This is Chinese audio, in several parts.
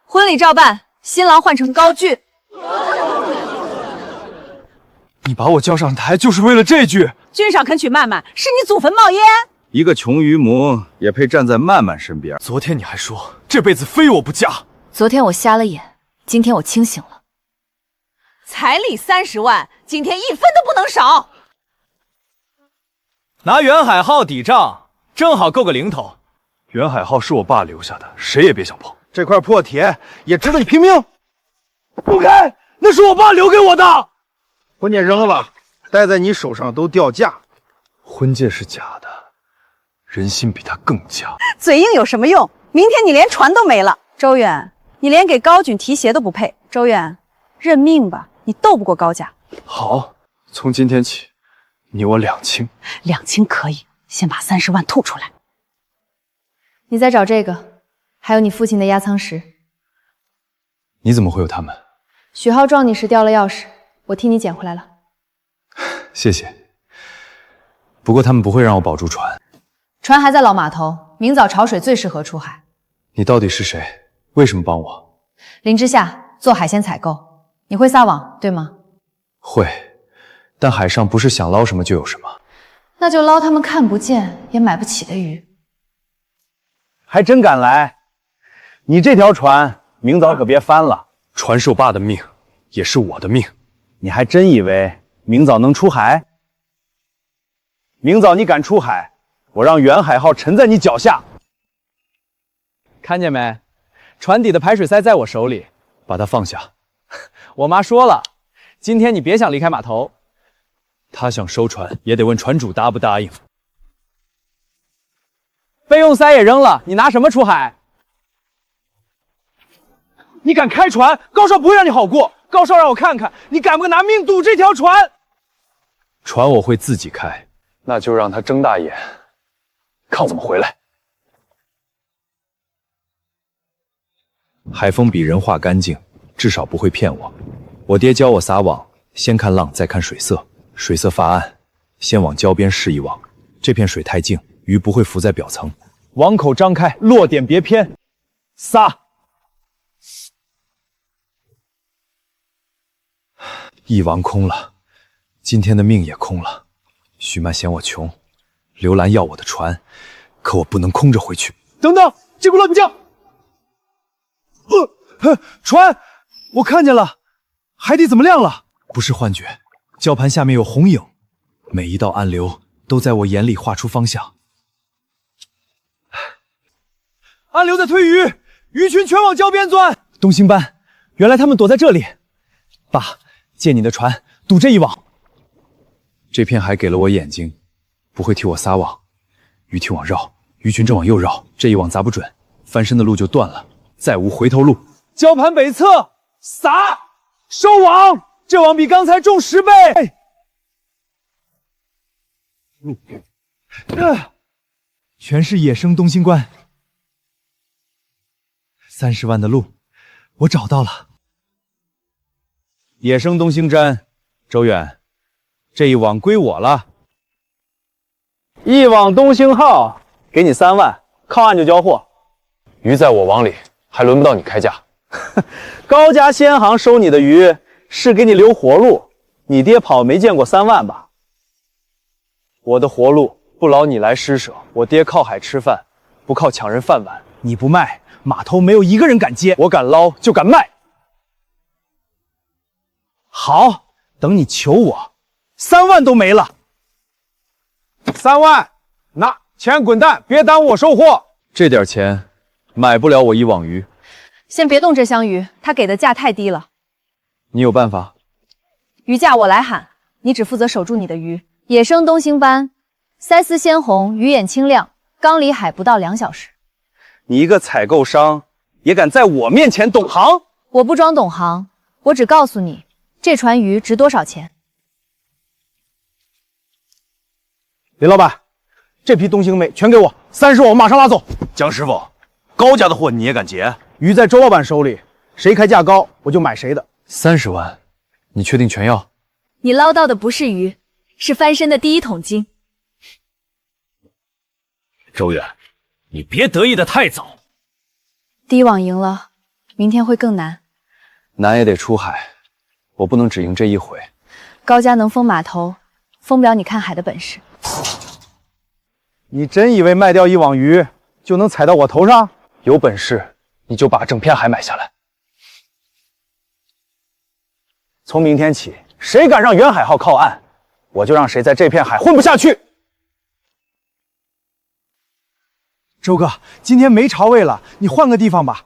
婚礼照办，新郎换成高俊。你把我叫上台就是为了这句？君上肯娶曼曼，是你祖坟冒烟。一个穷渔母也配站在曼曼身边？昨天你还说这辈子非我不嫁。昨天我瞎了眼，今天我清醒了。彩礼30万，今天1分都不能少。拿远海号抵账，正好够个零头。远海号是我爸留下的，谁也别想碰。这块破铁也值得你拼命？不该，那是我爸留给我的。婚戒扔了，戴在你手上都掉价。婚戒是假的，人心比它更假。嘴硬有什么用？明天你连船都没了。周远，你连给高俊提鞋都不配。周远，认命吧，你斗不过高家。好，从今天起，你我两清。两清可以，先把30万吐出来。你再找这个，还有你父亲的压舱石。你怎么会有他们？许浩撞你时掉了钥匙，我替你捡回来了。谢谢。不过他们不会让我保住船。船还在老码头，明早潮水最适合出海。你到底是谁？为什么帮我？林之夏，做海鲜采购，你会撒网对吗？会，但海上不是想捞什么就有什么。那就捞他们看不见也买不起的鱼。还真敢来！你这条船明早可别翻了。船是我爸的命，也是我的命。你还真以为明早能出海？明早你敢出海，我让远海号沉在你脚下。看见没？船底的排水塞在我手里，把它放下。我妈说了，今天你别想离开码头。他想收船，也得问船主答不答应。备用塞也扔了，你拿什么出海？你敢开船，高少不会让你好过。高少让我看看，你敢不敢拿命赌这条船？船我会自己开，那就让他睁大眼，看我怎么回来。海风比人话干净，至少不会骗我。我爹教我撒网，先看浪，再看水色，水色发暗，先往礁边试一网。这片水太静，鱼不会浮在表层。网口张开，落点别偏，撒。一网空了，今天的命也空了。许曼嫌我穷，刘兰要我的船，可我不能空着回去。等等，这股乱将！船，我看见了，海底怎么亮了？不是幻觉，礁盘下面有红影，每一道暗流都在我眼里画出方向。暗流在推鱼，鱼群全往礁边钻。东星班，原来他们躲在这里。爸，借你的船赌这一网。这片海给了我眼睛，不会替我撒网。鱼替网绕，鱼群正往右绕，这一网砸不准，翻身的路就断了，再无回头路。礁盘北侧，撒，收网。这网比刚才重10倍。全是野生东星关。30万的路，我找到了。野生东星针，周远，这一网归我了。一网东星号，给你3万，靠岸就交货。鱼在我网里，还轮不到你开价。高家先行收你的鱼，是给你留活路。你爹跑没见过3万吧？我的活路不劳你来施舍。我爹靠海吃饭，不靠抢人饭碗。你不卖，码头没有一个人敢接。我敢捞就敢卖。好，等你求我，3万都没了。3万，拿钱滚蛋，别耽误我收货。这点钱买不了我一网鱼。先别动这箱鱼，他给的价太低了。你有办法？鱼价我来喊，你只负责守住你的鱼。野生东星斑，鳃丝鲜红，鱼眼清亮，刚离海不到2小时。你一个采购商，也敢在我面前懂行？我不装懂行，我只告诉你，这船鱼值多少钱。林老板，这批东星梅全给我，30万我马上拉走。江师傅，高家的货你也敢劫？鱼在周老板手里，谁开价高我就买谁的。30万，你确定全要？你捞到的不是鱼，是翻身的第1桶金。周远，你别得意的太早。第一网赢了，明天会更难。难也得出海，我不能只赢这一回。高家能封码头，封不了你看海的本事。你真以为卖掉一网鱼就能踩到我头上？有本事你就把整片海买下来。从明天起，谁敢让远海号靠岸，我就让谁在这片海混不下去。周哥，今天没巢位了，你换个地方吧。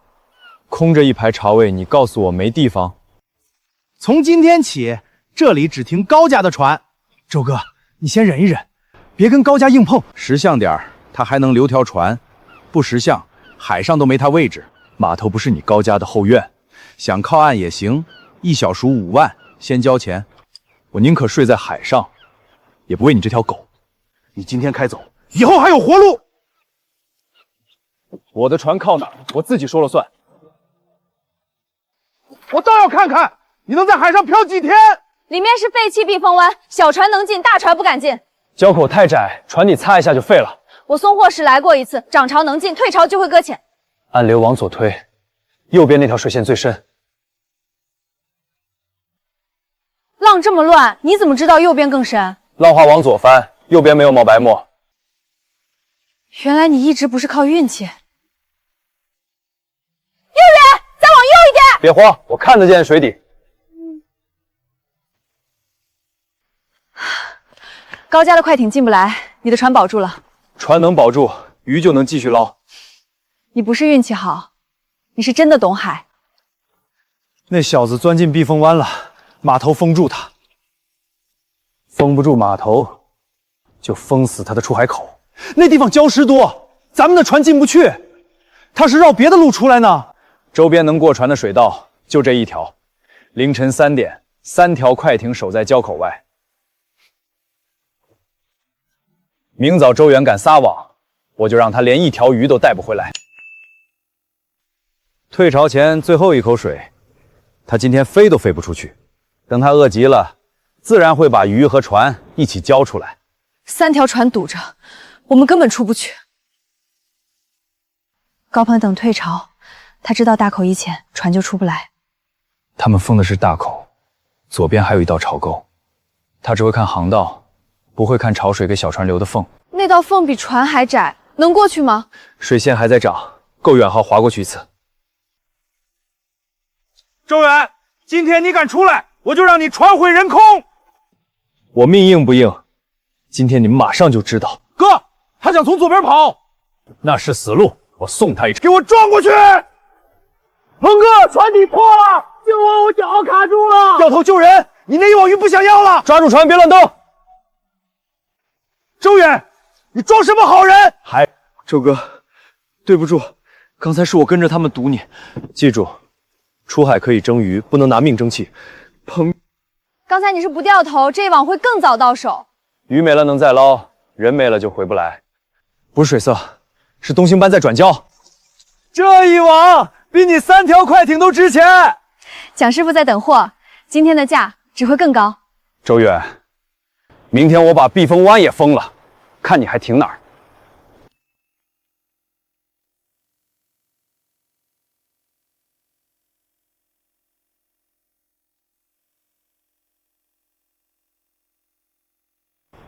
空着一排巢位，你告诉我没地方？从今天起，这里只停高家的船。周哥，你先忍一忍，别跟高家硬碰。识相点儿，他还能留条船；不识相，海上都没他位置。码头不是你高家的后院，想靠岸也行，1小时5万，先交钱。我宁可睡在海上，也不为你这条狗。你今天开走，以后还有活路。我的船靠哪儿，我自己说了算。我倒要看看你能在海上漂几天。里面是废弃避风湾，小船能进，大船不敢进。礁口太窄，船底擦一下就废了。我送货时来过一次，涨潮能进，退潮就会搁浅。暗流往左推，右边那条水线最深。浪这么乱，你怎么知道右边更深？浪花往左翻，右边没有冒白沫。原来你一直不是靠运气。右边，再往右一点。别慌，我看得见水底。高家的快艇进不来，你的船保住了。船能保住，鱼就能继续捞。你不是运气好，你是真的懂海。那小子钻进避风湾了，码头封住他。封不住码头，就封死他的出海口。那地方礁石多，咱们的船进不去。他是绕别的路出来呢。周边能过船的水道就这一条。凌晨3点，3条快艇守在礁口外。明早周远敢撒网，我就让他连一条鱼都带不回来。退潮前最后一口水，他今天飞都飞不出去。等他饿极了，自然会把鱼和船一起交出来。3条船堵着，我们根本出不去。高鹏等退潮，他知道大口一浅，船就出不来。他们封的是大口，左边还有一道潮沟，他只会看航道，不会看潮水给小船留的缝。那道缝比船还窄，能过去吗？水线还在涨，够远号划过去一次。周远，今天你敢出来，我就让你船毁人空。我命硬不硬，今天你们马上就知道。哥，他想从左边跑，那是死路，我送他一程。给我撞过去！鹏哥，船底破了，救我！我脚卡住了。掉头救人，你那一网鱼不想要了。抓住船，别乱动。周远，你装什么好人？周哥，对不住，刚才是我跟着他们堵你。记住，出海可以争鱼，不能拿命争气。刚才你是不掉头，这一网会更早到手。鱼没了能再捞，人没了就回不来。不是水色，是东星斑在转礁。这一网比你3条快艇都值钱。蒋师傅在等货，今天的价只会更高。周远，明天我把避风湾也封了，看你还停哪儿。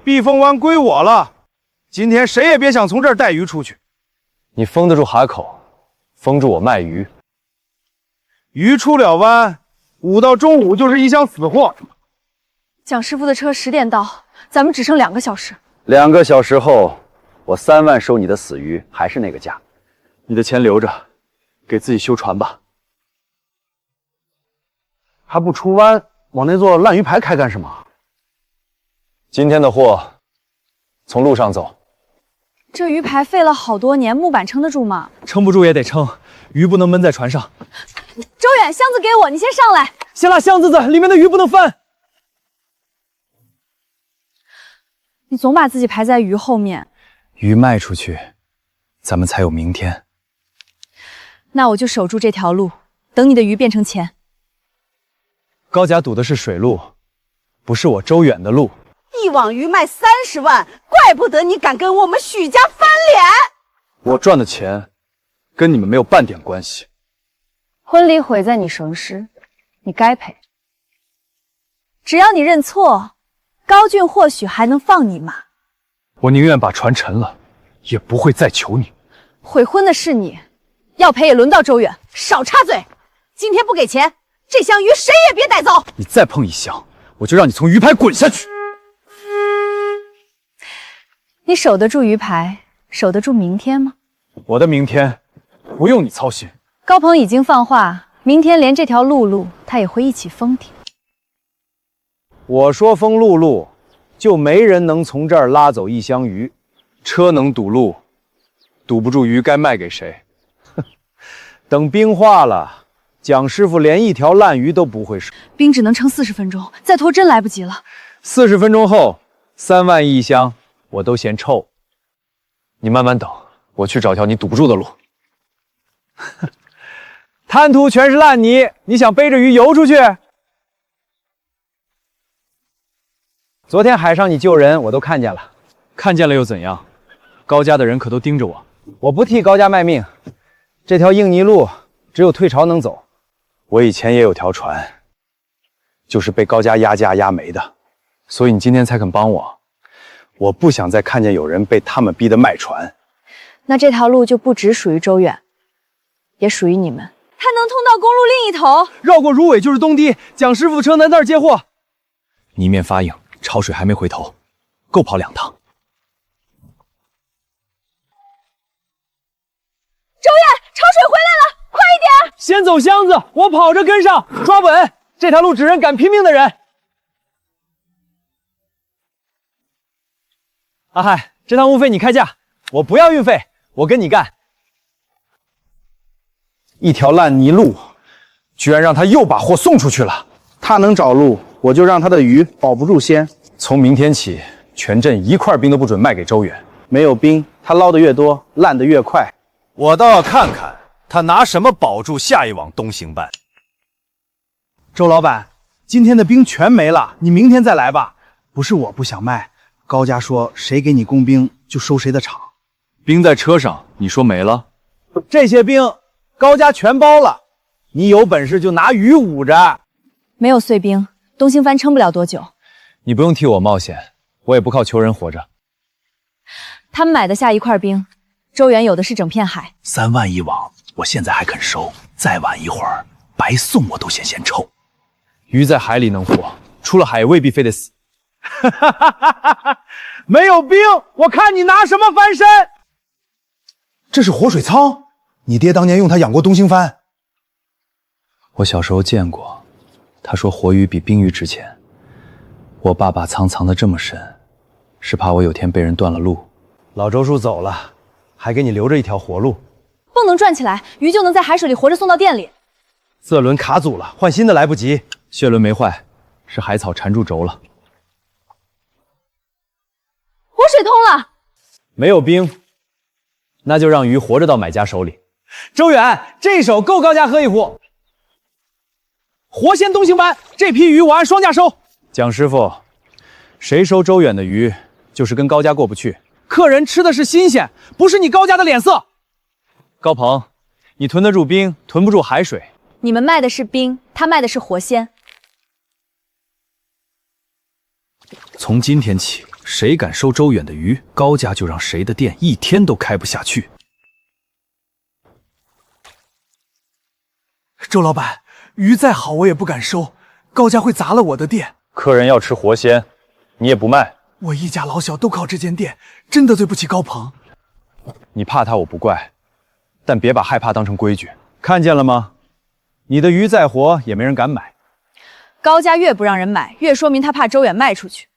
避风湾归我了，今天谁也别想从这儿带鱼出去。你封得住海口，封住我卖鱼。鱼出了湾，5到中午就是一箱死货。蒋师傅的车10点到，咱们只剩2个小时。2个小时后，我3万收你的死鱼，还是那个价。你的钱留着，给自己修船吧。还不出湾，往那座烂鱼排开干什么？今天的货从路上走。这鱼排废了好多年，木板撑得住吗？撑不住也得撑，鱼不能闷在船上。周远，箱子给我，你先上来。先拉箱子的，里面的鱼不能翻。你总把自己排在鱼后面。鱼卖出去，咱们才有明天。那我就守住这条路，等你的鱼变成钱。高家堵的是水路，不是我周远的路。一网鱼卖30万，怪不得你敢跟我们许家翻脸。我赚的钱跟你们没有半点关系。婚礼毁在你手时，你该赔。只要你认错，高俊或许还能放你马。我宁愿把船沉了，也不会再求你。悔婚的是你，要赔也轮到周远。少插嘴！今天不给钱，这箱鱼谁也别带走。你再碰一箱，我就让你从鱼排滚下去。你守得住鱼排，守得住明天吗？我的明天不用你操心。高鹏已经放话，明天连这条陆他也会一起封停。我说封陆，就没人能从这儿拉走一箱鱼。车能堵路，堵不住鱼该卖给谁？等冰化了，蒋师傅连一条烂鱼都不会收。冰只能撑40分钟，再拖真来不及了。 40分钟后，3万一箱，我都嫌臭。你慢慢等，我去找条你堵不住的路。滩涂全是烂泥，你想背着鱼游出去？昨天海上你救人，我都看见了。看见了又怎样？高家的人可都盯着我。我不替高家卖命，这条硬泥路只有退潮能走。我以前也有条船，就是被高家压价压没的，所以你今天才肯帮我。我不想再看见有人被他们逼得卖船。那这条路就不只属于周远，也属于你们。它能通到公路另一头，绕过芦苇就是东堤，蒋师傅的车在那儿接货。泥面发硬，潮水还没回头，够跑2趟。周远，潮水回来了，快一点！先走箱子，我跑着跟上，抓稳。这条路只认敢拼命的人。阿汉，这趟物费你开价，我不要运费，我跟你干。一条烂泥路，居然让他又把货送出去了。他能找路，我就让他的鱼保不住鲜。从明天起，全镇1块冰都不准卖给周远。没有冰，他捞得越多，烂得越快。我倒要看看他拿什么保住下一网东兴办。周老板，今天的冰全没了，你明天再来吧。不是我不想卖，高家说谁给你供冰就收谁的场。冰在车上，你说没了？这些冰高家全包了，你有本事就拿鱼捂着。没有碎冰，东兴帆撑不了多久。你不用替我冒险，我也不靠求人活着。他们买得下1块冰，周远有的是整片海。3万一网，我现在还肯收，再晚一会儿白送我都嫌臭。鱼在海里能活，出了海未必非得死。没有冰，我看你拿什么翻身？这是活水仓，你爹当年用它养过东兴帆。我小时候见过，他说活鱼比冰鱼值钱。我爸把仓藏得这么深，是怕我有天被人断了路。老周叔走了，还给你留着一条活路。泵能转起来，鱼就能在海水里活着送到店里。色轮卡阻了，换新的来不及。蟹轮没坏，是海草缠住轴了。活水通了，没有冰，那就让鱼活着到买家手里。周远，这手够高价喝一壶。活鲜东兴班，这批鱼我按双价收。蒋师傅，谁收周远的鱼，就是跟高家过不去。客人吃的是新鲜，不是你高家的脸色。高鹏，你囤得住冰，囤不住海水。你们卖的是冰，他卖的是活鲜。从今天起，谁敢收周远的鱼，高家就让谁的店一天都开不下去。周老板，鱼再好我也不敢收，高家会砸了我的店。客人要吃活鲜，你也不卖。我一家老小都靠这间店，真的对不起高鹏。你怕他我不怪，但别把害怕当成规矩。看见了吗？你的鱼再活也没人敢买。高家越不让人买，越说明他怕周远卖出去。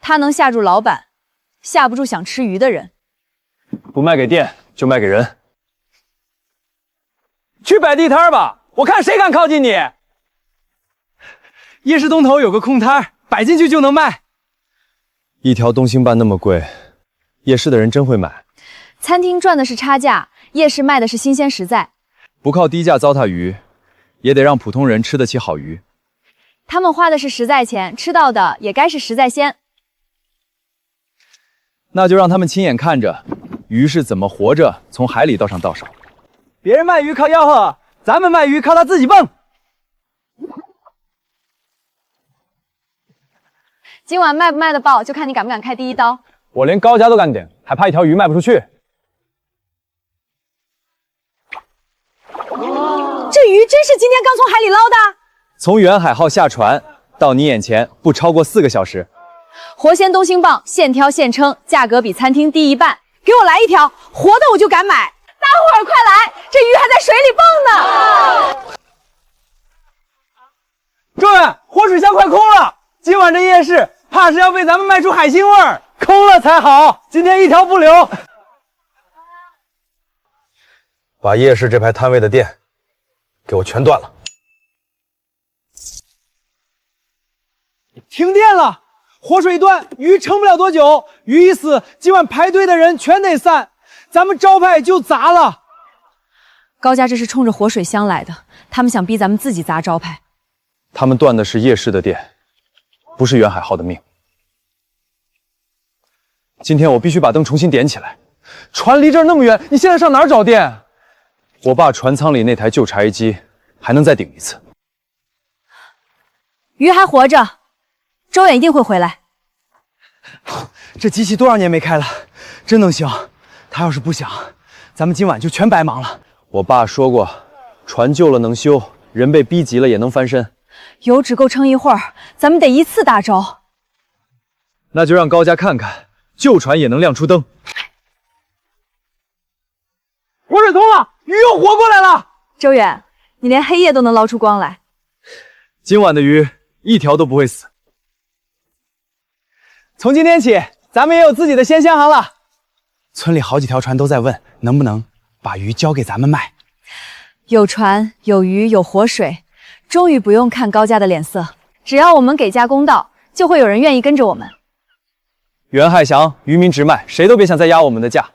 他能吓住老板，吓不住想吃鱼的人。不卖给店，就卖给人。去摆地摊吧，我看谁敢靠近你。夜市东头有个空摊，摆进去就能卖。一条东兴办那么贵，夜市的人真会买。餐厅赚的是差价，夜市卖的是新鲜实在。不靠低价糟蹋鱼，也得让普通人吃得起好鱼。他们花的是实在钱，吃到的也该是实在鲜。那就让他们亲眼看着鱼是怎么活着从海里倒上道上。别人卖鱼靠吆喝，咱们卖鱼靠他自己蹦。今晚卖不卖得爆，就看你敢不敢开第一刀。我连高家都敢顶，还怕一条鱼卖不出去？这鱼真是今天刚从海里捞的？从远海号下船到你眼前不超过4个小时。活鲜东星蚌，现挑现称，价格比餐厅低1半。给我来一条，活的我就敢买。大伙儿快来，这鱼还在水里蹦呢！周远，活水箱快空了，今晚这夜市怕是要被咱们卖出海腥味儿。空了才好，今天一条不留。把夜市这排摊位的电给我全断了。停电了，活水一断，鱼撑不了多久。鱼一死，今晚排队的人全得散，咱们招牌就砸了。高家这是冲着活水箱来的，他们想逼咱们自己砸招牌。他们断的是夜市的电，不是远海号的命。今天我必须把灯重新点起来。船离这儿那么远，你现在上哪儿找电？我爸船舱里那台旧茶叶机还能再顶一次。鱼还活着，周远一定会回来。这机器多少年没开了，真能行。他要是不想，咱们今晚就全白忙了。我爸说过，船旧了能修，人被逼急了也能翻身。油只够撑一会儿，咱们得一次大招。那就让高家看看，旧船也能亮出灯。活水通了，鱼又活过来了。周远，你连黑夜都能捞出光来。今晚的鱼一条都不会死。从今天起，咱们也有自己的鲜鲜行了。村里好几条船都在问，能不能把鱼交给咱们卖。有船有鱼有活水，终于不用看高家的脸色。只要我们给价公道，就会有人愿意跟着我们。袁海祥，渔民直卖，谁都别想再压我们的价。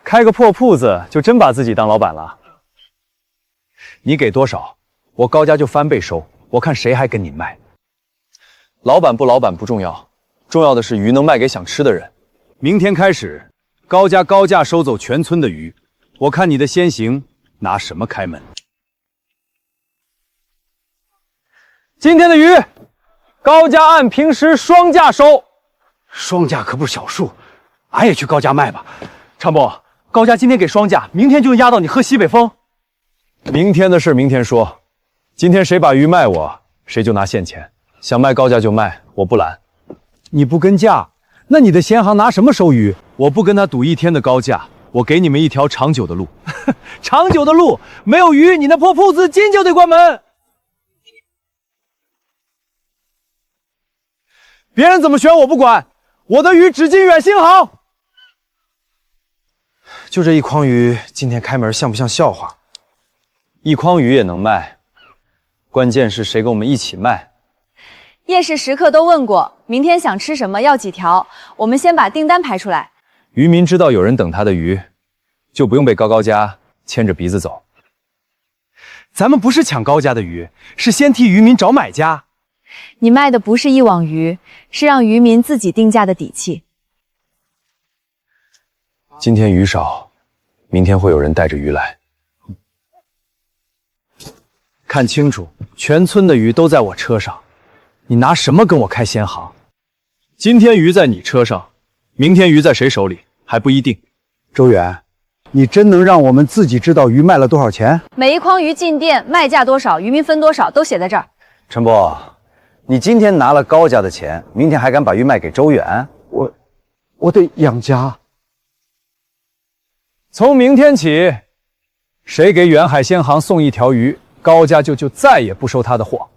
开个破铺子，就真把自己当老板了。你给多少，我高家就翻倍收，我看谁还跟你卖。老板不老板不重要，重要的是鱼能卖给想吃的人。明天开始，高家高价收走全村的鱼，我看你的先行拿什么开门？今天的鱼，高家按平时双价收。双价可不是小数，俺也去高家卖吧。常伯，高家今天给双价，明天就压到你喝西北风。明天的事明天说，今天谁把鱼卖我，谁就拿现钱。想卖高价就卖，我不拦。你不跟价，那你的闲行拿什么收鱼？我不跟他赌一天的高价，我给你们一条长久的路。长久的路，没有鱼，你那破铺子今就得关门。别人怎么选我不管，我的鱼只进远兴行。就这一筐鱼，今天开门像不像笑话？一筐鱼也能卖，关键是谁跟我们一起卖。夜市食客都问过，明天想吃什么，要几条，我们先把订单排出来。渔民知道有人等他的鱼，就不用被高家牵着鼻子走。咱们不是抢高家的鱼，是先替渔民找买家。你卖的不是一网鱼，是让渔民自己定价的底气。今天鱼少，明天会有人带着鱼来。看清楚，全村的鱼都在我车上，你拿什么跟我开先行？今天鱼在你车上，明天鱼在谁手里还不一定。周远，你真能让我们自己知道鱼卖了多少钱？每一筐鱼进店卖价多少，渔民分多少，都写在这儿。陈伯，你今天拿了高家的钱，明天还敢把鱼卖给周远？我得养家。从明天起，谁给远海鲜行送一条鱼，高家就再也不收他的货。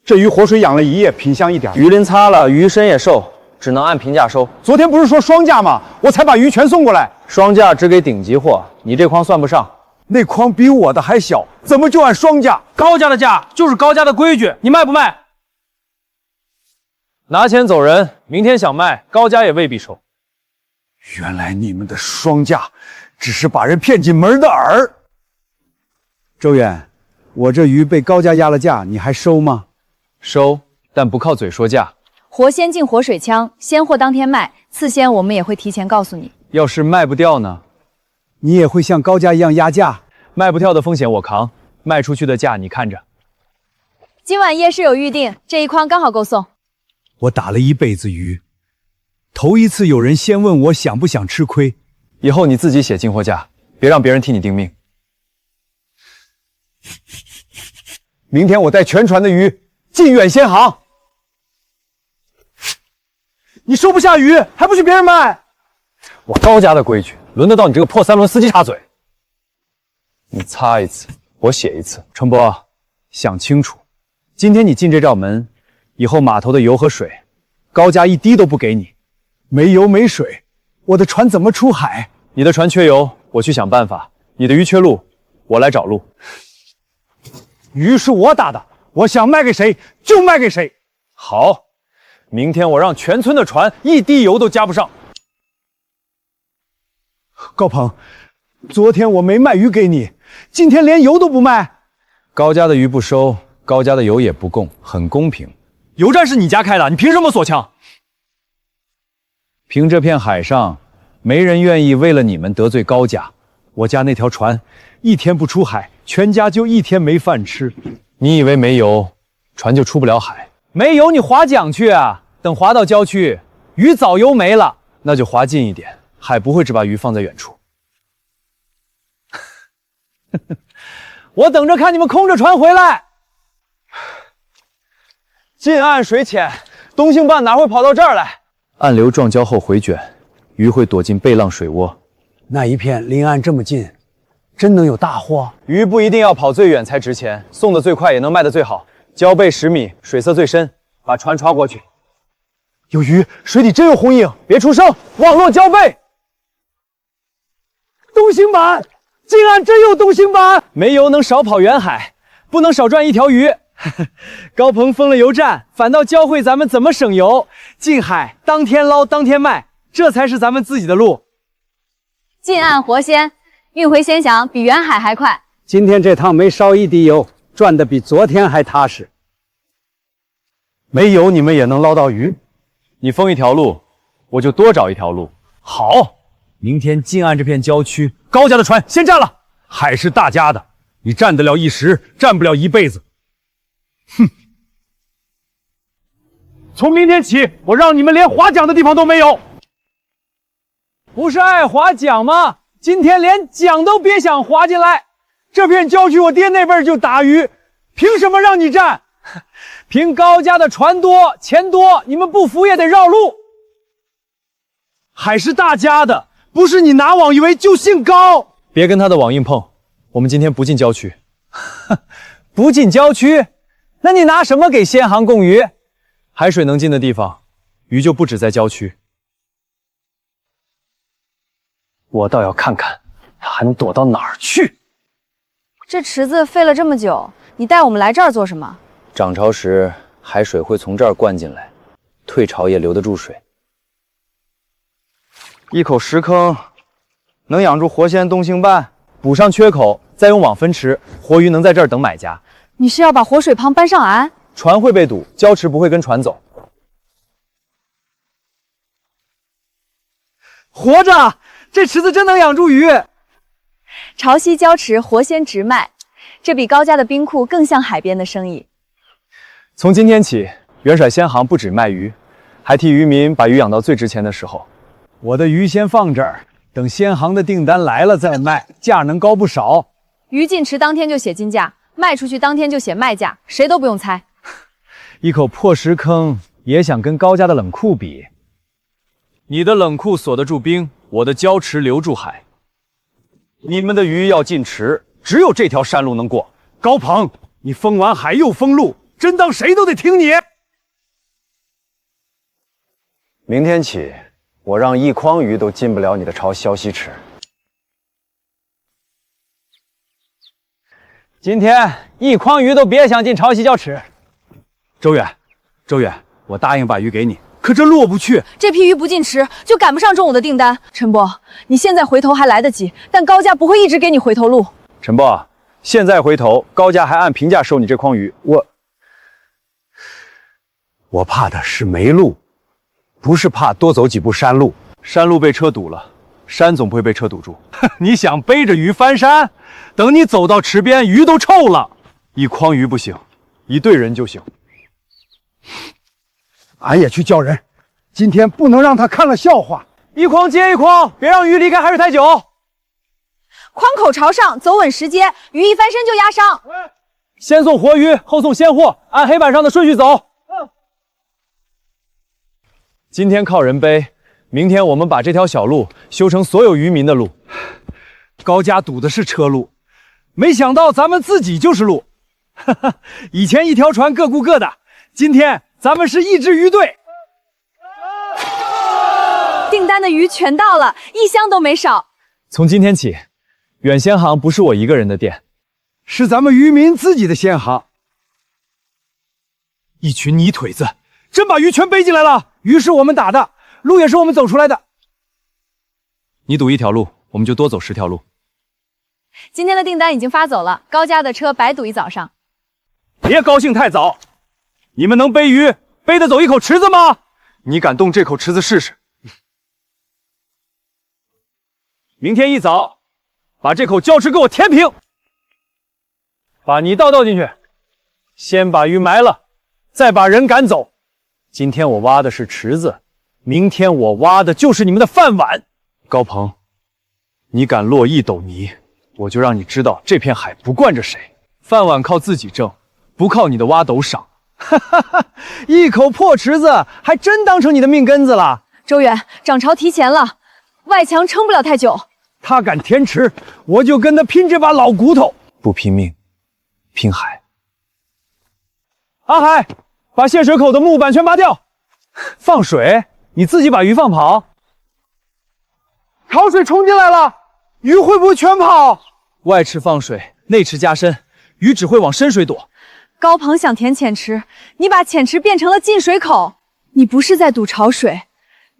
这鱼活水养了一夜，品相一点。鱼鳞擦了，鱼身也瘦，只能按平价收。昨天不是说双价吗？我才把鱼全送过来。双价只给顶级货，你这筐算不上。那筐比我的还小，怎么就按双价？高家的价就是高家的规矩，你卖不卖？拿钱走人，明天想卖，高家也未必收。原来你们的双价只是把人骗进门的饵。周远，我这鱼被高家压了价，你还收吗？收，但不靠嘴说价。活鲜进活水枪，鲜货当天卖，次鲜我们也会提前告诉你。要是卖不掉呢？你也会像高家一样压价？卖不掉的风险我扛，卖出去的价你看着。今晚夜市有预定，这一筐刚好够送。我打了一辈子鱼，头一次有人先问我想不想吃亏。以后你自己写进货价，别让别人替你定命。明天我带全船的鱼进远先行。你收不下鱼，还不许别人卖？我高家的规矩，轮得到你这个破三轮司机插嘴？你擦一次，我写一次。程波，想清楚，今天你进这罩门，以后码头的油和水，高家一滴都不给你。没油没水，我的船怎么出海？你的船缺油，我去想办法；你的鱼缺路，我来找路。鱼是我打的，我想卖给谁就卖给谁。好，明天我让全村的船一滴油都加不上。高鹏，昨天我没卖鱼给你，今天连油都不卖。高家的鱼不收，高家的油也不供，很公平。油站是你家开的，你凭什么锁枪？凭这片海上，没人愿意为了你们得罪高家。我家那条船一天不出海，全家就一天没饭吃。你以为没油，船就出不了海？没油你划桨去啊！等划到郊区，鱼早油没了。那就划近一点，海不会只把鱼放在远处。我等着看你们空着船回来。近岸水浅，东兴办哪会跑到这儿来？岸流撞礁后回卷，鱼会躲进背浪水窝。那一片离岸这么近，真能有大货？鱼不一定要跑最远才值钱，送的最快也能卖的最好。礁背10米，水色最深，把船穿过去。有鱼，水底真有红影！别出声，网络礁背。东兴版，近岸真有东兴版！没油能少跑远海，不能少赚一条鱼。高鹏封了油站，反倒教会咱们怎么省油。近海当天捞当天卖，这才是咱们自己的路。近岸活鲜，运回鲜祥比远海还快。今天这趟没烧一滴油，赚的比昨天还踏实。没油你们也能捞到鱼，你封一条路，我就多找一条路。好，明天近岸这片郊区，高家的船先占了，海是大家的，你占得了一时，占不了一辈子。哼！从明天起，我让你们连划桨的地方都没有。不是爱划桨吗？今天连桨都别想划进来。这片郊区我爹那辈就打鱼，凭什么让你占？凭高家的船多钱多，你们不服也得绕路。海是大家的，不是你拿网以为就姓高。别跟他的网硬碰，我们今天不进郊区。不进郊区？那你拿什么给先行供鱼？海水能进的地方，鱼就不止在郊区。我倒要看看他还能躲到哪儿去。这池子费了这么久，你带我们来这儿做什么？涨潮时，海水会从这儿灌进来，退潮也留得住水。一口石坑能养住活鲜东兴办，补上缺口，再用网分池，活鱼能在这儿等买家。你是要把活水塘搬上岸？船会被堵，礁池不会跟船走。活着，这池子真能养住鱼。潮汐礁池活鲜直卖，这比高家的冰库更像海边的生意。从今天起，元甩鲜行不止卖鱼，还替渔民把鱼养到最值钱的时候。我的鱼先放这儿，等先行的订单来了再卖，价能高不少。鱼进池当天就写进价，卖出去当天就写卖价，谁都不用猜。一口破石坑也想跟高家的冷库比？你的冷库锁得住冰，我的礁池留住海。你们的鱼要进池，只有这条山路能过。高鹏，你封完海又封路，真当谁都得听你？明天起，我让一筐鱼都进不了你的潮汐溪池。今天一筐鱼都别想进潮汐礁池。周远，我答应把鱼给你，可这路我不去。这批鱼不进池，就赶不上中午的订单。陈伯，你现在回头还来得及，但高家不会一直给你回头路。陈伯，现在回头，高家还按平价收你这筐鱼，我怕的是没路，不是怕多走几步山路。山路被车堵了，山总不会被车堵住。你想背着鱼翻山？等你走到池边，鱼都臭了。一筐鱼不行，一队人就行。俺也去叫人，今天不能让他看了笑话。一筐接一筐，别让鱼离开海水太久。筐口朝上，走稳时间，鱼一翻身就压伤。先送活鱼，后送鲜货，按黑板上的顺序走。今天靠人背，明天我们把这条小路修成所有渔民的路。高家堵的是车路，没想到咱们自己就是路。哈哈，以前一条船各顾各的，今天咱们是一支鱼队。订单的鱼全到了，一箱都没少。从今天起，远鲜行不是我一个人的店，是咱们渔民自己的鲜行。一群泥腿子，真把鱼全背进来了。鱼是我们打的，路也是我们走出来的。你堵一条路，我们就多走10条路。今天的订单已经发走了，高家的车白堵一早上。别高兴太早，你们能背鱼背得走一口池子吗？你敢动这口池子试试？明天一早，把这口礁池给我填平，把泥倒进去，先把鱼埋了，再把人赶走。今天我挖的是池子，明天我挖的就是你们的饭碗。高鹏，你敢落一斗泥，我就让你知道这片海不惯着谁。饭碗靠自己挣，不靠你的挖斗赏。哈哈哈，一口破池子还真当成你的命根子了。周远，涨潮提前了，外墙撑不了太久。他敢填池，我就跟他拼这把老骨头。不拼命，拼海。阿海，把泄水口的木板全拔掉。放水？你自己把鱼放跑？潮水冲进来了，鱼会不会全跑？外池放水，内池加深，鱼只会往深水躲。高鹏想填浅池，你把浅池变成了进水口。你不是在堵潮水，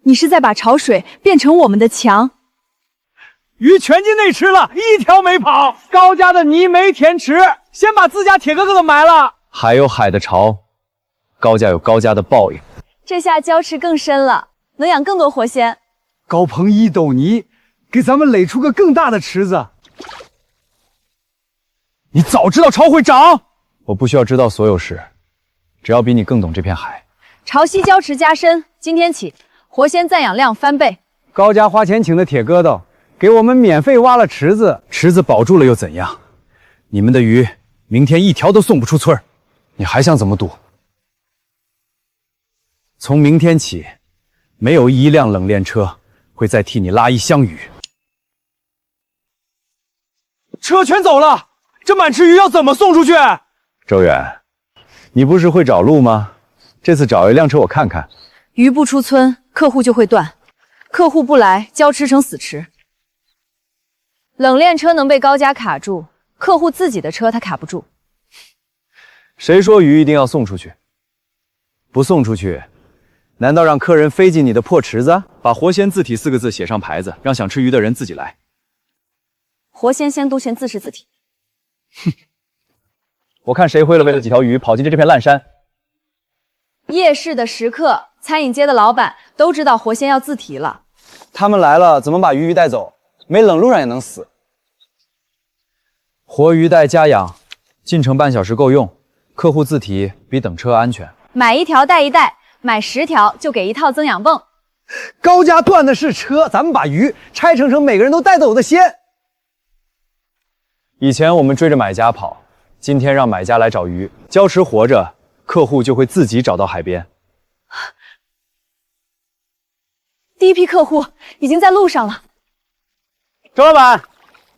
你是在把潮水变成我们的墙。鱼全进内池了，一条没跑。高家的泥没填池，先把自家铁哥哥的埋了。海有海的潮，高家有高家的报应。这下礁池更深了，能养更多活鲜。高鹏一斗泥，给咱们垒出个更大的池子。你早知道潮会涨。我不需要知道所有事，只要比你更懂这片海。潮汐礁池加深，今天起活鲜暂养量翻倍。高家花钱请的铁疙瘩，给我们免费挖了池子，池子保住了又怎样？你们的鱼明天一条都送不出村儿，你还想怎么赌？从明天起，没有一辆冷链车会再替你拉一箱鱼。车全走了，这满池鱼要怎么送出去？周远，你不是会找路吗？这次找一辆车我看看。鱼不出村，客户就会断；客户不来，礁池成死池。冷链车能被高家卡住，客户自己的车他卡不住。谁说鱼一定要送出去？不送出去，难道让客人飞进你的破池子？把活鲜字体4个字写上牌子，让想吃鱼的人自己来。活鲜鲜都鲜自是字体。哼，我看谁会了为了几条鱼跑进这片烂山。夜市的食客、餐饮街的老板都知道活鲜要自提了。他们来了，怎么把鱼带走？没冷路上也能死。活鱼带家养，进城半小时够用。客户自提比等车安全。买1条带1袋，买10条就给1套增氧泵。高家断的是车，咱们把鱼拆成每个人都带走的鲜。以前我们追着买家跑，今天让买家来找鱼，礁池活着，客户就会自己找到海边。第一批客户已经在路上了。周老板，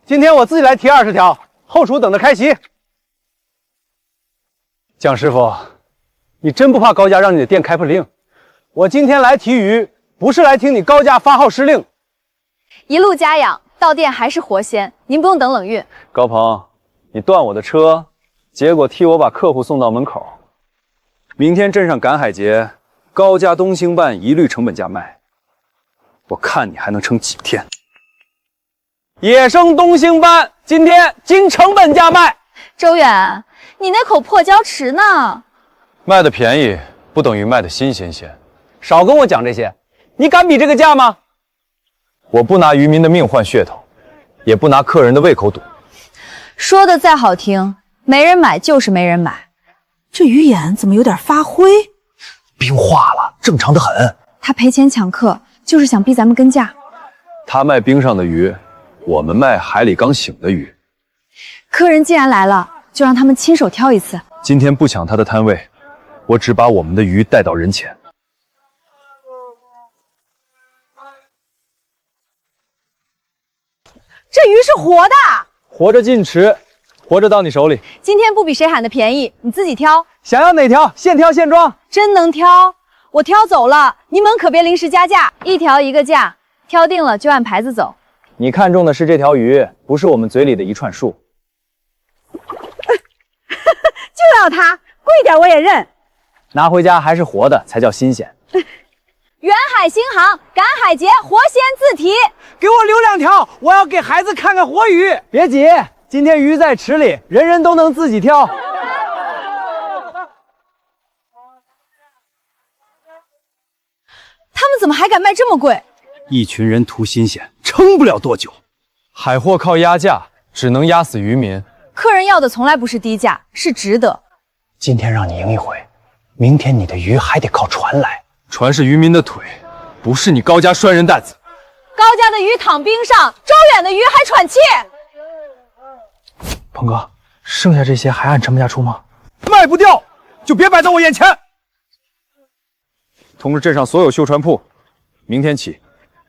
今天我自己来提20条，后厨等着开席。蒋师傅，你真不怕高家让你的店开不灵？我今天来提鱼，不是来听你高家发号施令。一路家养，到店还是活鲜，您不用等冷运。高鹏，你断我的车，结果替我把客户送到门口。明天镇上赶海节，高家东兴办一律成本价卖，我看你还能撑几天。野生东兴班今天经成本价卖。周远，你那口破礁池呢？卖的便宜，不等于卖的新鲜鲜。少跟我讲这些，你敢比这个价吗？我不拿渔民的命换噱头，也不拿客人的胃口赌。说的再好听，没人买就是没人买。这鱼眼怎么有点发灰？冰化了，正常的很。他赔钱抢客，就是想逼咱们跟价。他卖冰上的鱼，我们卖海里刚醒的鱼。客人既然来了，就让他们亲手挑一次。今天不抢他的摊位，我只把我们的鱼带到人前。这鱼是活的，活着进池，活着到你手里。今天不比谁喊的便宜，你自己挑。想要哪条，现挑现装。真能挑，我挑走了，你们可别临时加价，一条一个价，挑定了就按牌子走。你看中的是这条鱼，不是我们嘴里的一串数。就要它，贵点我也认。拿回家还是活的才叫新鲜。远海新航赶海节活鲜自提，给我留2条，我要给孩子看看活鱼。别急，今天鱼在池里，人人都能自己挑。他们怎么还敢卖这么贵？一群人图新鲜，撑不了多久。海货靠压价，只能压死渔民。客人要的从来不是低价，是值得。今天让你赢一回，明天你的鱼还得靠船来。船是渔民的腿，不是你高家拴人担子。高家的鱼躺冰上，周远的鱼还喘气。鹏哥，剩下这些还按成本价出吗？卖不掉就别摆在我眼前。通知镇上所有修船铺，明天起，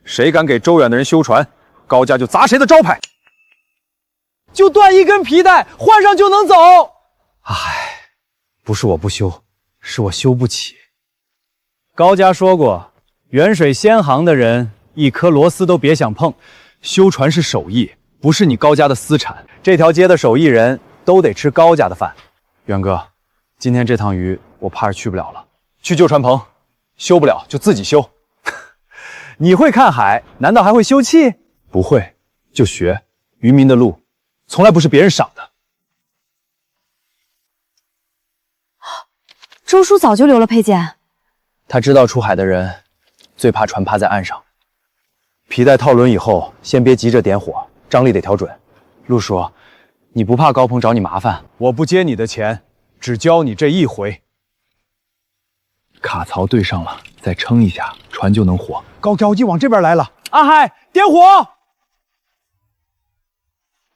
谁敢给周远的人修船，高家就砸谁的招牌。就断一根皮带，换上就能走。唉，不是我不修，是我修不起。高家说过，远水先航的人，一颗螺丝都别想碰。修船是手艺，不是你高家的私产。这条街的手艺人都得吃高家的饭。远哥，今天这趟鱼我怕是去不了了，去旧船棚，修不了就自己修。你会看海，难道还会修气？不会，就学。渔民的路，从来不是别人赏的。周叔早就留了佩剑。他知道出海的人最怕船趴在岸上。皮带套轮以后，先别急着点火，张力得调准。陆叔，你不怕高鹏找你麻烦？我不接你的钱，只教你这一回。卡槽对上了，再撑一下，船就能活。高高机往这边来了，阿海，点火！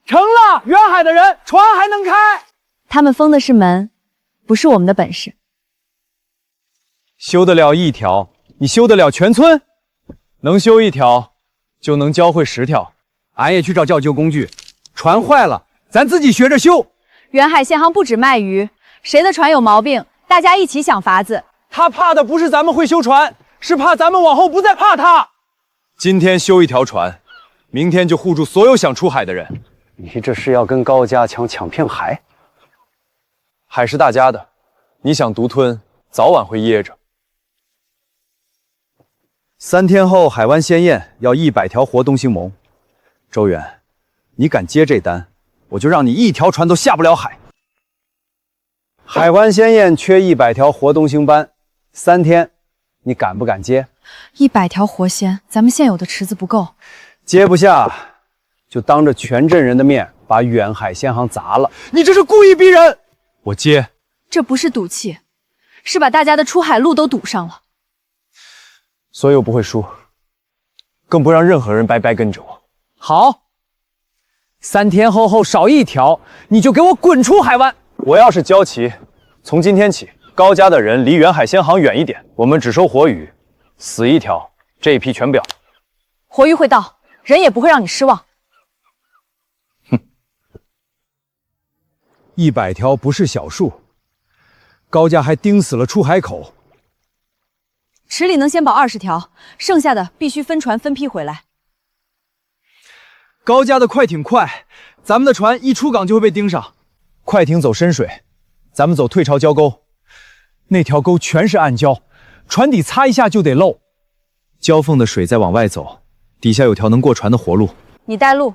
成了，远海的人，船还能开。他们封的是门，不是我们的本事。修得了一条，你修得了全村？能修一条，就能教会10条。俺也去找叫救工具。船坏了，咱自己学着修。远海县航不止卖鱼，谁的船有毛病，大家一起想法子。他怕的不是咱们会修船，是怕咱们往后不再怕他。今天修一条船，明天就护住所有想出海的人。你这是要跟高家抢片海？海是大家的，你想独吞，早晚会噎着。3天后，海湾鲜宴要100条活东星虻。周远，你敢接这单，我就让你一条船都下不了海。海湾鲜宴缺100条活东星斑，3天，你敢不敢接？100条活鲜，咱们现有的池子不够。接不下，就当着全镇人的面把远海鲜行砸了。你这是故意逼人！我接。这不是赌气，是把大家的出海路都堵上了。所以我不会输，更不让任何人白白跟着我。好，3天后少一条，你就给我滚出海湾！我要是交齐，从今天起，高家的人离远海鲜行远一点，我们只收活鱼，死一条，这一批全表。活鱼会到，人也不会让你失望。哼，100条不是小数，高家还盯死了出海口。池里能先保20条，剩下的必须分船分批回来。高家的快艇快，咱们的船一出港就会被盯上。快艇走深水，咱们走退潮礁沟。那条沟全是暗礁，船底擦一下就得漏。礁缝的水再往外走，底下有条能过船的活路。你带路，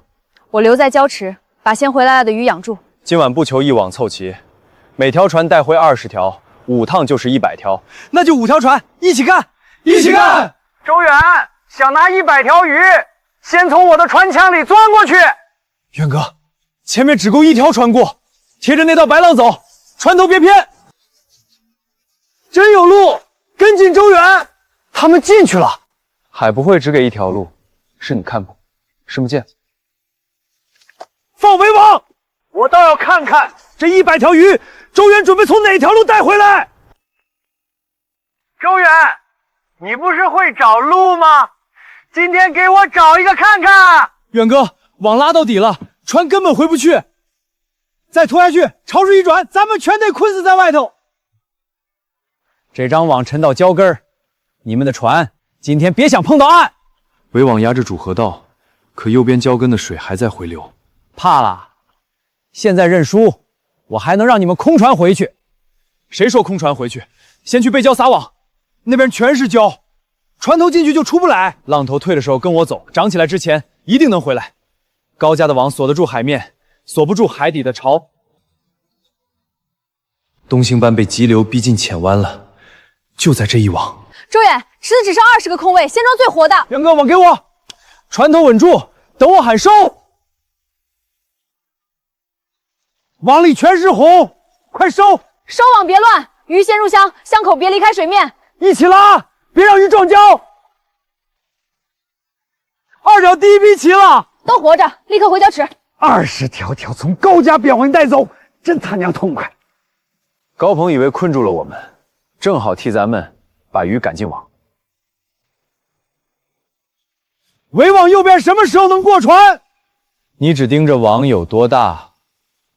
我留在礁池，把先回来了的鱼养住。今晚不求一网凑齐，每条船带回20条， 5趟就是100条，那就5条船，一起干，一起干！周远想拿100条鱼，先从我的船墙里钻过去。远哥，前面只够1条船过，贴着那道白浪走，船头别偏。真有路，跟紧周远，他们进去了。海不会只给1条路，是你看不？视木剑，放围网！我倒要看看这100条鱼，周远准备从哪条路带回来。周远，你不是会找路吗？今天给我找一个看看。远哥，网拉到底了，船根本回不去，再拖下去，潮水一转，咱们全得困死在外头。这张网沉到脚跟儿，你们的船今天别想碰到岸。围网压着主河道，可右边脚跟的水还在回流。怕了？现在认输，我还能让你们空船回去。谁说空船回去？先去背礁撒网，那边全是礁，船头进去就出不来。浪头退的时候跟我走，涨起来之前一定能回来。高家的网锁得住海面，锁不住海底的潮。东星班被急流逼近浅湾了，就在这一网。周远，池子只剩20个空位，先装最活的。远哥，网给我，船头稳住，等我喊收。网里全是红，快收！收网别乱，鱼先入箱，箱口别离开水面。一起拉，别让鱼撞礁。2条第一批齐了，都活着，立刻回礁池。 20条条从高家边环带走，真他娘痛快！高鹏以为困住了我们，正好替咱们把鱼赶进网。围网右边什么时候能过船？你只盯着网有多大，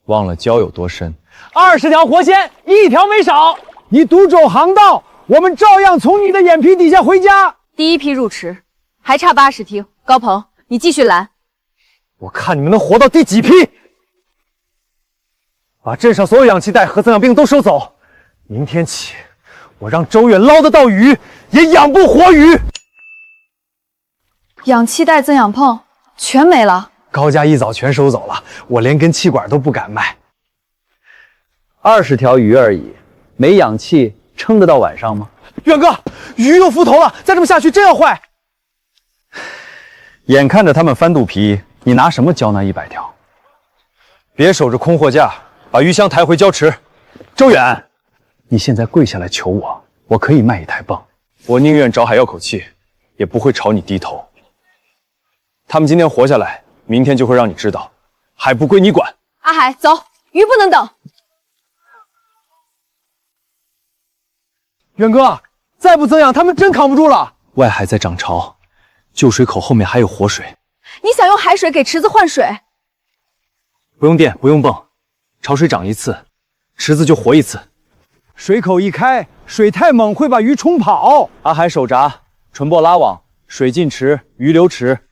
忘了礁有多深。 20条活鲜，1条没少。你独走航道，我们照样从你的眼皮底下回家。第一批入池，还差80艇。高鹏，你继续拦。我看你们能活到第几批？把镇上所有氧气袋和增氧泵都收走。明天起，我让周远捞得到鱼，也养不活鱼。氧气袋、增氧泵全没了。高家一早全收走了，我连根气管都不敢卖。20条鱼而已，没氧气撑得到晚上吗？远哥，鱼又浮头了，再这么下去真要坏。眼看着他们翻肚皮，你拿什么交那100条？别守着空货架，把鱼箱抬回礁池。周远，你现在跪下来求我，我可以卖1台泵，我宁愿找海要口气，也不会朝你低头。他们今天活下来，明天就会让你知道，海不归你管。阿海，走，鱼不能等。远哥，再不增氧，他们真扛不住了。外海在涨潮，旧水口后面还有活水。你想用海水给池子换水？不用电，不用泵，潮水涨1次，池子就活1次。水口一开，水太猛会把鱼冲跑。阿海手闸，纯波拉网，水进池，鱼流池。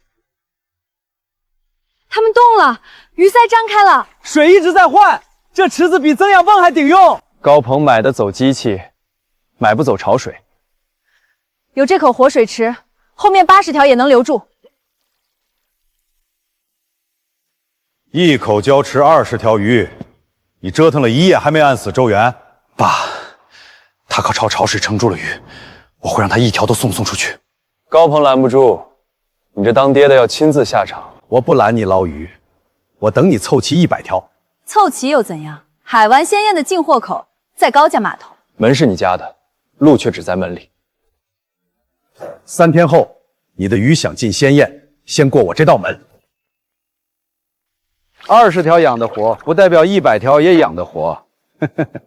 他们动了，鱼鳃张开了，水一直在换，这池子比增氧泵还顶用。高鹏买的走机器，买不走潮水。有这口活水池，后面80条也能留住。一口礁池20条鱼，你折腾了1夜还没按死周元。爸，他靠潮水撑住了鱼，我会让他1条都送出去。高鹏拦不住，你这当爹的要亲自下场。我不拦你捞鱼，我等你凑齐100条。凑齐又怎样？海湾鲜艳的进货口在高家码头，门是你家的，路却只在门里。 3天后，你的鱼想进鲜艳，先过我这道门。 20条养得活，不代表100条也养得活。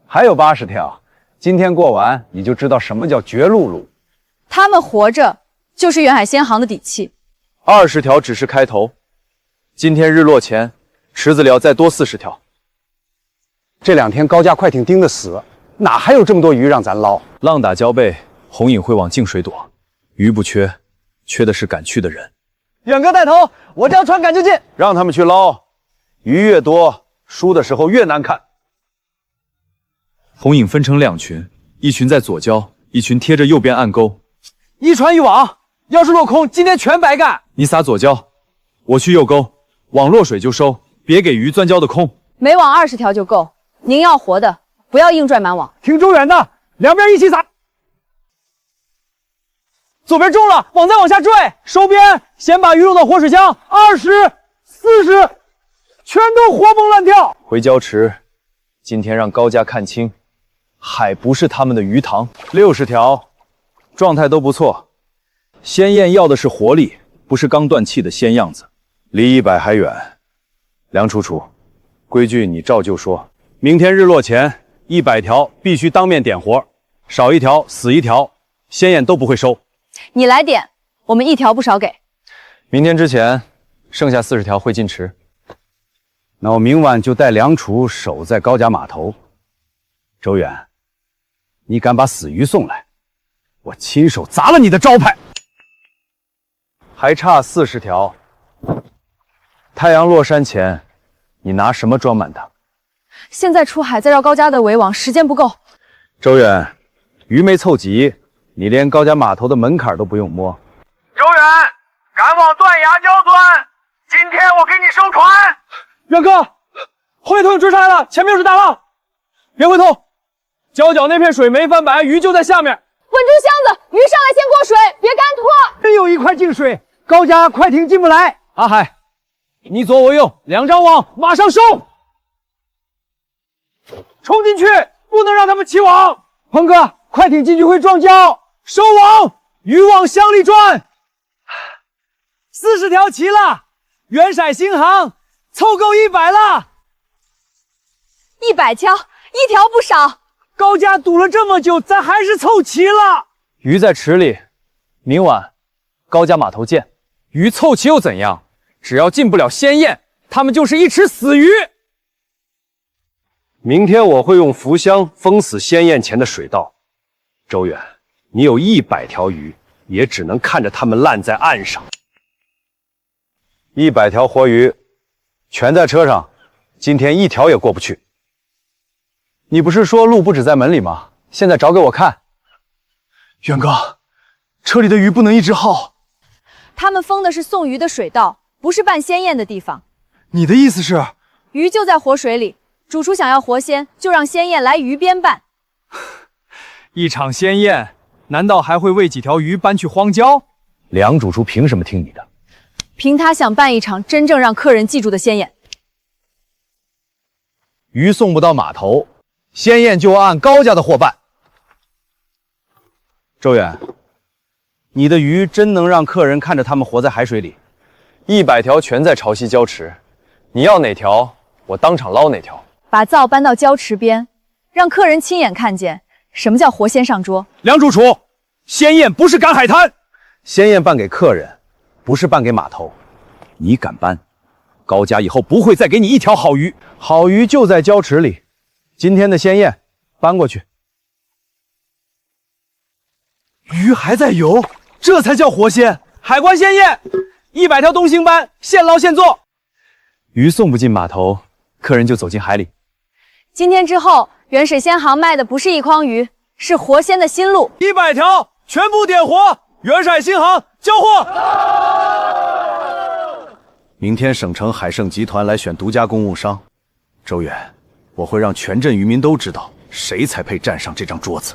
还有80条，今天过完，你就知道什么叫绝路路。他们活着就是远海鲜行的底气。 20条只是开头，今天日落前，池子里要再多40条。这2天高价快艇盯得死，哪还有这么多鱼让咱捞？浪打礁背，红影会往净水躲，鱼不缺，缺的是敢去的人。远哥带头，我这条船赶就近，让他们去捞，鱼越多，输的时候越难看。红影分成2群，一群在左礁，一群贴着右边岸沟。一船一网，要是落空，今天全白干。你撒左礁，我去右沟，网落水就收，别给鱼钻礁的空。每网20条就够。您要活的，不要硬拽满网。听周远的，两边一起撒。左边中了，网再往下坠，收边，先把鱼落到活水箱，20、40，全都活蹦乱跳。回交池，今天让高家看清，海不是他们的鱼塘。60条，状态都不错。鲜艳要的是活力，不是刚断气的鲜样子。离100还远。梁楚楚，规矩你照旧说。明天日落前，100条必须当面点活，少一条死一条，鲜艳都不会收。你来点，我们1条不少给。明天之前，剩下40条会进池。那我明晚就带梁楚守在高家码头。周远，你敢把死鱼送来，我亲手砸了你的招牌。还差40条。太阳落山前，你拿什么装满它？现在出海再绕高家的围网，时间不够。周远，鱼没凑齐，你连高家码头的门槛都不用摸。周远，敢往断崖礁钻，今天我给你收船。远哥，后面头影追上来了，前面又是大浪，别回头，角角那片水没翻白，鱼就在下面。稳住箱子，鱼上来先过水，别干拖。真有一块进水，高家快艇进不来。阿海，你左我右，2张网，马上收，冲进去，不能让他们起网。鹏哥，快艇进去会撞礁，收网，鱼往箱里转。40条齐了，远色新航，凑够100了。100条，1条不少。高家赌了这么久，咱还是凑齐了。鱼在池里，明晚高家码头见。鱼凑齐又怎样？只要进不了鲜艳，他们就是一池死鱼。明天我会用浮箱封死鲜艳前的水道。周远，你有100条鱼，也只能看着它们烂在岸上。100条活鱼，全在车上，今天1条也过不去。你不是说路不止在门里吗？现在找给我看。远哥，车里的鱼不能一直耗。他们封的是送鱼的水道，不是拌鲜艳的地方。你的意思是，鱼就在活水里，主厨想要活鲜，就让鲜艳来鱼边拌。一场鲜艳，难道还会为几条鱼搬去荒郊？梁主厨凭什么听你的？凭他想办一场真正让客人记住的鲜艳。鱼送不到码头，鲜艳就按高家的货办。周远，你的鱼真能让客人看着它们活在海水里？100条全在潮汐礁池，你要哪条，我当场捞哪条。把灶搬到礁池边，让客人亲眼看见什么叫活鲜上桌。梁主厨，鲜艳不是赶海滩，鲜艳办给客人，不是办给码头。你敢搬，高家以后不会再给你1条好鱼。好鱼就在礁池里，今天的鲜艳搬过去。鱼还在游，这才叫活鲜。海关鲜艳，100条东星斑，现捞现做。鱼送不进码头，客人就走进海里。今天之后，远水鲜航卖的不是一筐鱼，是活鲜的新路。100条全部点活，远水新航交货。明天省城海盛集团来选独家公务商，周远，我会让全镇渔民都知道谁才配站上这张桌子。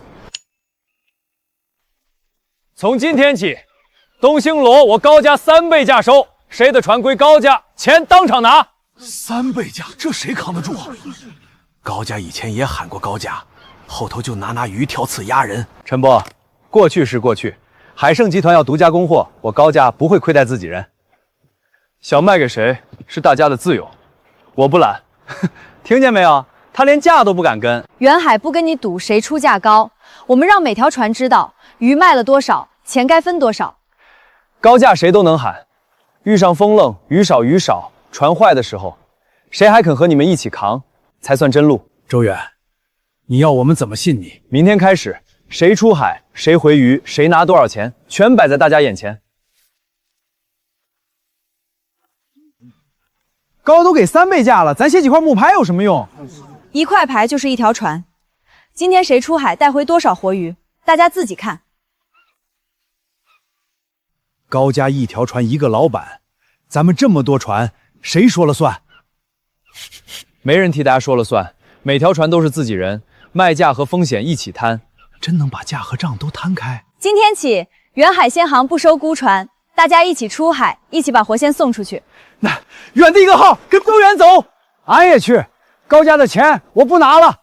从今天起，东兴螺我高家3倍价收，谁的船归高家，钱当场拿。3倍价，这谁扛得住啊？高家以前也喊过高价，后头就拿鱼挑刺压人。陈伯，过去是过去，海盛集团要独家供货，我高家不会亏待自己人。想卖给谁是大家的自由，我不懒。听见没有？他连价都不敢跟。远海不跟你赌谁出价高，我们让每条船知道鱼卖了多少，钱该分多少。高价谁都能喊，遇上风浪，鱼少，船坏的时候，谁还肯和你们一起扛，才算真路。周远，你要我们怎么信你？明天开始，谁出海，谁回鱼，谁拿多少钱，全摆在大家眼前。高都给3倍价了，咱写几块木牌有什么用？1块牌就是1条船。今天谁出海带回多少活鱼，大家自己看。高家1条船1个老板，咱们这么多船，谁说了算？没人替大家说了算，每条船都是自己人，卖价和风险一起摊。真能把价和账都摊开。今天起，远海仙行不收孤船，大家一起出海，一起把活仙送出去。那远的一个号，跟周远走。俺也去，高家的钱我不拿了。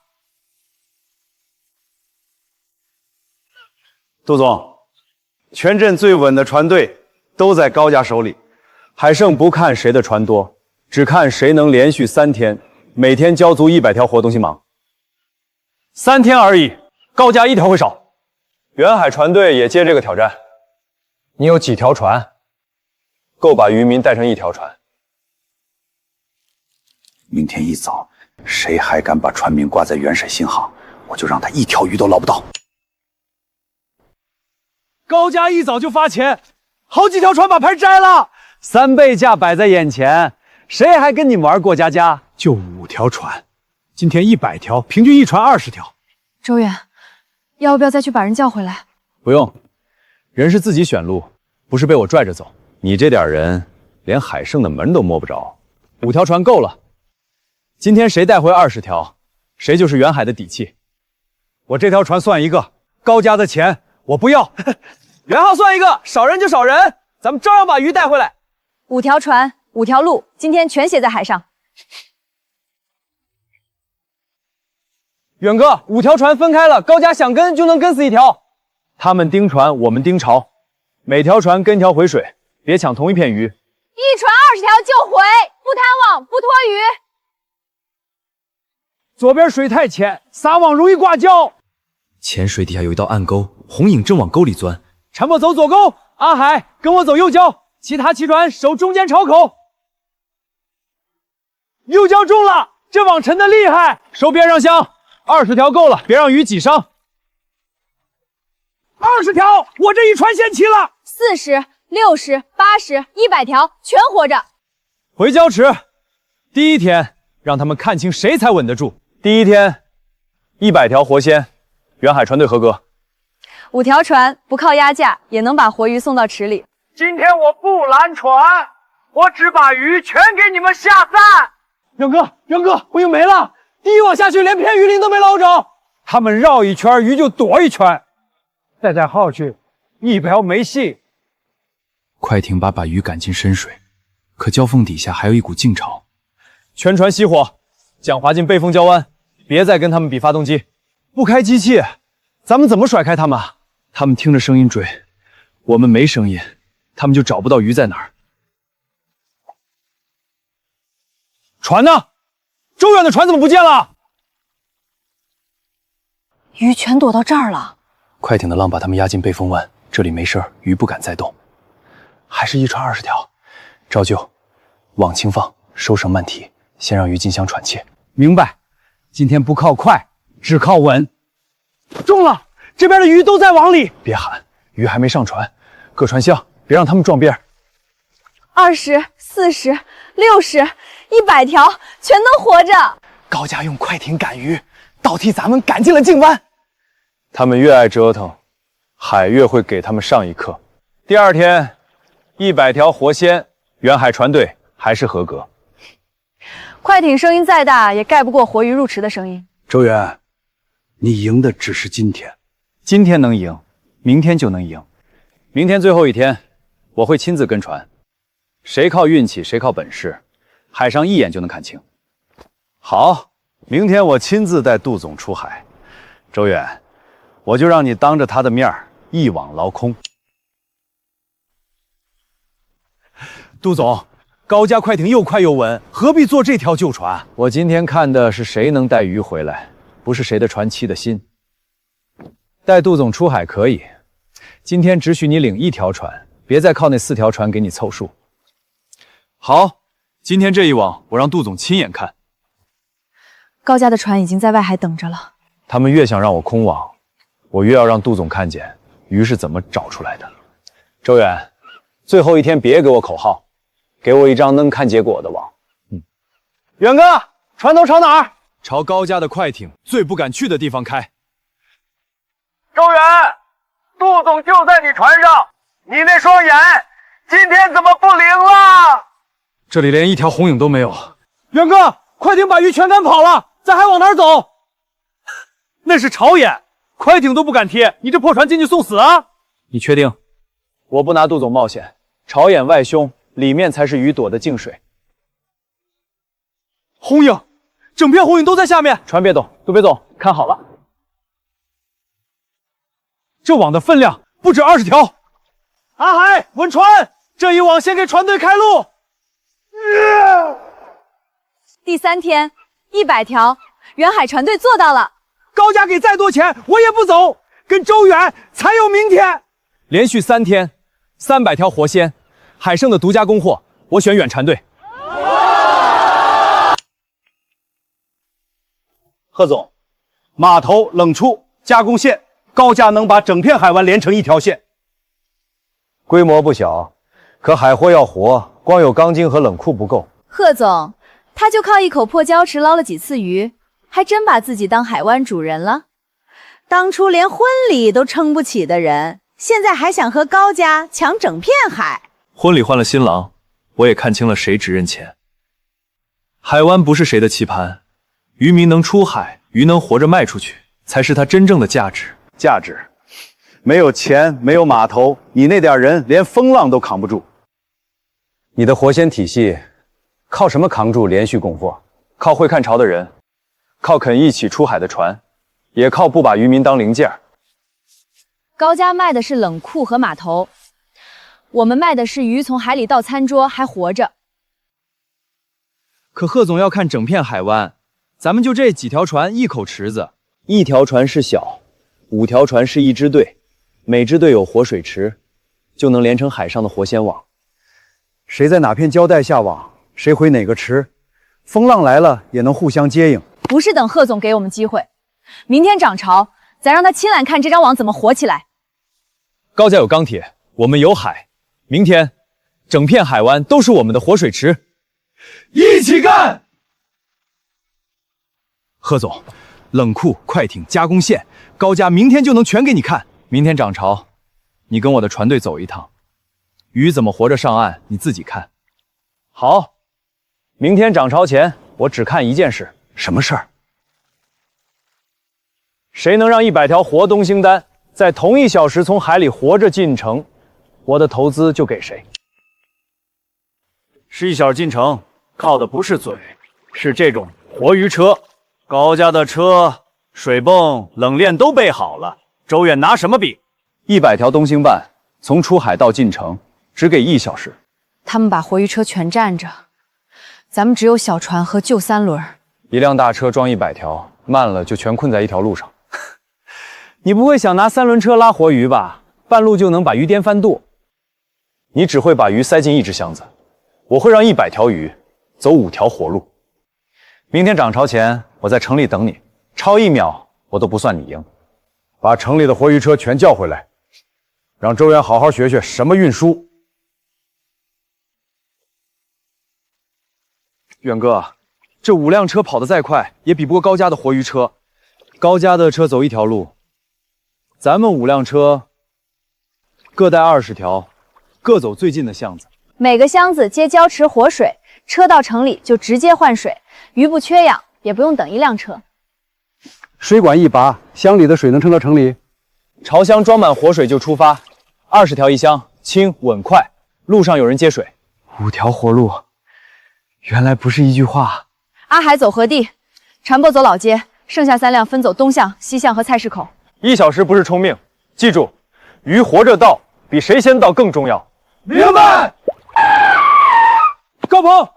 杜总，全镇最稳的船队都在高家手里。海胜不看谁的船多，只看谁能连续3天，每天交足100条活东西忙。3天而已，高家1条会少。远海船队也接这个挑战。你有几条船？够把渔民带上1条船。明天一早，谁还敢把船名挂在远水新航，我就让他1条鱼都捞不到。高家一早就发钱，好几条船把牌摘了，3倍价摆在眼前，谁还跟你玩过家家？就5条船，今天100条，平均1船20条。周远，要不要再去把人叫回来？不用，人是自己选路，不是被我拽着走。你这点人，连海胜的门都摸不着。5条船够了，今天谁带回20条，谁就是远海的底气。我这条船算一个，高家的钱我不要。元号算一个，少人就少人，咱们照样把鱼带回来。 5条船，5条路，今天全写在海上。远哥，5条船分开了，高家想跟就能跟死1条。他们盯船，我们盯潮，每条船跟条回水，别抢同一片鱼。1船20条就回，不贪网，不拖鱼。左边水太浅，撒网容易挂礁。浅水底下有一道暗沟，红影正往沟里钻。陈默走左沟，阿海跟我走右礁，其他7船守中间潮口。右礁中了，这网沉得厉害，收边上香，20条够了，别让鱼挤伤。20条，我这1船先齐了。40、60、80、100条全活着。回礁池，第1天让他们看清谁才稳得住。第1天，100条活鲜，远海船队合格。 5条船不靠压价也能把活鱼送到池里。今天我不拦船，我只把鱼全给你们下散。远哥，我又没了。第1网下去，连片鱼鳞都没捞着。他们绕一圈，鱼就躲一圈。带号去，1条没戏。快艇把鱼赶进深水，可礁缝底下还有一股劲潮。全船熄火，桨划进背风礁湾，别再跟他们比发动机。不开机器，咱们怎么甩开他们？他们听着声音追，我们没声音，他们就找不到鱼在哪儿。船呢？周远的船怎么不见了？鱼全躲到这儿了。快艇的浪把他们压进背风湾，这里没事儿，鱼不敢再动。还是1船20条，照旧，网轻放，收绳慢提，先让鱼进箱喘气。明白。今天不靠快，只靠稳。中了！这边的鱼都在网里。别喊，鱼还没上船，各船箱，别让他们撞边。 20、40、60、100条全能活着。高家用快艇赶鱼，倒替咱们赶进了静湾。他们越爱折腾，海越会给他们上一课。第2天，100条活鲜，远海船队还是合格。快艇声音再大，也盖不过活鱼入池的声音。周远，你赢的只是今天。 今天能赢，明天就能赢。明天最后1天，我会亲自跟船，谁靠运气，谁靠本事，海上一眼就能看清。好，明天我亲自带杜总出海。周远，我就让你当着他的面一网捞空。杜总，高家快艇又快又稳，何必坐这条旧船？我今天看的是谁能带鱼回来，不是谁的船欺的心。 带杜总出海可以，今天只许你领1条船，别再靠那4条船给你凑数。好，今天这一网我让杜总亲眼看。高家的船已经在外海等着了。他们越想让我空网，我越要让杜总看见鱼是怎么找出来的。周远，最后1天别给我口号，给我一张能看结果的网。远哥，船头朝哪儿？朝高家的快艇最不敢去的地方开。 周远，杜总就在你船上，你那双眼今天怎么不灵了？这里连1条红影都没有。远哥，快艇把鱼全赶跑了，咱还往哪儿走？那是潮眼，快艇都不敢贴，你这破船进去送死啊！你确定？我不拿杜总冒险，朝眼外凶，里面才是鱼躲的净水。红影，整片红影都在下面。船别动，杜别总，看好了，这网的分量不止20条。阿海，稳船，这一网先给船队开路。第3天，100条，远海船队做到了。高家给再多钱，我也不走，跟周远才有明天。连续3天，300条活鲜，海盛的独家供货，我选远船队。贺总，码头冷出加工线，高家能把整片海湾连成一条线。规模不小，可海货要活，光有钢筋和冷库不够。贺总，他就靠一口破礁池捞了几次鱼，还真把自己当海湾主人了。当初连婚礼都撑不起的人，现在还想和高家抢整片海。婚礼换了新郎，我也看清了谁只认钱。海湾不是谁的棋盘，渔民能出海，鱼能活着卖出去，才是它真正的价值。价值，没有钱，没有码头，你那点人连风浪都扛不住。你的活鲜体系靠什么扛住连续供货？靠会看潮的人，靠肯一起出海的船，也靠不把渔民当零件。高家卖的是冷库和码头，我们卖的是鱼从海里到餐桌还活着。可贺总要看整片海湾，咱们就这几条船，一口池子，1条船是小，5条船是一支队，每支队有活水池，就能连成海上的活鲜网。谁在哪片礁带下网，谁回哪个池，风浪来了也能互相接应。不是等贺总给我们机会，明天涨潮，咱让他亲眼看这张网怎么活起来。高家有钢铁，我们有海，明天整片海湾都是我们的活水池。一起干！贺总，冷库、快艇、加工线，高家明天就能全给你看。明天涨潮，你跟我的船队走一趟，鱼怎么活着上岸，你自己看。好，明天涨潮前，我只看一件事。什么事儿？谁能让100条活东星丹在同1小时从海里活着进城，我的投资就给谁。是1小时进城，靠的不是嘴，是这种活鱼车。高家的车、水泵、冷链都备好了，周远拿什么比？100条东星斑从出海到进城，只给1小时。他们把活鱼车全占着，咱们只有小船和旧3轮。一辆大车装100条，慢了就全困在一条路上。你不会想拿3轮车拉活鱼吧？半路就能把鱼颠翻肚。你只会把鱼塞进1只箱子，我会让100条鱼走5条活路。明天涨潮前，我在城里等你，超1秒我都不算你赢。把城里的活鱼车全叫回来，让周远好好学学什么运输。远哥，这5辆车跑得再快，也比不过高家的活鱼车。高家的车走1条路，咱们5辆车各带20条，各走最近的巷子。每个箱子接礁池活水，车到城里就直接换水，鱼不缺氧，也不用等1辆车。水管一拔，箱里的水能撑到城里。潮箱装满活水就出发，20条一箱，轻稳快。路上有人接水。5条活路，原来不是一句话。阿海走河地，船舶走老街，剩下3辆分走东巷、西巷和菜市口。1小时不是冲命，记住，鱼活着到比谁先到更重要。明白。高鹏，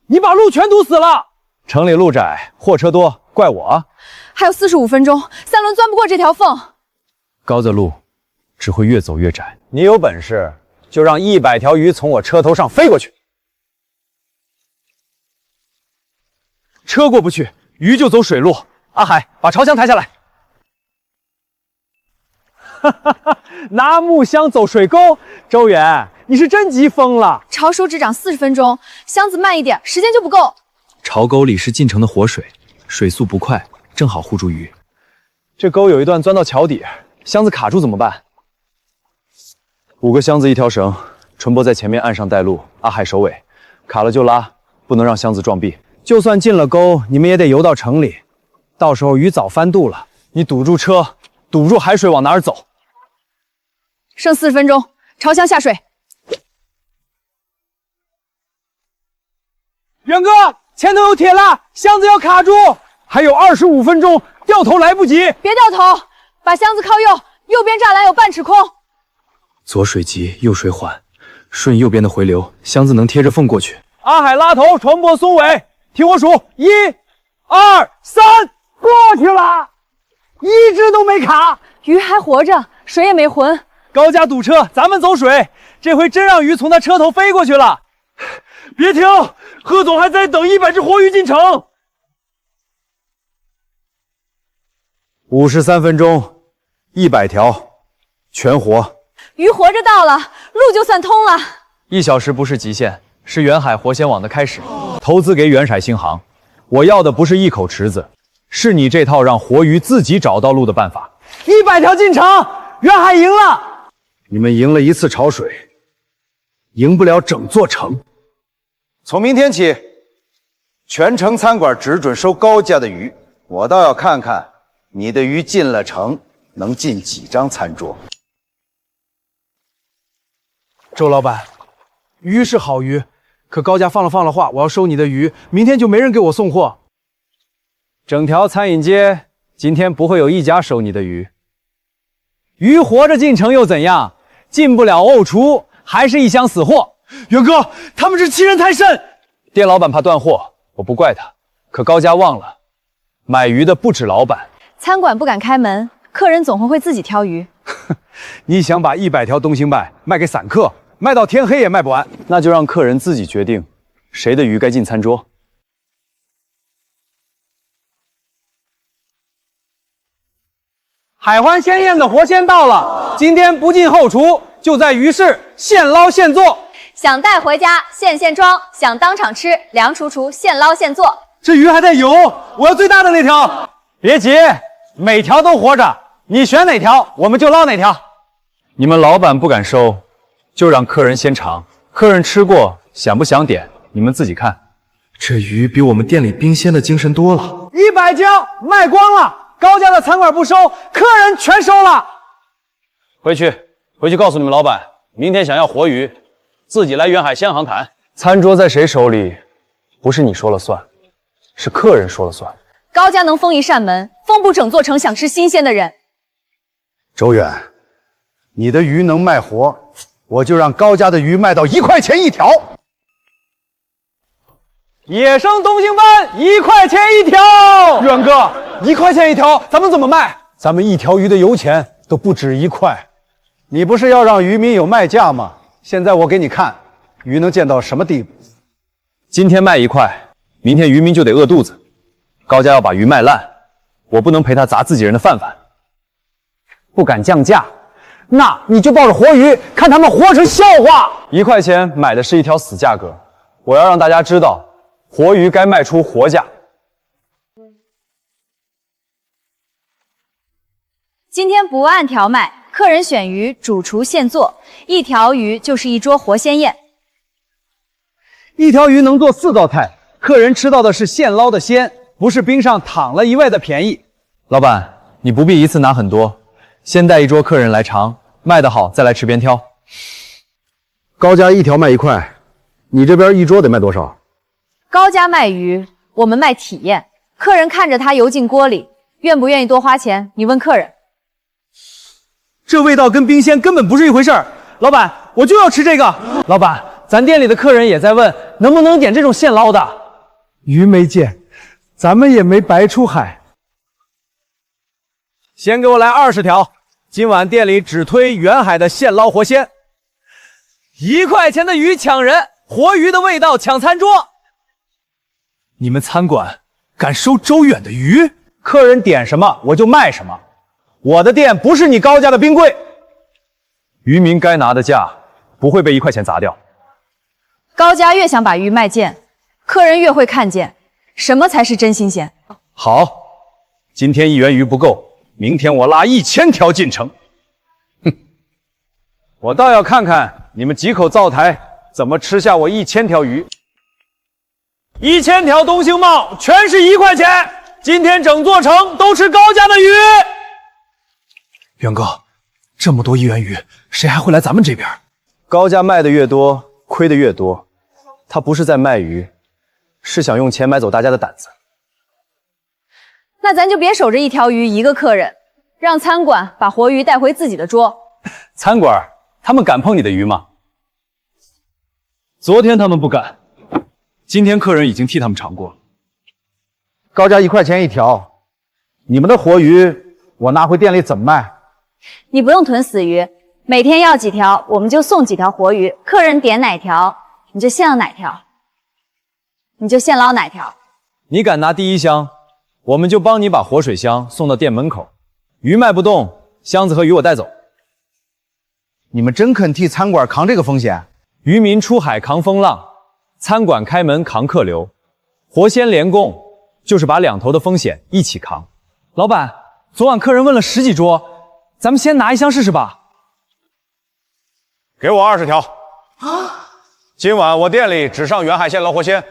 你把路全堵死了。城里路窄，货车多，怪我啊。还有45分钟，3轮钻不过这条缝。高的路只会越走越窄。你有本事就让100条鱼从我车头上飞过去。车过不去，鱼就走水路。阿海，把潮箱抬下来。哈哈哈，拿木箱走水沟，周远，你是真急疯了。潮水只涨40分钟，箱子慢一点，时间就不够。潮沟里是进城的活水，水速不快，正好护住鱼。这沟有一段钻到桥底，箱子卡住怎么办？5个箱子1条绳，纯波在前面岸上带路，阿海首尾，卡了就拉，不能让箱子撞壁。就算进了沟，你们也得游到城里，到时候鱼早翻肚了。你堵住车，堵住海水往哪儿走？剩40分钟，朝向下水。远哥，前头有铁栏，箱子要卡住，还有25分钟，掉头来不及。别掉头，把箱子靠右，右边栅栏有半尺空。左水急，右水缓，顺右边的回流，箱子能贴着缝过去。阿海拉头，船舶松尾，听我数，1、2、3，过去了，一只都没卡。鱼还活着，水也没浑。高家堵车，咱们走水，这回真让鱼从他车头飞过去了。别停，贺总还在等100只活鱼进城。53分钟，100条，全活。鱼活着到了，路就算通了。1小时不是极限，是远海活鲜网的开始。投资给远海星航，我要的不是一口池子，是你这套让活鱼自己找到路的办法。100条进城，远海赢了。你们赢了一次潮水，赢不了整座城。从明天起，全城餐馆只准收高价的鱼。我倒要看看你的鱼进了城能进几张餐桌。周老板，鱼是好鱼，可高家放了话，我要收你的鱼，明天就没人给我送货。整条餐饮街今天不会有一家收你的鱼。鱼活着进城又怎样？进不了沤厨，还是一箱死货。远哥，他们是欺人太甚。店老板怕断货，我不怪他。可高家忘了，买鱼的不止老板。餐馆不敢开门，客人总会自己挑鱼。你想把100条东星斑卖给散客，卖到天黑也卖不完。那就让客人自己决定，谁的鱼该进餐桌。海欢鲜宴的活鲜到了，今天不进后厨，就在鱼市现捞现做。想带回家现装，想当场吃梁楚楚现捞现做。这鱼还在游，我要最大的那条。别急，每条都活着，你选哪条我们就捞哪条。你们老板不敢收，就让客人先尝，客人吃过想不想点，你们自己看。这鱼比我们店里冰鲜的精神多了。100斤卖光了，高价的餐馆不收，客人全收了。回去告诉你们老板，明天想要活鱼，自己来远海鲜行谈。餐桌在谁手里，不是你说了算，是客人说了算。高家能封一扇门，封不整座城想吃新鲜的人。周远，你的鱼能卖活，我就让高家的鱼卖到1块钱一条。野生东星斑1块钱一条。远哥，1块钱一条，咱们怎么卖？咱们一条鱼的油钱都不止1块。你不是要让渔民有卖价吗？现在我给你看，鱼能贱到什么地步。今天卖1块，明天渔民就得饿肚子。高家要把鱼卖烂，我不能陪他砸自己人的饭碗。不敢降价，那你就抱着活鱼，看他们活成笑话。1块钱买的是一条死价格，我要让大家知道，活鱼该卖出活价。今天不按条卖，客人选鱼，主厨现做，一条鱼就是一桌活鲜宴。一条鱼能做4道菜，客人吃到的是现捞的鲜，不是冰上躺了一位的便宜。老板，你不必一次拿很多，先带一桌客人来尝，卖得好再来吃边挑。高家一条卖1块，你这边一桌得卖多少？高家卖鱼，我们卖体验。客人看着它游进锅里，愿不愿意多花钱？你问客人。这味道跟冰鲜根本不是一回事儿。老板，我就要吃这个。老板，咱店里的客人也在问，能不能点这种现捞的？鱼没见，咱们也没白出海。先给我来20条，今晚店里只推远海的现捞活鲜。1块钱的鱼抢人，活鱼的味道抢餐桌。你们餐馆敢收周远的鱼？客人点什么我就卖什么，我的店不是你高家的冰柜。渔民该拿的价不会被1块钱砸掉。高家越想把鱼卖贱，客人越会看见什么才是真新鲜。好，今天1元鱼不够，明天我拉1000条进城。哼，我倒要看看你们几口灶台怎么吃下我1000条鱼。1000条东星帽全是1块钱，今天整座城都吃高家的鱼。元哥，这么多1元鱼，谁还会来咱们这边？高家卖的越多，亏的越多。他不是在卖鱼，是想用钱买走大家的胆子。那咱就别守着一条鱼一个客人，让餐馆把活鱼带回自己的桌。餐馆他们敢碰你的鱼吗？昨天他们不敢，今天客人已经替他们尝过了。高价1块钱一条，你们的活鱼我拿回店里怎么卖？你不用囤死鱼，每天要几条，我们就送几条活鱼。客人点哪条，你就现捞哪条，你就现捞哪条。你敢拿第1箱，我们就帮你把活水箱送到店门口。鱼卖不动，箱子和鱼我带走。你们真肯替餐馆扛这个风险？渔民出海扛风浪，餐馆开门扛客流，活鲜联供，就是把2头的风险一起扛。老板，昨晚客人问了10几桌，咱们先拿1箱试试吧。给我20条。今晚我店里只上远海现捞活鲜。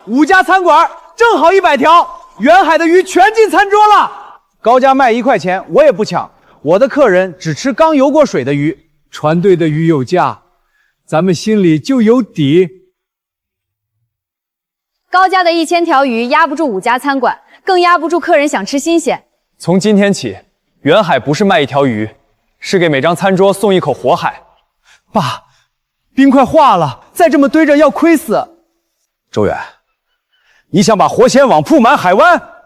5家餐馆正好100条，远海的鱼全进餐桌了。高价卖1块钱，我也不抢。我的客人只吃刚游过水的鱼。船队的鱼有价，咱们心里就有底。高价的1000条鱼压不住5家餐馆，更压不住客人想吃新鲜。从今天起，远海不是卖1条鱼，是给每张餐桌送1口活海。爸，冰快化了，再这么堆着要亏死。周远，你想把活鲜网铺满海湾？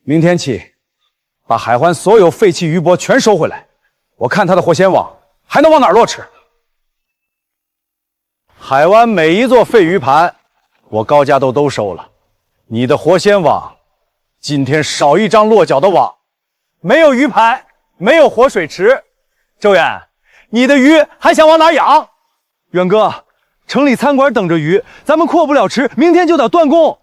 明天起，把海湾所有废弃鱼舶全收回来，我看他的活鲜网还能往哪儿落吃？海湾每一座废鱼盘，我高家都收了。你的活鲜网，今天少1张落脚的网，没有鱼盘，没有活水池。周远，你的鱼还想往哪儿养？远哥，城里餐馆等着鱼，咱们阔不了池，明天就得断供。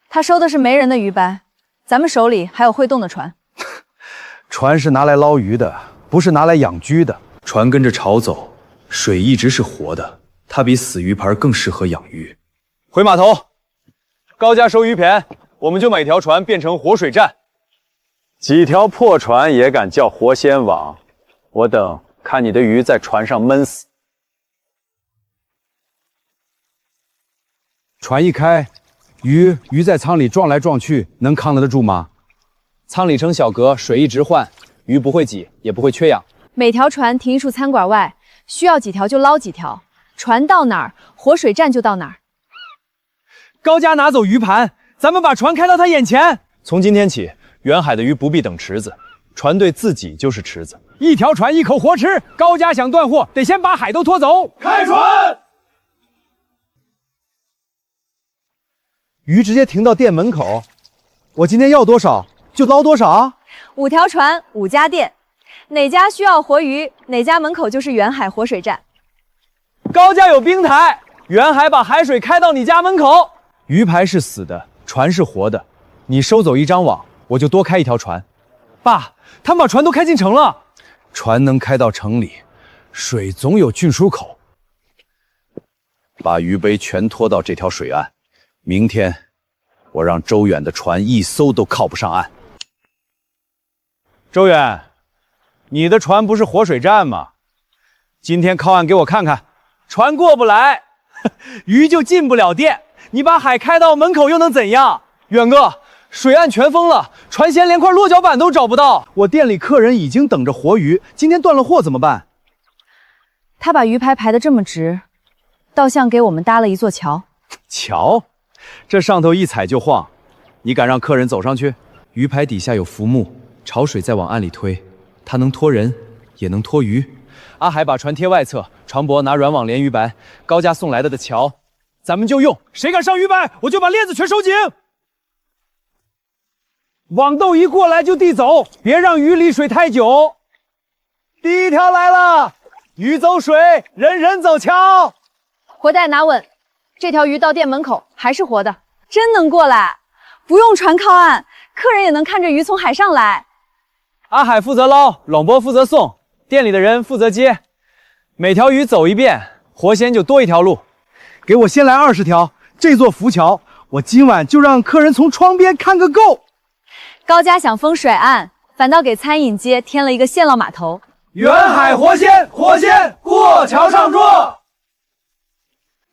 他收的是没人的鱼班，咱们手里还有会动的船。船是拿来捞鱼的，不是拿来养居的。船跟着潮走，水一直是活的，它比死鱼盘更适合养鱼。回码头，高家收鱼舩，我们就每条船变成活水站。几条破船也敢叫活鲜网，我等看你的鱼在船上闷死。船一开，鱼在舱里撞来撞去，能扛得住吗？舱里成小格，水一直换，鱼不会挤，也不会缺氧。每条船停一处餐馆外，需要几条就捞几条，船到哪儿，活水站就到哪儿。高家拿走鱼盘，咱们把船开到他眼前。从今天起，远海的鱼不必等池子，船队自己就是池子。1条船1口活池，高家想断货，得先把海都拖走。开船！鱼直接停到店门口，我今天要多少就捞多少啊。5条船，5家店，哪家需要活鱼，哪家门口就是远海活水站。高家有冰台，远海把海水开到你家门口。鱼排是死的，船是活的，你收走1张网，我就多开1条船。爸，他们把船都开进城了。船能开到城里，水总有进出口。把鱼杯全拖到这条水岸，明天我让周远的船1艘都靠不上岸。周远，你的船不是活水站吗？今天靠岸给我看看。船过不来，鱼就进不了店。你把海开到门口又能怎样？远哥，水岸全封了，船舷连块落脚板都找不到。我店里客人已经等着活鱼，今天断了货怎么办？他把鱼排排得这么直，倒像给我们搭了一座桥。桥？这上头一踩就晃，你敢让客人走上去？鱼排底下有浮木，潮水再往岸里推，它能拖人，也能拖鱼。阿海把船贴外侧，船舶拿软网连鱼板，高家送来的桥，咱们就用。谁敢上鱼板，我就把链子全收紧。网兜一过来就地走，别让鱼离水太久。第1条来了，鱼走水，人人走桥。活带拿稳，这条鱼到店门口还是活的，真能过来，不用船靠岸，客人也能看着鱼从海上来。阿海负责捞，冷波负责送，店里的人负责接。每条鱼走一遍，活鲜就多1条路。给我先来20条，这座浮桥，我今晚就让客人从窗边看个够。高家想封水岸，反倒给餐饮街添了一个现捞码头。远海活鲜，活鲜，过桥上桌。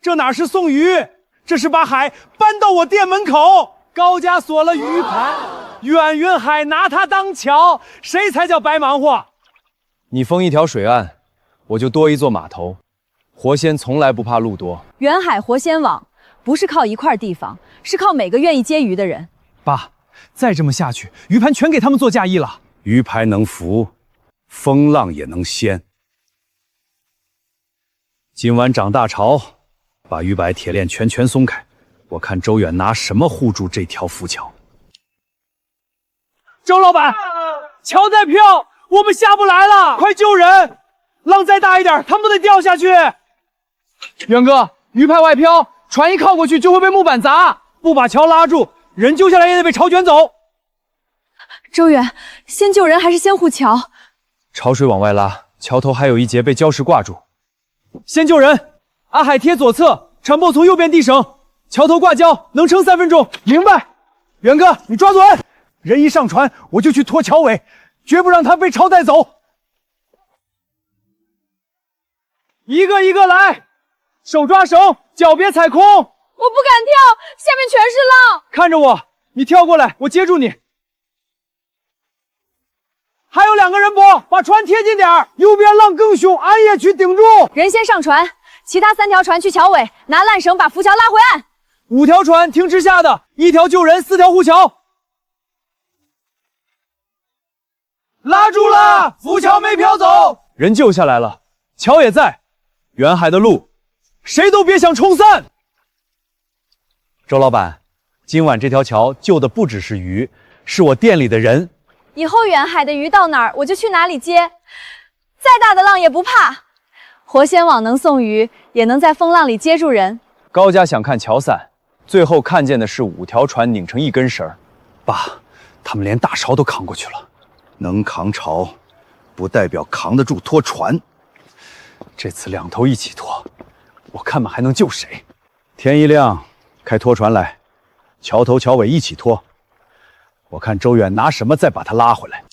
这哪是送鱼，这是把海搬到我店门口。高家锁了鱼盘，远云海拿它当桥，谁才叫白忙活？你封一条水岸，我就多一座码头。活鲜从来不怕路多。远海活鲜网不是靠一块地方，是靠每个愿意接鱼的人。爸，再这么下去，鱼盘全给他们做嫁衣了。鱼排能浮，风浪也能掀。今晚涨大潮，把鱼摆铁链全松开，我看周远拿什么护住这条浮桥。周老板，桥在飘，我们下不来了，快救人！浪再大一点，他们都得掉下去。远哥，鱼排外飘，船一靠过去就会被木板砸，不把桥拉住，人救下来也得被潮卷走。周远，先救人还是先护桥？潮水往外拉，桥头还有一节被礁石挂住。先救人，阿海贴左侧，船舶从右边递绳，桥头挂礁，能撑3分钟。明白。远哥，你抓准，人一上船，我就去拖桥尾，绝不让他被潮带走。一个一个来，手抓绳，脚别踩空。我不敢跳，下面全是浪。看着我，你跳过来，我接住你。还有2个人泊，把船贴近点儿，右边浪更凶，俺也去顶住。人先上船，其他3条船去桥尾，拿缆绳把浮桥拉回岸。5条船停池下的，1条救人，4条护桥。拉住了，浮桥没飘走，人救下来了，桥也在。远海的路，谁都别想冲散。周老板，今晚这条桥救的不只是鱼，是我店里的人。以后远海的鱼到哪儿，我就去哪里接，再大的浪也不怕。活鲜网能送鱼，也能在风浪里接住人。高家想看桥散，最后看见的是5条船拧成一根绳。爸，他们连大潮都扛过去了，能扛潮，不代表扛得住拖船。这次2头一起拖，我看们还能救谁？天一亮，开拖船来，桥头桥尾一起拖。我看周远拿什么再把他拉回来。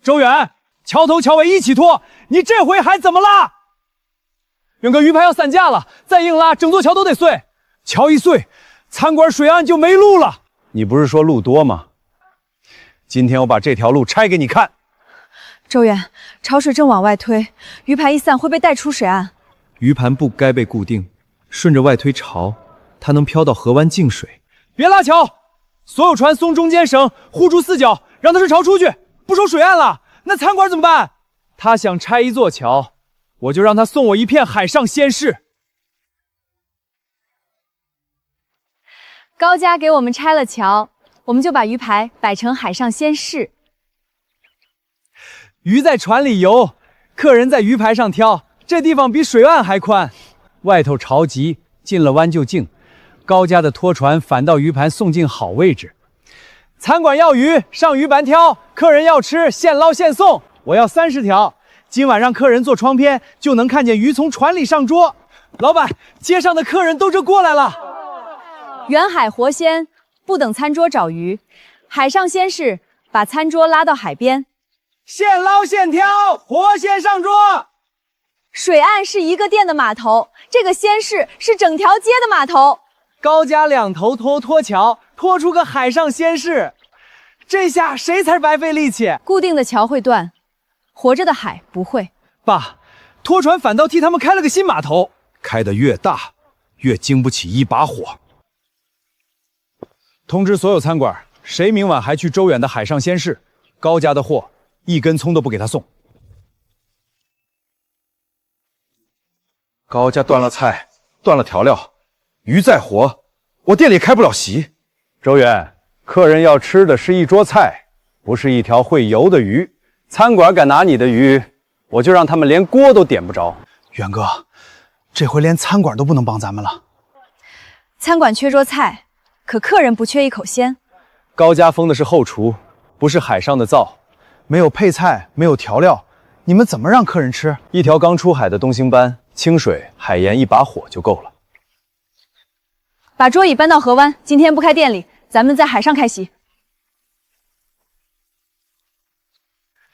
周远，桥头桥尾一起拖，你这回还怎么拉？远哥，鱼排要散架了，再硬拉，整座桥都得碎。桥一碎，餐馆水岸就没路了。你不是说路多吗？今天我把这条路拆给你看。周远，潮水正往外推，鱼排一散会被带出水岸。鱼盘不该被固定，顺着外推潮，它能飘到河湾进水。别拉桥，所有船松中间绳，护住4角，让它顺潮出去，不守水岸了，那餐馆怎么办？他想拆一座桥，我就让他送我一片海上鲜市。高家给我们拆了桥，我们就把鱼排摆成海上鲜市。鱼在船里游，客人在鱼排上挑，这地方比水岸还宽。外头潮急，进了湾就静。高家的拖船反倒鱼盘送进好位置。餐馆要鱼，上鱼盘挑；客人要吃，现捞现送。我要30条，今晚让客人坐窗边，就能看见鱼从船里上桌。老板，街上的客人都这过来了。远海活鲜，不等餐桌找鱼，海上鲜市把餐桌拉到海边。现捞现挑，活鲜上桌。水岸是一个店的码头，这个鲜市是整条街的码头。高家2头拖桥，拖出个海上鲜市，这下谁才白费力气？固定的桥会断，活着的海不会。爸，拖船反倒替他们开了个新码头，开得越大，越经不起一把火。通知所有餐馆，谁明晚还去周远的海上鲜市，高家的货1根葱都不给他送。高家断了菜，断了调料，鱼再活，我店里开不了席。周远，客人要吃的是一桌菜，不是一条会游的鱼。餐馆敢拿你的鱼，我就让他们连锅都点不着。远哥，这回连餐馆都不能帮咱们了。餐馆缺桌菜，可客人不缺一口鲜。高家封的是后厨，不是海上的灶，没有配菜，没有调料，你们怎么让客人吃？一条刚出海的东星斑，清水、海盐1把火就够了。把桌椅搬到河湾，今天不开店里，咱们在海上开席。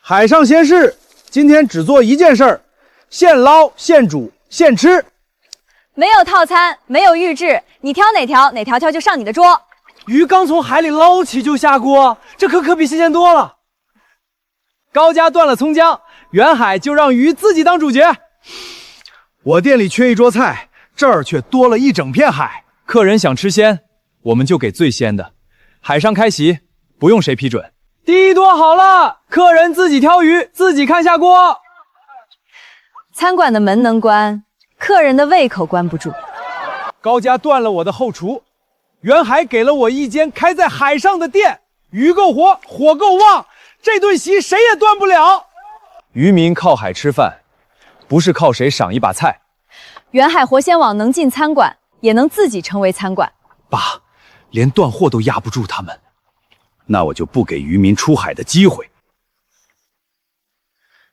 海上鲜市今天只做一件事儿，现捞现煮现吃。没有套餐，没有预制，你挑哪条，哪条就上你的桌。鱼刚从海里捞起就下锅，这可比新鲜多了。高家断了葱姜，远海就让鱼自己当主角。我店里缺一桌菜，这儿却多了一整片海。客人想吃鲜，我们就给最鲜的。海上开席，不用谁批准。第一桌好了，客人自己挑鱼，自己看下锅。餐馆的门能关，客人的胃口关不住。高家断了我的后厨，远海给了我一间开在海上的店，鱼够活，火够旺，这顿席谁也断不了。渔民靠海吃饭，不是靠谁赏一把菜。远海活鲜网能进餐馆，也能自己成为餐馆。爸，连断货都压不住他们，那我就不给渔民出海的机会。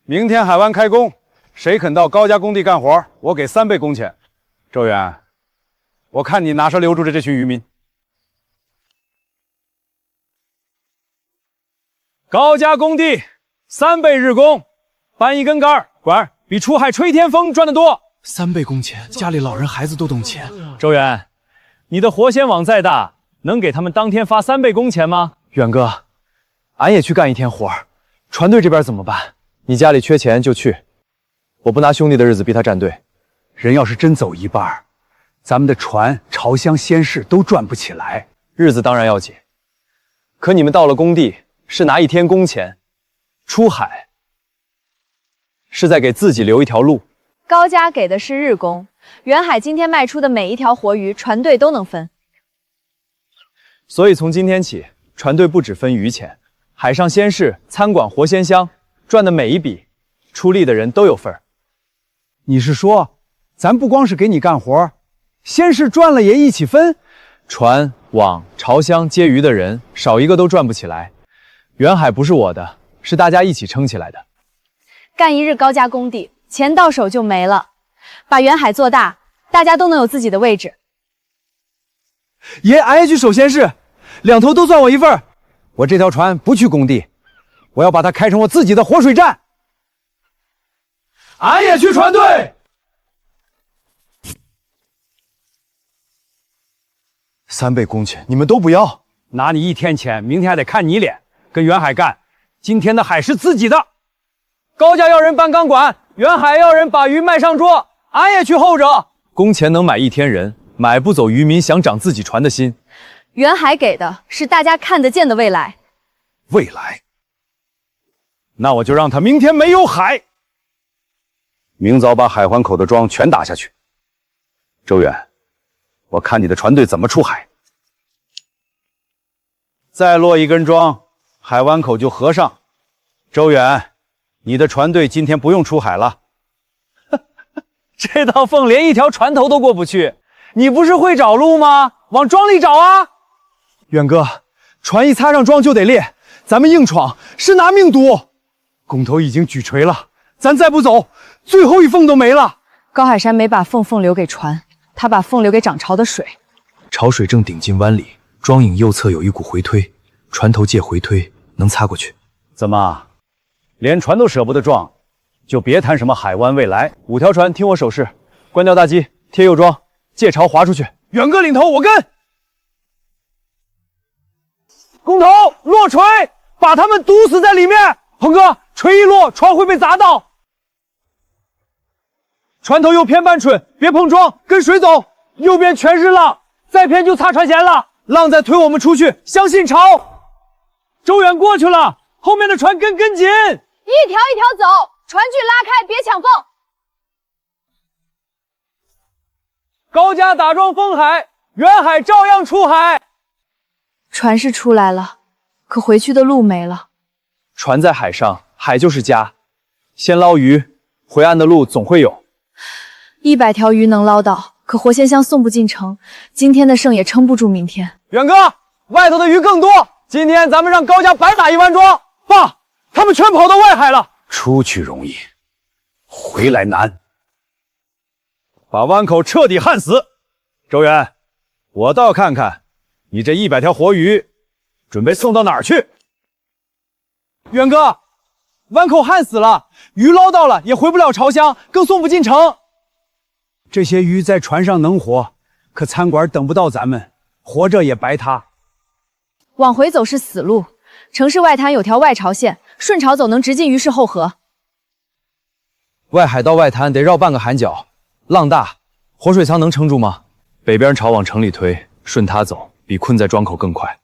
明天海湾开工，谁肯到高家工地干活，我给3倍工钱。周远，我看你哪是留住这群渔民。高家工地3倍日工，搬一根杆管比出海吹天风赚得多。3倍工钱，家里老人孩子都懂钱。周远，你的活鲜网再大，能给他们当天发3倍工钱吗？远哥，俺也去干一天活儿，船队这边怎么办？你家里缺钱就去，我不拿兄弟的日子逼他站队。人要是真走一半，咱们的船、潮乡、鲜市都赚不起来。日子当然要紧，可你们到了工地是拿一天工钱，出海是在给自己留一条路。高家给的是日工，远海今天卖出的每一条活鱼，船队都能分。所以从今天起，船队不只分鱼钱，海上鲜市、餐馆活鲜香赚的每一笔，出力的人都有份儿。你是说，咱不光是给你干活，鲜市赚了也一起分？船、网、潮乡接鱼的人少一个都赚不起来。远海不是我的，是大家一起撑起来的。干一日高家工地，钱到手就没了。把远海做大，大家都能有自己的位置。爷，俺也去守鲜市，2头都算我一份。我这条船不去工地，我要把它开成我自己的活水站。俺也去船队。3倍工钱，你们都不要？拿你1天钱，明天还得看你脸。跟远海干，今天的海是自己的。高家要人搬钢管，远海要人把鱼卖上桌，俺也去后者。工钱能买一天人，买不走渔民想长自己船的心。远海给的是大家看得见的未来。未来？那我就让他明天没有海。明早把海环口的桩全打下去。周远，我看你的船队怎么出海。再落一根桩，海湾口就合上。周远，你的船队今天不用出海了。这道缝连一条船头都过不去，你不是会找路吗？往桩里找啊！远哥，船一擦上桩就得裂，咱们硬闯是拿命赌。工头已经举锤了，咱再不走，最后一缝都没了。高海山没把缝留给船，他把缝留给涨潮的水。潮水正顶进湾里，桩影右侧有一股回推，船头借回推能擦过去。怎么，连船都舍不得撞，就别谈什么海湾未来。 5条船听我手势，关掉大机，贴右桩，借潮划出去。远哥领头，我跟。工头落锤，把他们堵死在里面。鹏哥，锤一落，船会被砸到。船头右偏半寸，别碰桩，跟水走。右边全是浪，再偏就擦船舷了。浪在推我们出去，相信潮。周远过去了，后面的船跟紧。一条一条走，船距拉开，别抢缝。高家打桩封海，远海照样出海。船是出来了，可回去的路没了。船在海上，海就是家。先捞鱼，回岸的路总会有。100条鱼能捞到，可活鲜香送不进城，今天的胜也撑不住明天。远哥，外头的鱼更多，今天咱们让高家白打1万桩。爸，他们全跑到外海了。出去容易，回来难。把湾口彻底焊死。周远，我倒要看看你这100条活鱼准备送到哪儿去。远哥，湾口旱死了，鱼捞到了也回不了巢箱，更送不进城。这些鱼在船上能活，可餐馆等不到咱们，活着也白搭。往回走是死路，城市外滩有条外潮线，顺潮走能直进鱼市后河。外海到外滩得绕半个海角，浪大，活水仓能撑住吗？北边潮往城里推，顺它走，比困在庄口更快。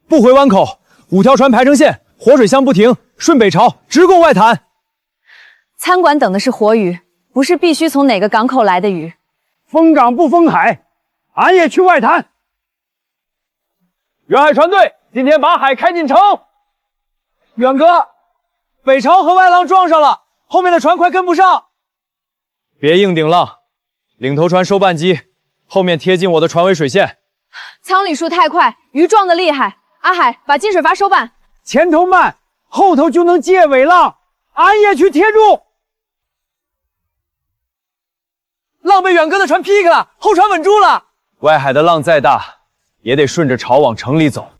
不回湾口，5条船排成线，活水箱不停，顺北潮，直攻外滩。餐馆等的是活鱼，不是必须从哪个港口来的鱼。封港不封海，俺也去外滩。远海船队今天把海开进城。远哥，北潮和外浪撞上了，后面的船快跟不上。别硬顶浪，领头船收半击，后面贴近我的船尾水线。舱里数太快，鱼撞得厉害。阿海，把进水阀收半。前头慢，后头就能借尾浪，俺也去贴住。浪被远哥的船劈开了，后船稳住了。外海的浪再大，也得顺着潮往城里走。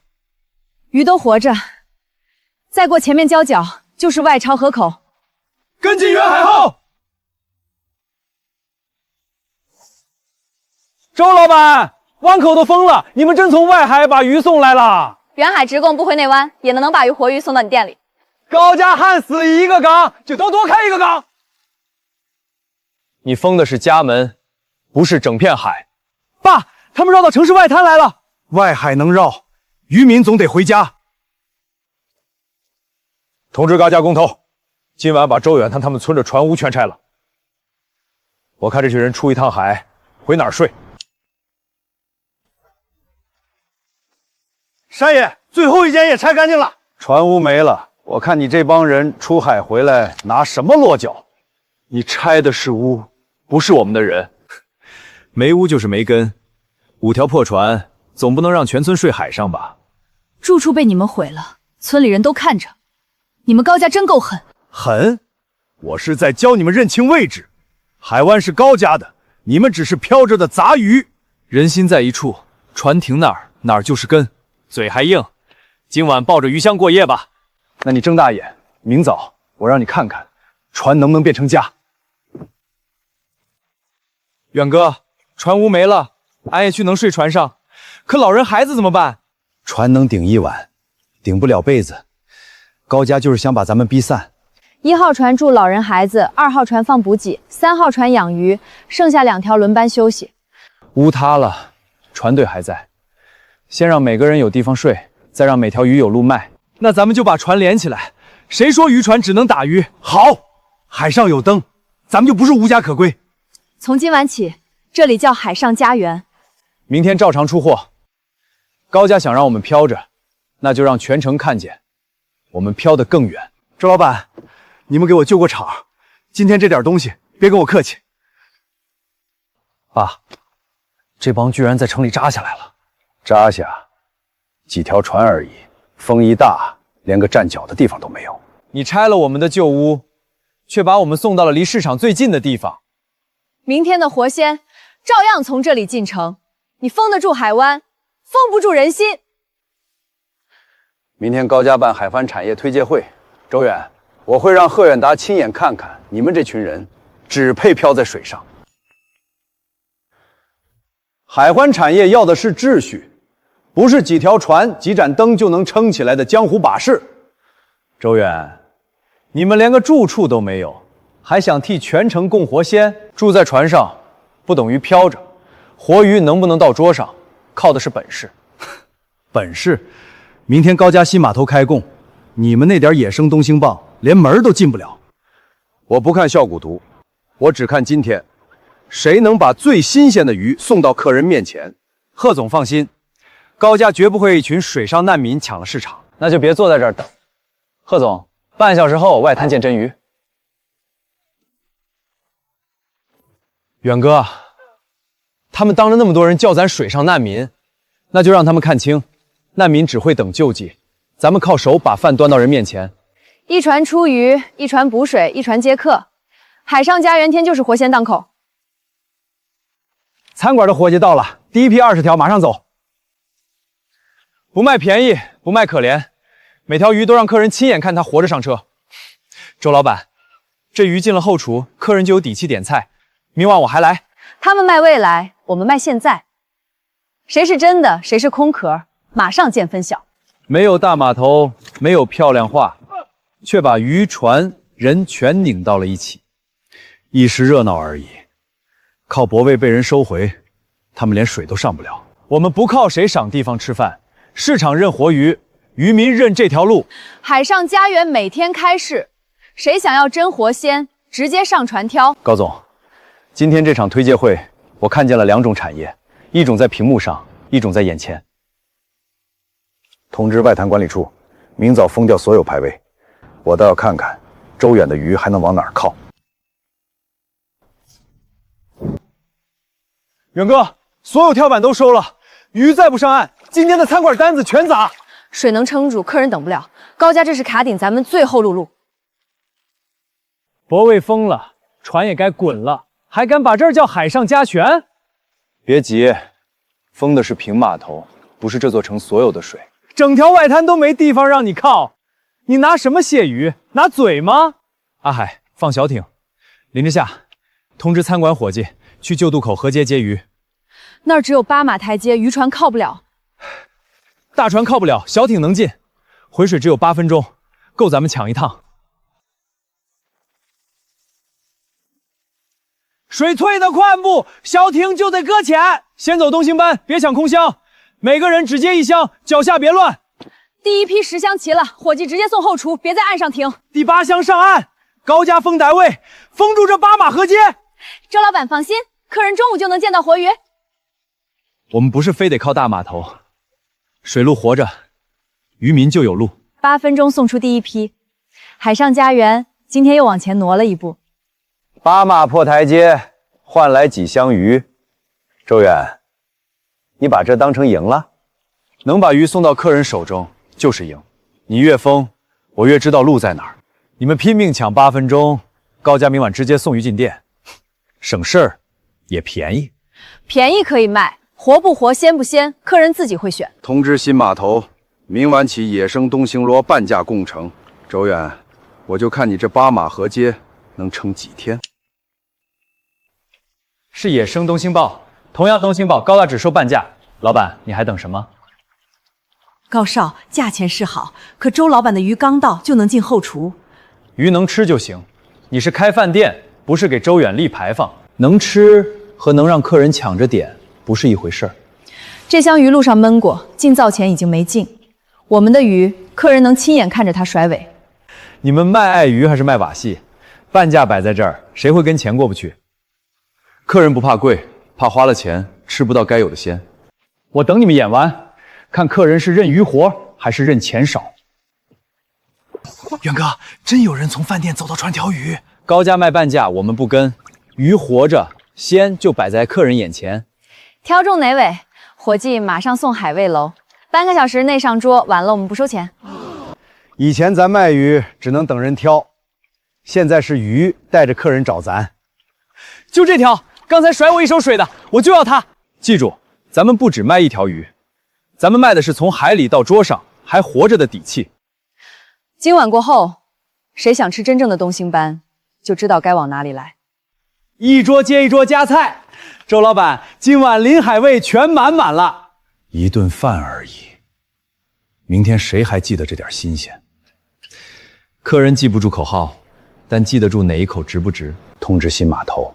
鱼都活着，再过前面礁角就是外潮河口。跟进远海后。周老板，湾口都封了，你们真从外海把鱼送来了？远海直供不回内湾，也能把鱼活鱼送到你店里。高家旱死一个港，就都多开一个港。你封的是家门，不是整片海。爸，他们绕到城市外滩来了。外海能绕，渔民总得回家。通知高家工头，今晚把周远他们村的船坞全拆了。我看这群人出一趟海，回哪儿睡？山爷，最后一间也拆干净了，船坞没了，我看你这帮人出海回来拿什么落脚？你拆的是屋，不是我们的人。没屋就是没根，5条破船，总不能让全村睡海上吧？住处被你们毁了，村里人都看着。你们高家真够狠！狠？我是在教你们认清位置。海湾是高家的，你们只是飘着的杂鱼。人心在一处，船停哪儿，哪儿就是根。嘴还硬，今晚抱着鱼香过夜吧。那你睁大眼，明早我让你看看，船能不能变成家。远哥，船坞没了，俺也去能睡船上，可老人孩子怎么办？船能顶一晚，顶不了辈子。高家就是想把咱们逼散。1号船住老人孩子，2号船放补给，3号船养鱼，剩下2条轮班休息。屋塌了，船队还在。先让每个人有地方睡，再让每条鱼有路卖。那咱们就把船连起来。谁说渔船只能打鱼？好，海上有灯，咱们就不是无家可归。从今晚起，这里叫海上家园。明天照常出货。高家想让我们飘着，那就让全城看见，我们飘得更远。周老板，你们给我救过场，今天这点东西别跟我客气。爸，这帮居然在城里扎下来了。扎下几条船而已，风一大，连个站脚的地方都没有。你拆了我们的旧屋，却把我们送到了离市场最近的地方。明天的活鲜照样从这里进城。你封得住海湾，封不住人心。明天高家办海帆产业推介会，周远，我会让贺远达亲眼看看你们这群人只配漂在水上。海帆产业要的是秩序，不是几条船、几盏灯就能撑起来的江湖把式。周远，你们连个住处都没有，还想替全城供活鲜？住在船上不等于飘着，活鱼能不能到桌上，靠的是本事。本事？明天高家新码头开供，你们那点野生东星蚌连门都进不了。我不看效果图，我只看今天，谁能把最新鲜的鱼送到客人面前。贺总放心，高家绝不会一群水上难民抢了市场。那就别坐在这儿等。贺总，半小时后外滩见真鱼。远哥，他们当着那么多人叫咱水上难民，那就让他们看清，难民只会等救济，咱们靠手把饭端到人面前。一船出鱼，一船补水，一船接客。海上家园天就是活鲜档口。餐馆的伙计到了，第一批20条马上走。不卖便宜，不卖可怜，每条鱼都让客人亲眼看它活着上车。周老板，这鱼进了后厨，客人就有底气点菜。明晚我还来。他们卖未来，我们卖现在。谁是真的，谁是空壳，马上见分晓。没有大码头，没有漂亮话，却把渔船人全拧到了一起，一时热闹而已。靠泊位被人收回，他们连水都上不了。我们不靠谁赏地方吃饭，市场认活鱼，渔民认这条路。海上家园每天开市，谁想要真活鲜，直接上船挑。高总，今天这场推介会，我看见了2种产业，一种在屏幕上，一种在眼前。通知外滩管理处，明早封掉所有排位，我倒要看看周远的鱼还能往哪儿靠。远哥，所有跳板都收了，鱼再不上岸，今天的餐馆单子全砸。水能撑住，客人等不了。高家这是卡顶咱们最后陆路。泊位封了，船也该滚了，还敢把这儿叫海上家泉？别急，封的是平码头，不是这座城所有的水。整条外滩都没地方让你靠，你拿什么卸鱼？拿嘴吗？阿海，放小艇。林之夏，通知餐馆伙计去旧渡口河街接鱼。那儿只有8码台阶，渔船靠不了。大船靠不了，小艇能进。回水只有8分钟，够咱们抢一趟。水退得快不，小艇就得搁浅。先走东星班，别抢空箱，每个人只接1箱，脚下别乱。第一批10箱齐了，伙计直接送后厨，别在岸上停。第8箱上岸，高家封逮位，封住这8码河街。周老板放心，客人中午就能见到活鱼。我们不是非得靠大码头，水路活着，渔民就有路。8分钟送出第一批，海上家园今天又往前挪了一步。8码破台阶，换来几箱鱼。周远，你把这当成赢了？能把鱼送到客人手中就是赢。你越疯，我越知道路在哪儿。你们拼命抢8分钟，高家明晚直接送鱼进店，省事儿也便宜。便宜可以卖，活不活、鲜不鲜，客人自己会选。通知新码头，明晚起野生东星螺半价供城。周远，我就看你这8码河街能撑几天。是野生东星报，同样东星报高大只收半价。老板，你还等什么？高少，价钱是好，可周老板的鱼刚到就能进后厨。鱼能吃就行。你是开饭店，不是给周远立牌坊。能吃和能让客人抢着点不是一回事儿。这箱鱼路上焖过，进灶前已经没劲。我们的鱼，客人能亲眼看着它甩尾。你们卖爱鱼还是卖把戏？半价摆在这儿，谁会跟钱过不去？客人不怕贵，怕花了钱吃不到该有的鲜。我等你们演完，看客人是认鱼活还是认钱少。远哥，真有人从饭店走到船挑鱼。高家卖半价，我们不跟。鱼活着，鲜就摆在客人眼前。挑中哪位？伙计马上送海味楼，半个小时内上桌，晚了我们不收钱。以前咱卖鱼只能等人挑，现在是鱼带着客人找咱。就这条，刚才甩我一手水的，我就要它。记住，咱们不只卖一条鱼，咱们卖的是从海里到桌上还活着的底气。今晚过后，谁想吃真正的东星斑，就知道该往哪里来。一桌接一桌夹菜，周老板，今晚临海味全满满了。一顿饭而已，明天谁还记得这点新鲜？客人记不住口号，但记得住哪一口值不值。通知新码头，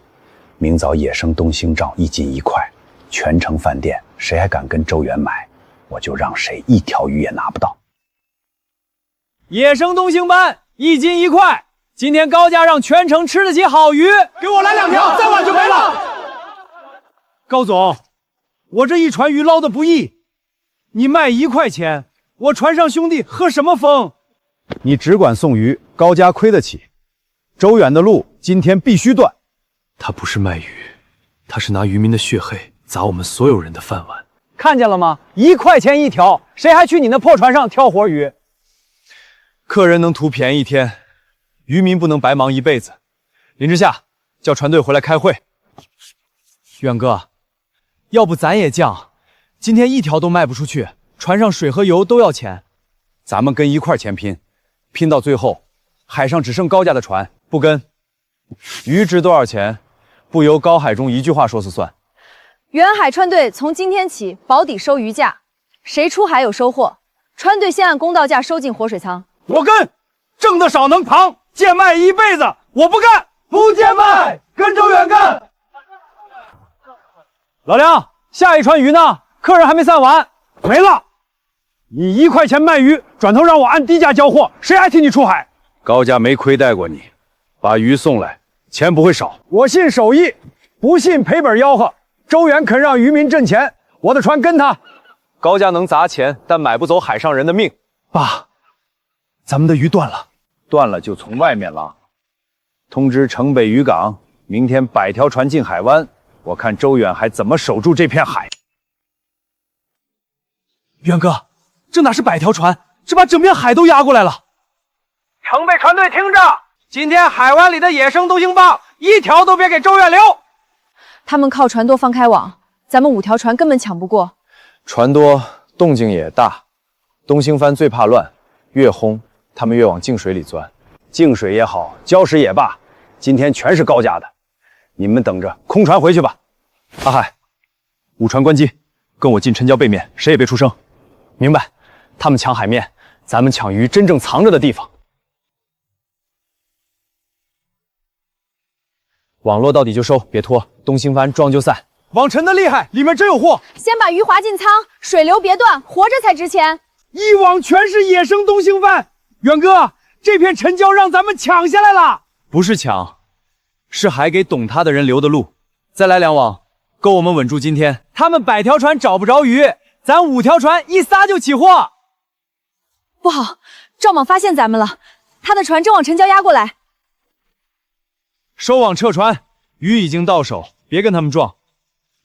明早野生东星照1斤1块，全城饭店谁还敢跟周远买，我就让谁一条鱼也拿不到。野生东星斑1斤1块，今天高家让全城吃得起好鱼，给我来2条，再晚就没了。高总，我这一船鱼捞的不易，你卖1块钱，我船上兄弟喝什么风？你只管送鱼，高家亏得起。周远的路今天必须断。他不是卖鱼，他是拿渔民的血汗砸我们所有人的饭碗。看见了吗？1块钱一条，谁还去你那破船上挑活鱼？客人能图便宜一天，渔民不能白忙一辈子。林之夏，叫船队回来开会。远哥，要不咱也降，今天1条都卖不出去，船上水和油都要钱。咱们跟1块钱拼，拼到最后，海上只剩高家的船，不跟。鱼值多少钱，不由高海中一句话说了算。远海川队从今天起保底收鱼价，谁出海有收获，川队先按公道价收进活水仓。我跟，挣得少能扛，贱卖一辈子我不干，不贱卖，跟周远干。老梁，下一船鱼呢？客人还没散完，没了。你1块钱卖鱼，转头让我按低价交货，谁还替你出海？高家没亏待过你，把鱼送来，钱不会少。我信手艺，不信赔本吆喝。周远肯让渔民挣钱，我的船跟他。高家能砸钱，但买不走海上人的命。爸，咱们的鱼断了，断了就从外面拉。通知城北渔港，明天100条船进海湾，我看周远还怎么守住这片海。远哥，这哪是100条船，这把整片海都压过来了。城北船队听着，今天海湾里的野生东星蚌一条都别给周远留。他们靠船多放开网，咱们5条船根本抢不过。船多，动静也大。东星帆最怕乱，越轰他们越往净水里钻。净水也好，礁石也罢，今天全是高家的。你们等着，空船回去吧。阿海，5船关机，跟我进沉礁背面，谁也别出声。明白。他们抢海面，咱们抢鱼真正藏着的地方。网络到底就收，别拖。东星帆撞就散。网沉的厉害，里面真有货。先把鱼划进舱，水流别断，活着才值钱。一网全是野生东星帆，远哥，这片沉礁让咱们抢下来了。不是抢，是还给懂他的人留的路。再来2网，够我们稳住今天。他们100条船找不着鱼，咱5条船一撒就起货。不好，赵莽发现咱们了，他的船正往沉礁压过来。收网撤船，鱼已经到手，别跟他们撞。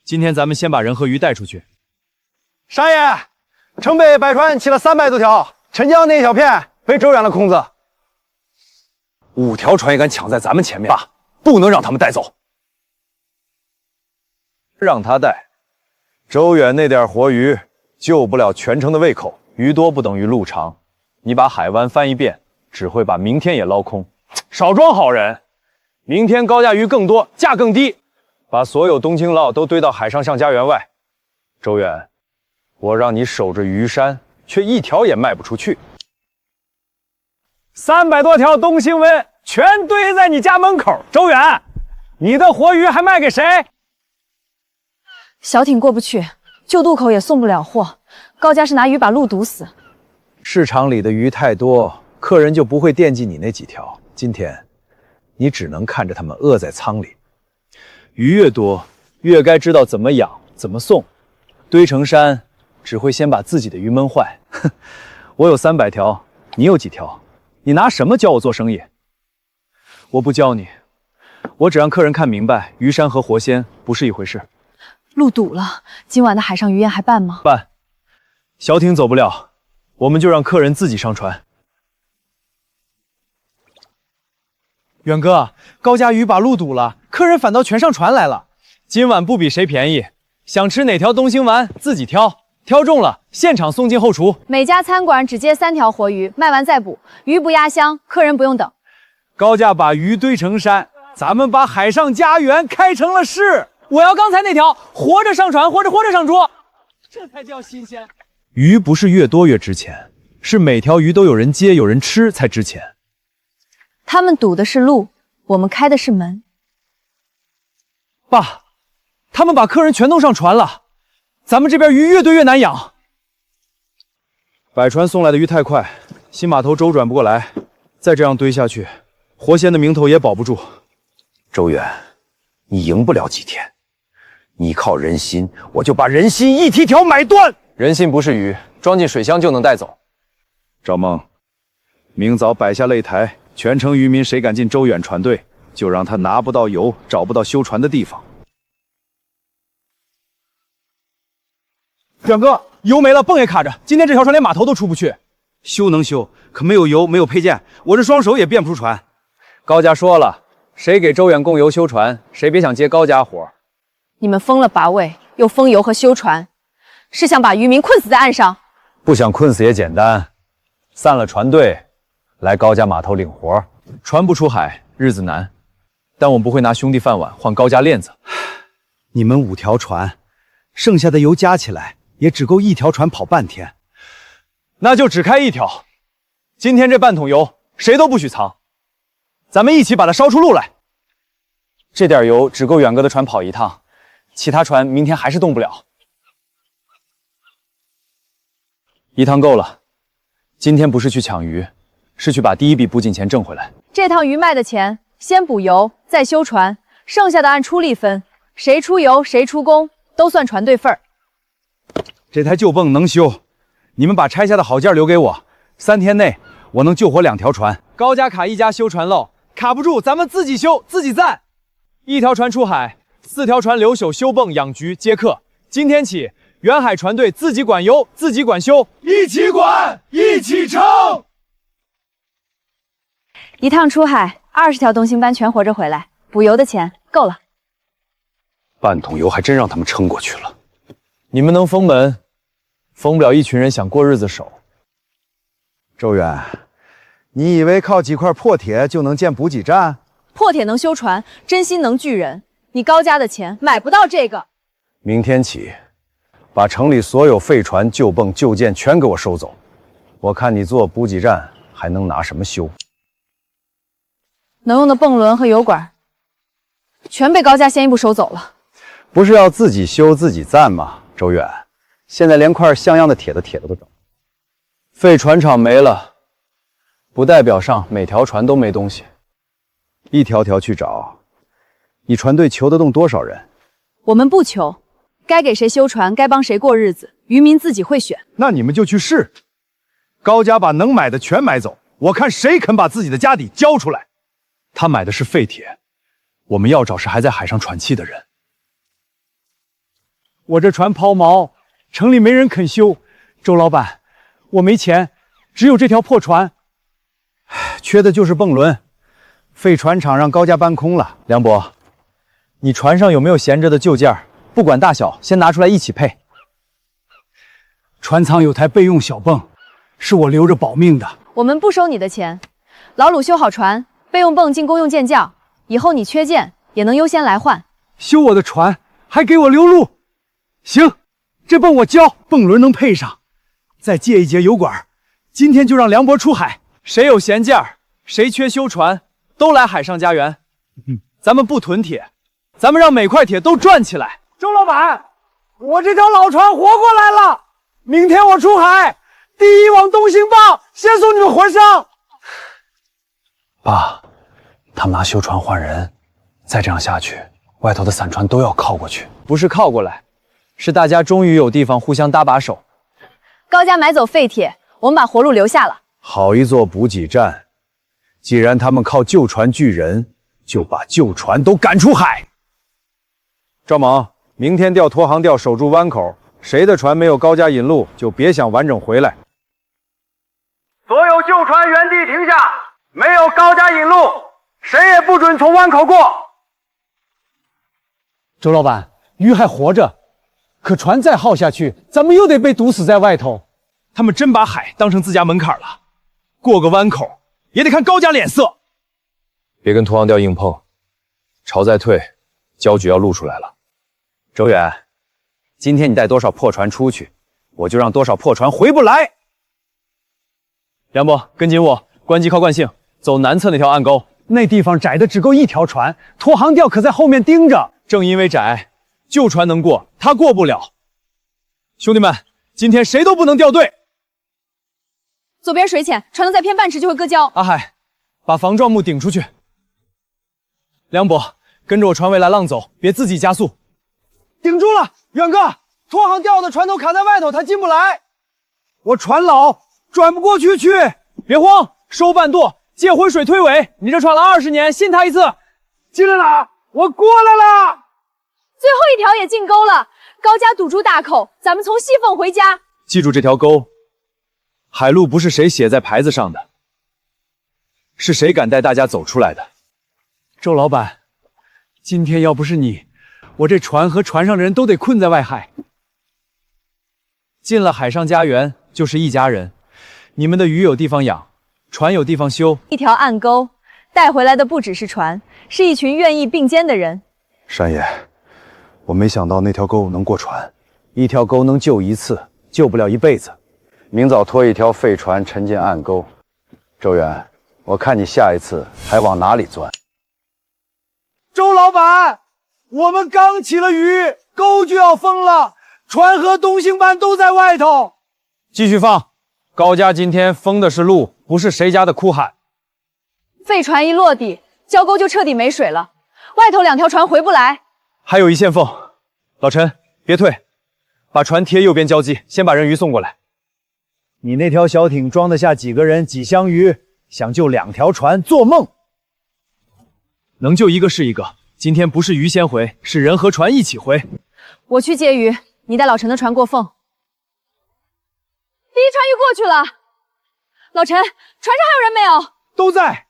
今天咱们先把人和鱼带出去。沙爷，城北百船起了300多条，沉江那小片被周远了空子。 5条船也敢抢在咱们前面，爸，不能让他们带走。让他带，周远那点活鱼救不了全城的胃口。鱼多不等于路长，你把海湾翻一遍，只会把明天也捞空。少装好人，明天高价鱼更多，价更低。把所有东青捞都堆到海上向家园外。周远，我让你守着鱼山，却一条也卖不出去。 300多条东星温全堆在你家门口，周远，你的活鱼还卖给谁？小艇过不去，旧渡口也送不了货。高家是拿鱼把路堵死。市场里的鱼太多，客人就不会惦记你那几条。今天，你只能看着他们饿在仓里。鱼越多，越该知道怎么养，怎么送。堆成山，只会先把自己的鱼闷坏。哼，我有300条，你有几条？ 你拿什么教我做生意？我不教你，我只让客人看明白，鱼山和活鲜不是一回事。路堵了，今晚的海上鱼宴还办吗？办。小艇走不了，我们就让客人自己上船。远哥，高家鱼把路堵了，客人反倒全上船来了。今晚不比谁便宜，想吃哪条东星丸自己挑。 挑中了，现场送进后厨。每家餐馆只接3条活鱼，卖完再补。鱼不压箱，客人不用等。高价把鱼堆成山，咱们把海上家园开成了市。我要刚才那条，活着上船，活着上桌，这才叫新鲜。鱼不是越多越值钱，是每条鱼都有人接、有人吃才值钱。他们堵的是路，我们开的是门。爸，他们把客人全弄上船了。 咱们这边鱼越堆越难养，百船送来的鱼太快，新码头周转不过来，再这样堆下去，活鲜的名头也保不住。周远，你赢不了几天，你靠人心，我就把人心一提条买断。人心不是鱼，装进水箱就能带走。赵梦，明早摆下擂台，全城渔民谁敢进周远船队，就让他拿不到油，找不到修船的地方。 远哥，油没了，泵也卡着。今天这条船连码头都出不去。修能修，可没有油，没有配件，我这双手也变不出船。高家说了，谁给周远供油修船，谁别想接高家活。你们封了拔位，又封油和修船，是想把渔民困死在岸上？不想困死也简单，散了船队，来高家码头领活。船不出海，日子难，但我不会拿兄弟饭碗换高家链子。你们5条船，剩下的油加起来也只够1条船跑半天。那就只开1条。今天这半桶油谁都不许藏，咱们一起把它烧出路来。这点油只够远哥的船跑1趟，其他船明天还是动不了。1趟够了，今天不是去抢鱼，是去把第一笔补给钱挣回来。这趟鱼卖的钱，先补油，再修船，剩下的按出力分，谁出油谁出工，都算船队份儿。这台旧泵能修，你们把拆下的好件留给我，3天内我能救活2条船。高家卡一家修船漏，卡不住咱们自己修自己赞。1条船出海，4条船留守修泵养局接客。今天起，远海船队自己管油，自己管修，一起管，一起撑。1趟出海，20条东星斑全活着回来，补油的钱够了。半桶油还真让他们撑过去了。你们能封门，封不了一群人想过日子手。周远，你以为靠几块破铁就能建补给站？破铁能修船，真心能聚人。你高家的钱买不到这个。明天起，把城里所有废船、旧泵、旧舰全给我收走。我看你做补给站还能拿什么修？能用的泵轮和油管，全被高家先一步收走了。不是要自己修自己赞吗？周远，现在连块像样的铁都找不着。废船厂没了，不代表上每条船都没东西。一条条去找，你船队求得动多少人？我们不求，该给谁修船，该帮谁过日子，渔民自己会选。那你们就去试。高家把能买的全买走，我看谁肯把自己的家底交出来。他买的是废铁，我们要找是还在海上喘气的人。我这船抛锚，城里没人肯修。周老板，我没钱，只有这条破船，缺的就是泵轮。废船厂让高家搬空了。梁伯，你船上有没有闲着的旧件？不管大小，先拿出来一起配。船舱有台备用小泵，是我留着保命的。我们不收你的钱，老鲁修好船，备用泵进公用舰窖，以后你缺件也能优先来换。修我的船，还给我留路。行，这泵我交，泵轮能配上，再借一节油管。今天就让梁伯出海，谁有闲件儿，谁缺修船，都来海上家园。咱们不囤铁，咱们让每块铁都转起来。周老板，我这条老船活过来了，明天我出海，第一网东星棒，先送你们活上。爸，他们拿修船换人，再这样下去，外头的散船都要靠过去。不是靠过来，是大家终于有地方互相搭把手。高家买走废铁，我们把活路留下了。好一座补给站！既然他们靠旧船聚人，就把旧船都赶出海。赵猛，明天调拖航调守住湾口，谁的船没有高家引路，就别想完整回来。所有旧船原地停下，没有高家引路，谁也不准从湾口过。周老板，鱼还活着，可船再耗下去，咱们又得被毒死在外头。他们真把海当成自家门槛了，过个湾口也得看高家脸色。别跟拖航调硬碰，潮再退，胶局要露出来了。周远，今天你带多少破船出去，我就让多少破船回不来。梁伯，跟紧我，关机靠惯性，走南侧那条暗沟。那地方窄的只够一条船，拖航调可在后面盯着。正因为窄，旧船能过，他过不了。兄弟们，今天谁都不能掉队。左边水浅，船能再偏半尺就会割礁。阿海，把防撞木顶出去。梁伯，跟着我船尾来浪走，别自己加速。顶住了，远哥，拖航调的船头卡在外头，他进不来。我船老，转不过去。别慌，收半舵，借回水推尾。你这船了20年，信他一次。进来了，我过来了。最后一条也进沟了，高家堵住大口，咱们从西凤回家。记住这条沟，海路不是谁写在牌子上的，是谁敢带大家走出来的。周老板，今天要不是你，我这船和船上的人都得困在外海。进了海上家园就是一家人，你们的鱼有地方养，船有地方修。一条暗沟，带回来的不只是船，是一群愿意并肩的人。山爷，我没想到那条沟能过船，一条沟能救一次，救不了一辈子。明早拖一条废船沉进暗沟。周远，我看你下一次还往哪里钻？周老板，我们刚起了雨，沟就要封了，船和东星班都在外头。继续放。高家今天封的是路，不是谁家的哭喊。废船一落地，交沟就彻底没水了，外头2条船回不来。还有一线缝，老陈别退，把船贴右边交机，先把人鱼送过来。你那条小艇装得下几个人几箱鱼？想救2条船，做梦！能救一个是一个。今天不是鱼先回，是人和船一起回。我去接鱼，你带老陈的船过缝。第一船鱼过去了，老陈，船上还有人没有？都在。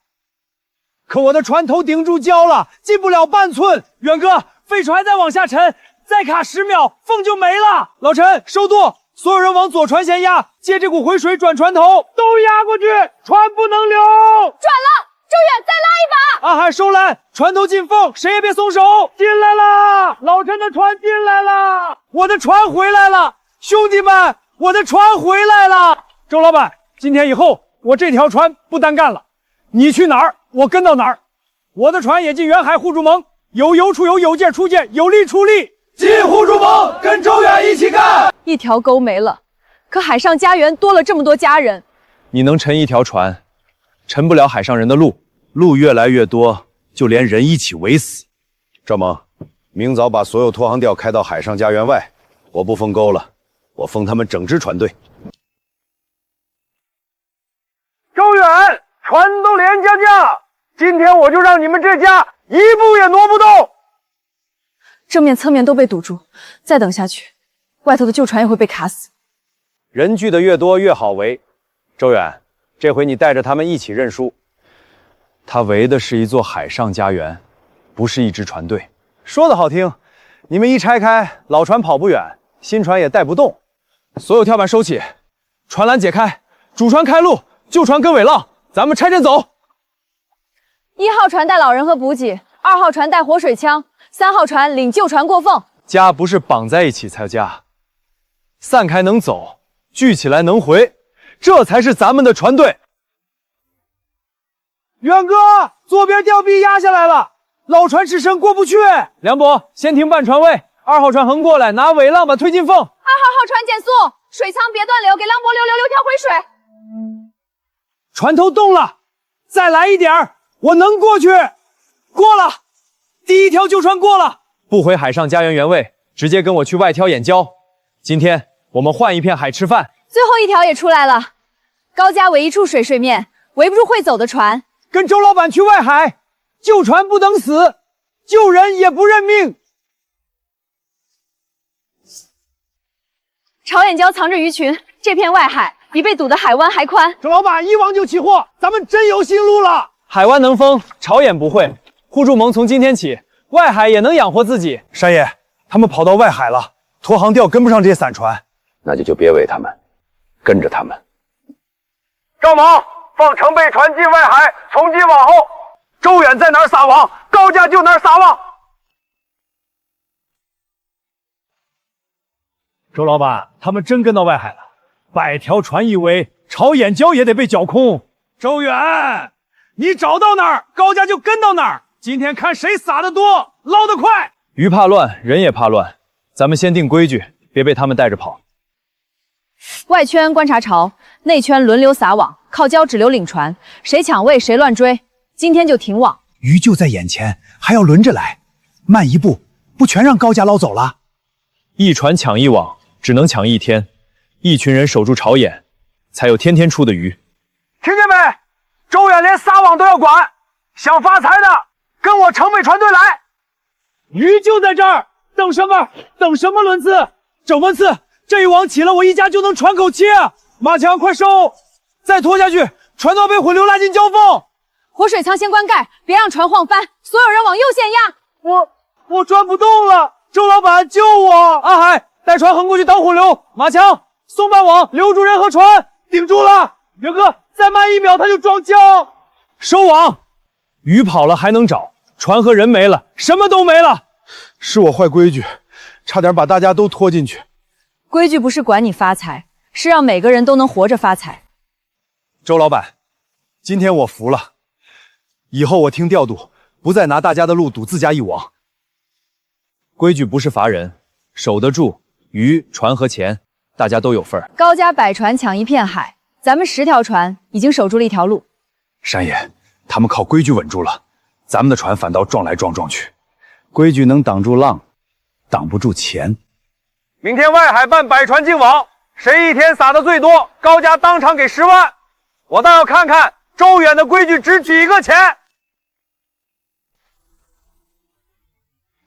可我的船头顶住礁了，进不了半寸。远哥，废船再往下沉，再卡10秒，缝就没了。老陈，收舵，所有人往左船舷压，借这股回水转船头，都压过去，船不能流。转了，周远，再拉一把。阿海收缆，船头进缝，谁也别松手。进来了，老陈的船进来了，我的船回来了，兄弟们，我的船回来了。周老板，今天以后我这条船不单干了，你去哪儿我跟到哪儿。我的船也进远海互助盟，有油出油，有舰出舰，有力出力。进互助盟，跟周远一起干。一条沟没了，可海上家园多了这么多家人。你能沉一条船，沉不了海上人的路，路越来越多，就连人一起围死。赵蒙，明早把所有拖航调开到海上家园外，我不封沟了，我封他们整支船队。周远，船都连家架，今天我就让你们这家一步也挪不动。正面侧面都被堵住，再等下去，外头的旧船也会被卡死。人聚的越多越好围。周远，这回你带着他们一起认输。他围的是一座海上家园，不是一支船队。说的好听，你们一拆开，老船跑不远，新船也带不动。所有跳板收起，船缆解开，主船开路，旧船跟尾浪，咱们拆阵走。1号船带老人和补给，2号船带活水枪，3号船领旧船过缝。家不是绑在一起才叫家，散开能走，聚起来能回，这才是咱们的船队。远哥，左边吊臂压下来了，老船吃深过不去。梁伯，先停半船位，2号船横过来，拿尾浪把推进缝。2号船减速，水舱别断流，给梁伯留条回水。船头动了，再来一点儿，我能过去。过了，第1条旧船过了。不回海上家园原位，直接跟我去外挑眼礁。今天我们换一片海吃饭。最后1条也出来了，高家围一处水面，围不住会走的船。跟周老板去外海，救船不等死，救人也不认命。朝眼礁藏着鱼群，这片外海比被堵的海湾还宽。周老板一网就起货，咱们真有新路了。海湾能封，朝眼不会。互助盟从今天起，外海也能养活自己。山爷，他们跑到外海了，拖航调跟不上这些散船，那就别围他们，跟着他们。赵猛，放成备船进外海，从今往后，周远在哪儿撒网，高家就哪儿撒网。周老板，他们真跟到外海了，100条船一围，朝眼礁也得被搅空。周远，你找到哪儿，高家就跟到哪儿。今天看谁撒得多，捞得快。鱼怕乱，人也怕乱，咱们先定规矩，别被他们带着跑。外圈观察潮，内圈轮流撒网，靠礁只留领船，谁抢位谁乱追。今天就停网。鱼就在眼前，还要轮着来，慢一步，不全让高家捞走了？一船抢一网，只能抢1天，一群人守住潮眼，才有天天出的鱼。听见没？周远连撒网都要管，想发财的跟我城北船队来。鱼就在这儿，等什么？等什么轮次？整文次，这一网起了，我一家就能喘口气。马强，快收！再拖下去，船都要被混流拉进礁缝。活水舱先关盖，别让船晃翻。所有人往右线压。我转不动了，周老板救我！阿海，带船横过去挡混流。马强，松半网，留住人和船，顶住了。元哥，再慢1秒他就撞礁。收网，鱼跑了还能找，船和人没了，什么都没了。是我坏规矩，差点把大家都拖进去。规矩不是管你发财，是让每个人都能活着发财。周老板，今天我服了，以后我听调度，不再拿大家的路赌自家一网。规矩不是罚人，守得住，鱼、船和钱，大家都有份儿。高家100船抢一片海，咱们10条船已经守住了一条路。山爷，他们靠规矩稳住了，咱们的船反倒撞来撞去。规矩能挡住浪，挡不住钱。明天外海办100船进网，谁一天撒的最多，高家当场给10万。我倒要看看周远的规矩只取1个钱。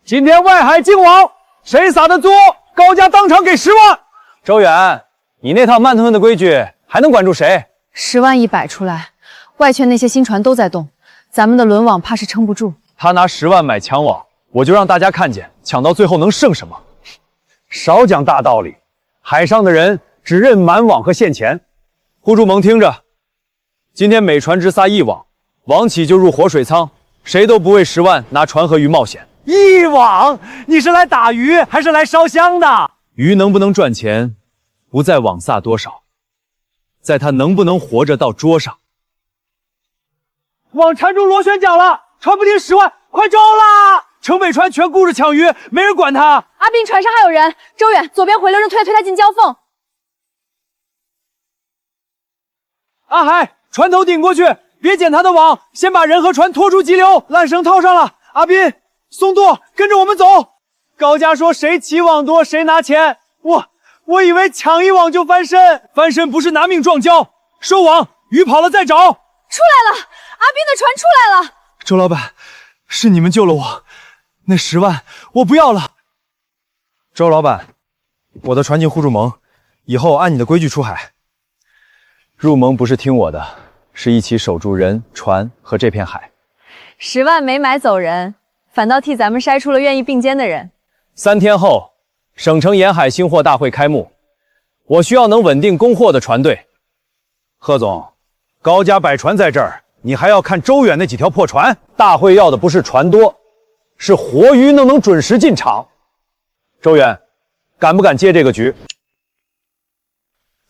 今天外海进网，谁撒的多，高家当场给10万。周远，你那套慢吞吞的规矩还能管住谁？10万一摆出来，外圈那些新船都在动，咱们的轮网怕是撑不住。他拿10万买抢网，我就让大家看见抢到最后能剩什么。少讲大道理，海上的人只认满网和现钱。互助盟听着，今天每船只撒1网，网起就入活水仓，谁都不为10万拿船和鱼冒险。1网？你是来打鱼还是来烧香的？鱼能不能赚钱，不在网撒多少，在他能不能活着到桌上。网缠住螺旋桨了，船不停10万，快招啦！城北船全顾着抢鱼，没人管他。阿斌，船上还有人，周远，左边回流，推他进蛟缝。阿海，船头顶过去，别捡他的网，先把人和船拖出急流，缆绳套上了。阿斌、松舵，跟着我们走。高家说谁起网多谁拿钱，我以为抢1网就翻身，翻身不是拿命撞礁。收网，鱼跑了再找。出来了，阿斌的船出来了。周老板，是你们救了我，那10万我不要了。周老板，我的船进互助盟，以后按你的规矩出海。入盟不是听我的，是一起守住人、船和这片海。10万没买走人，反倒替咱们筛出了愿意并肩的人。3天后，省城沿海新货大会开幕，我需要能稳定供货的船队。贺总，高家100船在这儿，你还要看周远那几条破船？大会要的不是船多，是活鱼能准时进场。周远，敢不敢接这个局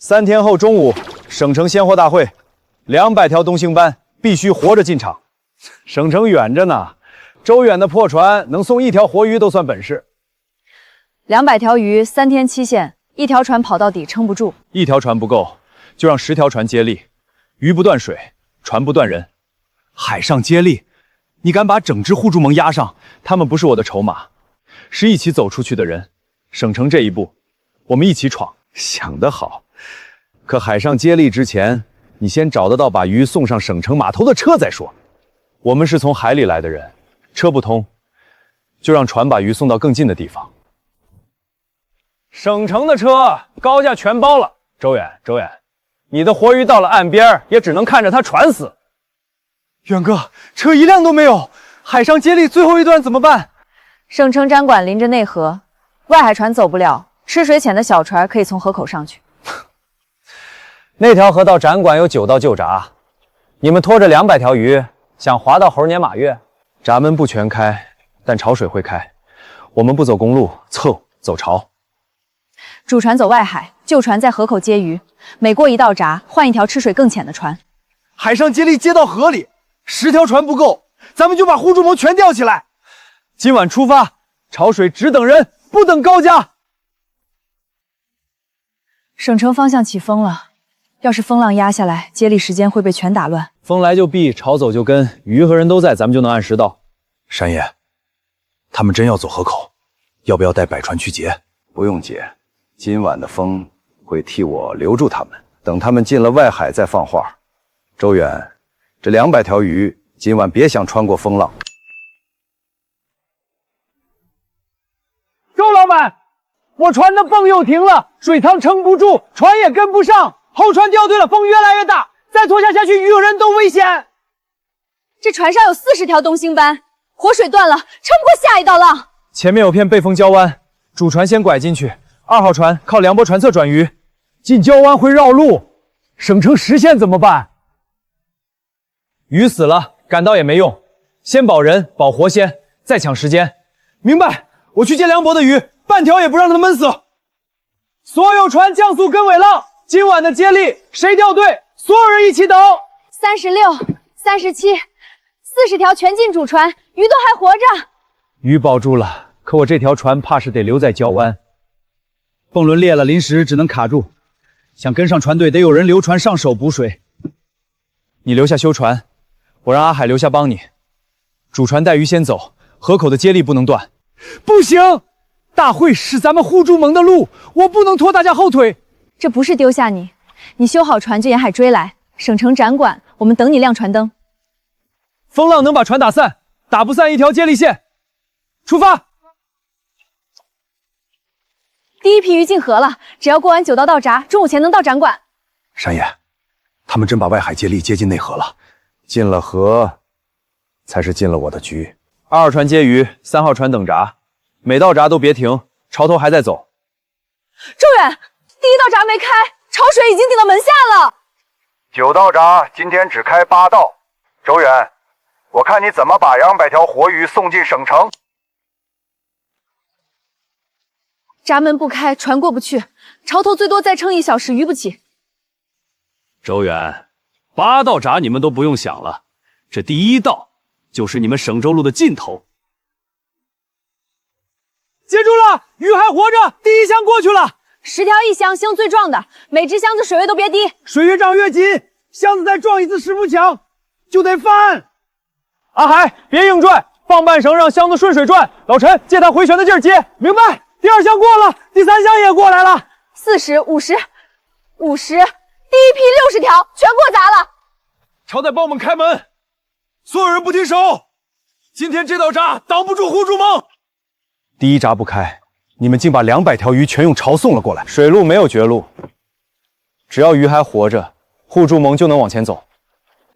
？3天后中午，省城鲜货大会，200条东星斑必须活着进场。省城远着呢，周远的破船能送1条活鱼都算本事。200条鱼，3天期限，1条船跑到底撑不住。1条船不够，就让10条船接力，鱼不断水，船不断人。海上接力，你敢把整支互助盟压上？他们不是我的筹码，是一起走出去的人。省城这一步，我们一起闯。想得好，可海上接力之前，你先找得到把鱼送上省城码头的车再说。我们是从海里来的人，车不通，就让船把鱼送到更近的地方。省城的车高价全包了。周远，你的活鱼到了岸边，也只能看着他船死。远哥，车一辆都没有，海上接力最后一段怎么办？省城展馆临着内河，外海船走不了，吃水浅的小船可以从河口上去。那条河到展馆有9道旧闸，你们拖着200条鱼，想划到猴年马月？闸门不全开，但潮水会开。我们不走公路，走潮。主船走外海，旧船在河口接鱼，每过1道闸，换1条吃水更浅的船。海上接力接到河里，10条船不够，咱们就把互助盟全吊起来。今晚出发，潮水只等人，不等高家。省城方向起风了，要是风浪压下来，接力时间会被全打乱。风来就避，潮走就跟，鱼和人都在，咱们就能按时到。山爷，他们真要走河口，要不要带100船去截？不用截，今晚的风会替我留住他们，等他们进了外海再放话。周远，这200条鱼今晚别想穿过风浪。周老板，我船的泵又停了，水舱撑不住，船也跟不上，后船掉队了，风越来越大，再拖下去，鱼和人都危险。这船上有40条东星斑，活水断了，撑不过下一道浪。前面有片背风礁湾，主船先拐进去，2号船靠梁波船侧转鱼，进礁湾会绕路，省城实现怎么办？鱼死了，赶到也没用，先保人，保活鲜，再抢时间。明白，我去接梁伯的鱼，半条也不让他闷死。所有船降速跟尾浪，今晚的接力谁掉队，所有人一起等。36、37、40条全进主船，鱼都还活着。鱼保住了，可我这条船怕是得留在礁湾。泵轮裂了，临时只能卡住。想跟上船队，得有人留船上手补水。你留下修船，我让阿海留下帮你。主船带鱼先走，河口的接力不能断。不行，大会是咱们互助盟的路，我不能拖大家后腿。这不是丢下你，你修好船就沿海追来，省城展馆，我们等你亮船灯。风浪能把船打散，打不散一条接力线。出发！第一批鱼进河了，只要过完9道道闸，中午前能到展馆。山爷，他们真把外海接力接进内河了，进了河，才是进了我的局。2号船接鱼，3号船等闸，每道闸都别停，潮头还在走。周远，第1道闸没开，潮水已经顶到门下了。9道闸今天只开8道，周远，我看你怎么把200条活鱼送进省城。闸门不开，船过不去，潮头最多再撑1小时，鱼不起。周远，8道闸你们都不用想了，这第1道就是你们省州路的尽头。接住了，鱼还活着，第1箱过去了。10条1箱，箱最壮的，每只箱子水位都别低。水越涨越紧，箱子再撞一次石浮墙就得翻。阿海，别硬拽，放半绳让箱子顺水转。老陈，借他回旋的劲儿接。明白。第2箱过了，第3箱也过来了。40、50、50，第一批60条全过闸了。晁仔帮我们开门，所有人不停手。今天这道闸挡不住互助盟。第1闸不开，你们竟把200条鱼全用潮送了过来。水路没有绝路，只要鱼还活着，互助盟就能往前走。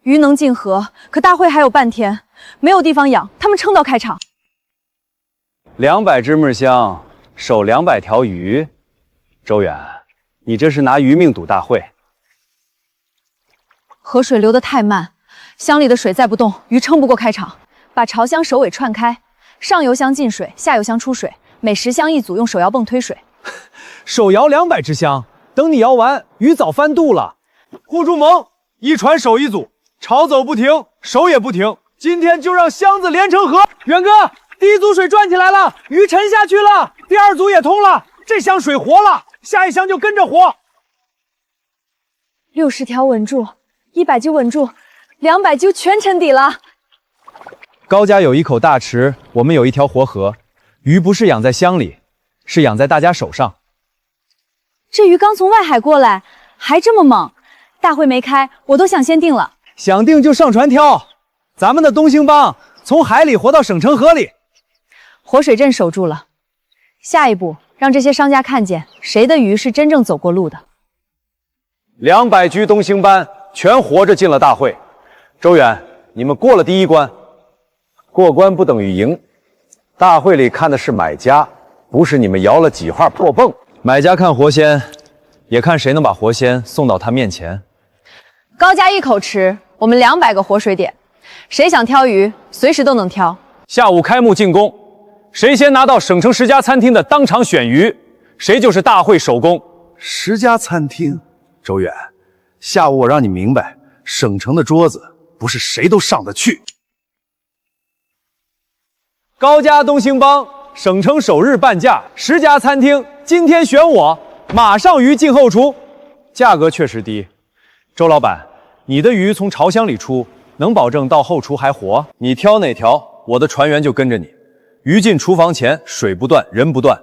鱼能进河，可大会还有半天，没有地方养，他们撑到开场。200只木箱，守200条鱼。周远，你这是拿鱼命赌大会。河水流得太慢，箱里的水再不动，鱼撑不过开场。把潮箱首尾串开，上游箱进水，下游箱出水，每10箱一组，用手摇泵推水。手摇200只箱，等你摇完，鱼早翻肚了。互助盟一船守一组，潮走不停，守也不停。今天就让箱子连成河。远哥，第1组水转起来了，鱼沉下去了。第2组也通了，这箱水活了，下一箱就跟着活。60条稳住，100就稳住，200就全沉底了。高家有一口大池，我们有一条活河，鱼不是养在箱里，是养在大家手上。这鱼刚从外海过来，还这么猛，大会没开，我都想先定了。想定就上船挑，咱们的东兴帮从海里活到省城河里。活水阵守住了，下一步让这些商家看见谁的鱼是真正走过路的。200居东兴班全活着进了大会。周远，你们过了第1关。过关不等于赢，大会里看的是买家，不是你们摇了几画破泵。买家看活鲜，也看谁能把活鲜送到他面前。高家1口池，我们200个活水点，谁想挑鱼，随时都能挑。下午开幕进攻，谁先拿到省城10家餐厅的当场选鱼，谁就是大会首功。10家餐厅，周远，下午我让你明白，省城的桌子不是谁都上得去。高家东兴帮省城首日半价，10家餐厅今天选我，马上鱼进后厨。价格确实低，周老板，你的鱼从潮箱里出，能保证到后厨还活？你挑哪条，我的船员就跟着你。鱼进厨房前，水不断，人不断。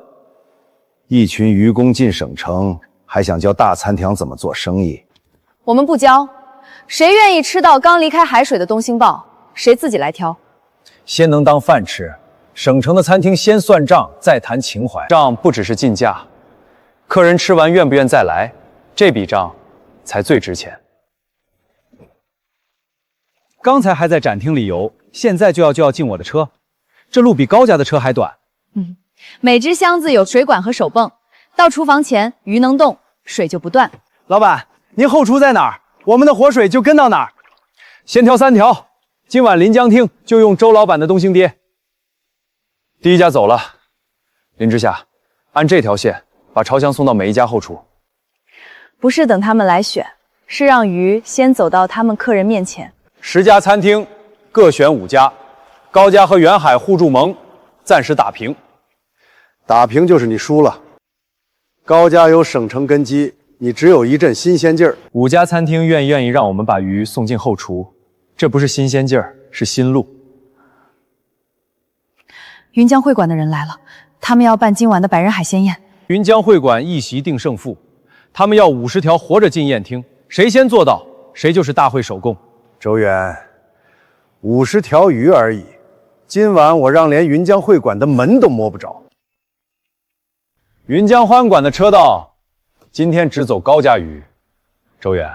一群渔工进省城，还想教大餐厅怎么做生意？我们不教，谁愿意吃到刚离开海水的东兴报，谁自己来挑。先能当饭吃，省城的餐厅先算账，再谈情怀。账不只是进价，客人吃完愿不愿再来，这笔账才最值钱。刚才还在展厅里游，现在就要进我的车，这路比高家的车还短。每只箱子有水管和手泵，到厨房前鱼能动，水就不断。老板，您后厨在哪儿，我们的活水就跟到哪儿。先挑3条，今晚临江厅就用周老板的东星鳖。第一家走了，林之夏，按这条线把潮香送到每一家后厨。不是等他们来选，是让鱼先走到他们客人面前。10家餐厅各选5家，高家和远海互助盟暂时打平。打平就是你输了。高家有省城根基，你只有一阵新鲜劲儿。 5家餐厅愿意让我们把鱼送进后厨，这不是新鲜劲儿，是新路。云江会馆的人来了，他们要办今晚的百人海鲜宴。云江会馆一席定胜负，他们要50条活着进宴厅，谁先做到，谁就是大会首贡。周远，50条鱼而已，今晚我让连云江会馆的门都摸不着。云江欢馆的车道今天只走高家鱼，周远，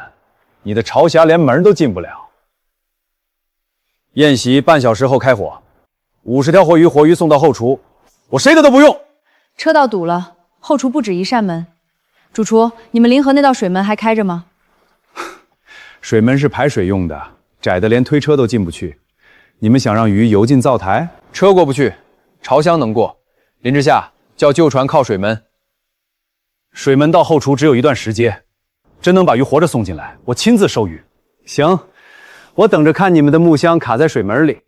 你的朝霞连门都进不了。宴席半小时后开火，50条活鱼送到后厨，我谁的都不用。车道堵了，后厨不止一扇门。主厨，你们临河那道水门还开着吗？水门是排水用的，窄的连推车都进不去。你们想让鱼游进灶台？车过不去，潮香能过。林之夏，叫旧船靠水门。水门到后厨只有一段时间，真能把鱼活着送进来，我亲自收鱼。行，我等着看你们的木箱卡在水门里。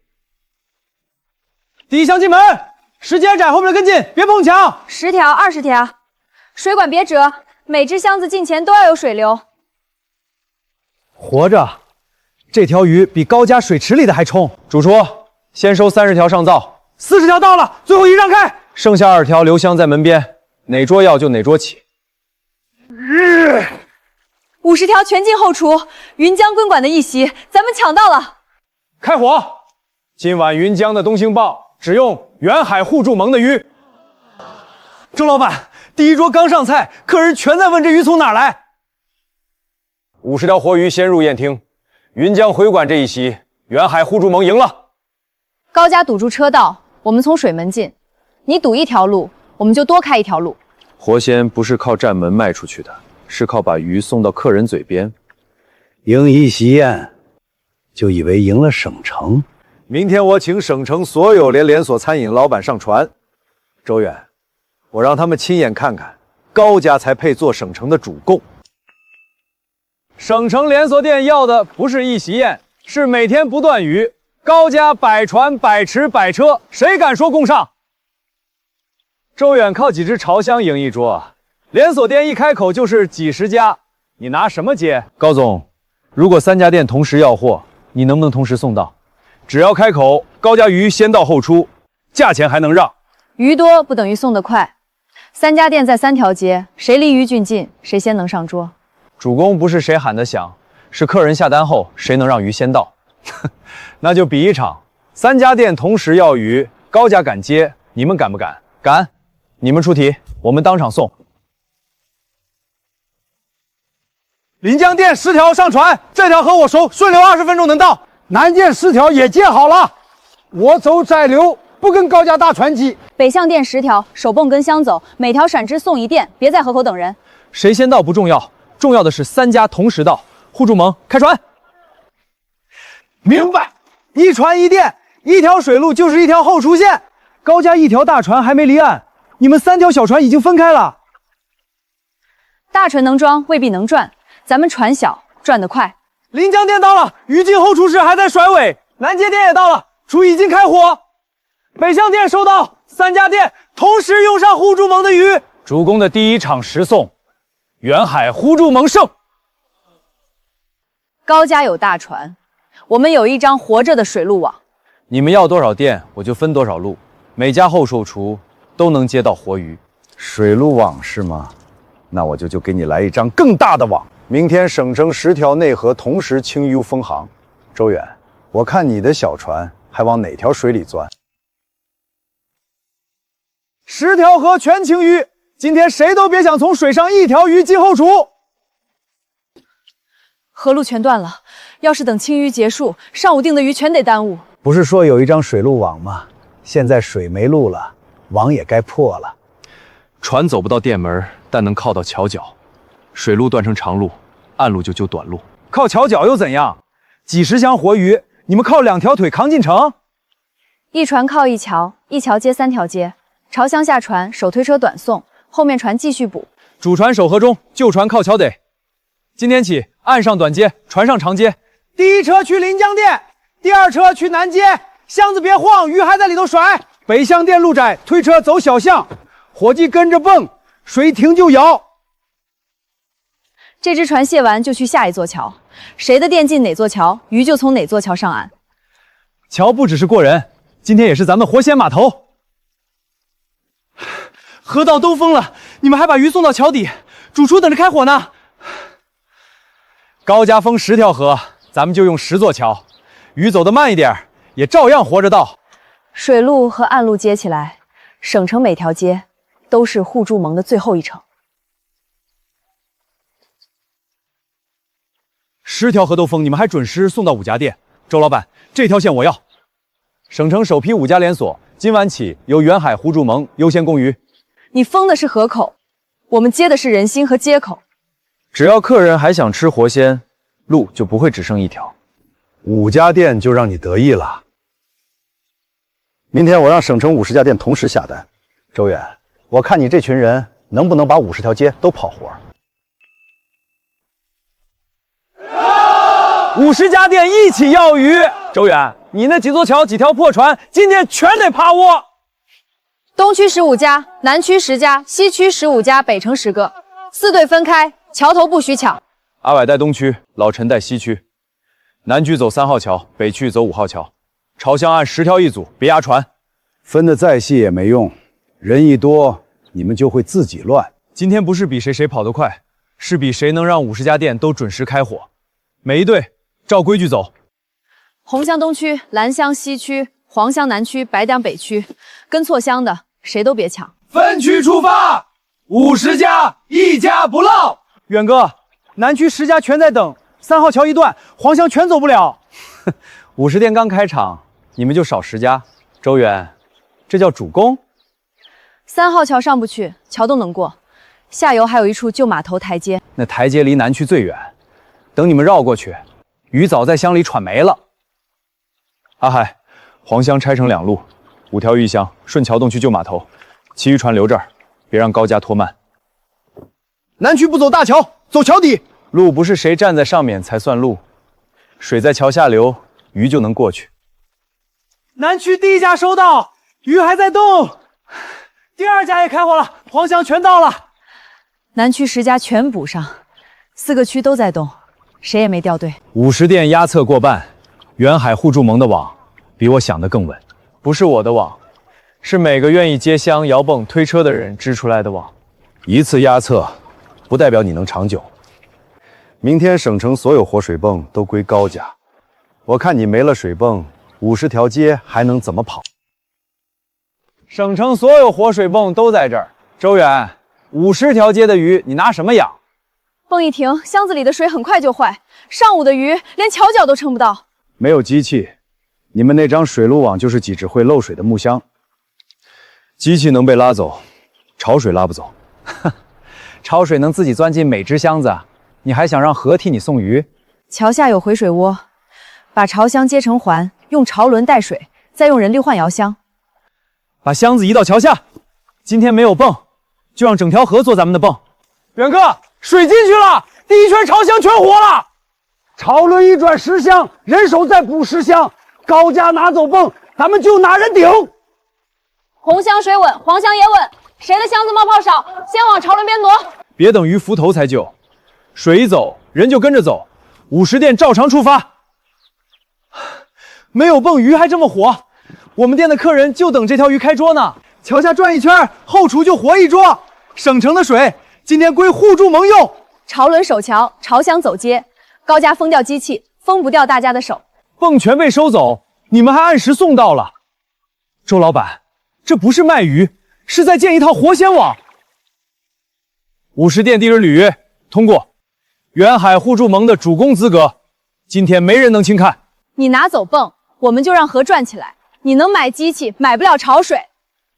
第一箱进门，时间窄，后面的跟进，别碰墙。10条、20条，水管别折，每只箱子进前都要有水流。活着，这条鱼比高家水池里的还冲。主厨，先收30条上灶。40条到了，最后一让开。剩下2条留箱在门边，哪桌要就哪桌起。 50条全进后厨，云江宾馆的一席，咱们抢到了。开火！今晚云江的东星报只用远海互助盟的鱼。周老板，第一桌刚上菜，客人全在问这鱼从哪儿来。 50条活鱼先入宴厅，云江会馆这一席，远海互助盟赢了。高家堵住车道，我们从水门进，你堵一条路，我们就多开一条路。活鲜不是靠站门卖出去的，是靠把鱼送到客人嘴边。赢一席宴，就以为赢了省城。明天我请省城所有连锁餐饮老板上船。周远，我让他们亲眼看看，高家才配做省城的主供。 省城连锁店要的不是一席宴，是每天不断鱼。高家百船百池百车，谁敢说供上？周远靠几只潮香赢一桌啊！连锁店一开口就是几10家，你拿什么接？高总，如果3家店同时要货，你能不能同时送到？只要开口，高家鱼先到后出，价钱还能让。鱼多不等于送得快，3家店在3条街，谁离鱼郡近，谁先能上桌。 主攻不是谁喊得响，是客人下单后谁能让鱼先到。那就比一场，3家店同时要鱼，高家敢接，你们敢不敢？敢！你们出题，我们当场送。临江店10条上船，这条和我熟，顺流20分钟能到。南舰10条也建好了，我走窄流，不跟高家大船挤。北向店10条，手泵跟箱走，每条闪支送1电，别在河口等人。谁先到不重要。 重要的是3家同时到，互助盟开船。明白，一船一电，一条水路就是一条后厨线。高家1条大船还没离岸，你们3条小船已经分开了。大船能装未必能赚，咱们船小赚得快。临江店到了，鱼进后厨时还在甩尾。南街店也到了，厨已经开火。北向店收到，3家店同时用上互助盟的鱼。主攻的第一场实送。 远海互助盟胜。高家有大船，我们有一张活着的水路网。你们要多少店，我就分多少路，每家后厨都能接到活鱼。水路网是吗？那我就给你来一张更大的网。明天省城10条内河同时清淤封航。周远，我看你的小船还往哪条水里钻？10条河全清淤。 今天谁都别想从水上一条鱼进后厨。河路全断了，要是等清淤结束，上午订的鱼全得耽误。不是说有一张水路网吗？现在水没路了，网也该破了。船走不到店门，但能靠到桥脚。水路断成长路，暗路就救短路。靠桥脚又怎样？几十箱活鱼，你们靠2条腿扛进城？一船靠一桥，一桥接3条街。朝乡下船，手推车短送，后面船继续补。主船守河中，旧船靠桥得。今天起，岸上短街，船上长街。第一车去临江店，第2车去南街。箱子别晃，鱼还在里头甩。北巷店路窄，推车走小巷。伙计跟着蹦，水停就摇。这只船卸完就去下一座桥，谁的店进哪座桥，鱼就从哪座桥上岸。桥不只是过人，今天也是咱们活鲜码头。河道都封了，你们还把鱼送到桥底，主厨等着开火呢。高家封10条河，咱们就用10座桥，鱼走得慢一点，也照样活着到。水路和岸路接起来，省城每条街都是互助盟的最后一城。10条河都封，你们还准时送到5家店。周老板，这条线我要。省城首批5家连锁，今晚起由远海互助盟优先供鱼。你封的是河口，我们接的是人心和街口。只要客人还想吃活鲜，路就不会只剩一条。 5家店就让你得意了。明天我让省城50家店同时下单。周远，我看你这群人能不能把50条街都跑活。 50家店一起要鱼。周远，你那几座桥、几条破船，今天全得趴窝。东区15家，南区10家，西区15家，北城10个，4队分开，桥头不许抢。阿伟带东区，老陈带西区。南区走3号桥，北区走5号桥。朝乡按10条一组，别压船。分得再细也没用，人一多，你们就会自己乱。今天不是比谁跑得快，是比谁能让50家店都准时开火。每一队照规矩走。红乡东区，蓝乡西区，黄乡南区，白江北区，跟错乡的谁都别抢。分区出发，50家1家不落。远哥，南区10家全在等，3号桥一段，黄乡全走不了。50店刚开场，你们就少10家。周远，这叫主攻。3号桥上不去，桥都能过。下游还有一处旧码头台阶，那台阶离南区最远，等你们绕过去，鱼早在乡里喘没了。阿海，黄乡拆成2路，5条鱼一箱，顺桥洞去旧码头，其余船留这儿，别让高家拖慢。南区不走大桥，走桥底。路不是谁站在上面才算路，水在桥下流，鱼就能过去。南区第1家收到，鱼还在动。第2家也开火了，黄乡全到了。南区10家全补上，4个区都在动，谁也没掉队。 50店压测过半，远海互助盟的网比我想的更稳。不是我的网，是每个愿意接箱、摇泵、推车的人织出来的网。一次压测，不代表你能长久。明天省城所有活水泵都归高家，我看你没了水泵，50条街还能怎么跑？省城所有活水泵都在这儿。周远，50条街的鱼你拿什么养？泵一停，箱子里的水很快就坏，上午的鱼连桥脚都撑不到。没有机器，你们那张水路网就是几只会漏水的木箱。机器能被拉走，潮水拉不走。潮水能自己钻进每只箱子，你还想让河替你送鱼？桥下有回水窝，把潮箱接成环，用潮轮带水，再用人力换摇箱。把箱子移到桥下。今天没有泵，就让整条河做咱们的泵。远哥，水进去了，第1圈潮箱全活了。潮轮一转10箱，人手再补10箱。高家拿走泵，咱们就拿人顶。红箱水稳，黄箱也稳，谁的箱子冒泡少，先往潮轮边挪。别等鱼浮头才救，水一走，人就跟着走。50店照常出发。没有泵，鱼还这么活，我们店的客人就等这条鱼开桌呢。桥下转一圈，后厨就活一桌。省城的水今天归互助盟用。潮轮守桥，潮箱走街。高家封掉机器，封不掉大家的手。泵全被收走，你们还按时送到了。周老板，这不是卖鱼，是在建一套活鲜网。50店第1履约通过，远海互助盟的主攻资格，今天没人能轻看。你拿走泵，我们就让河转起来。你能买机器，买不了潮水，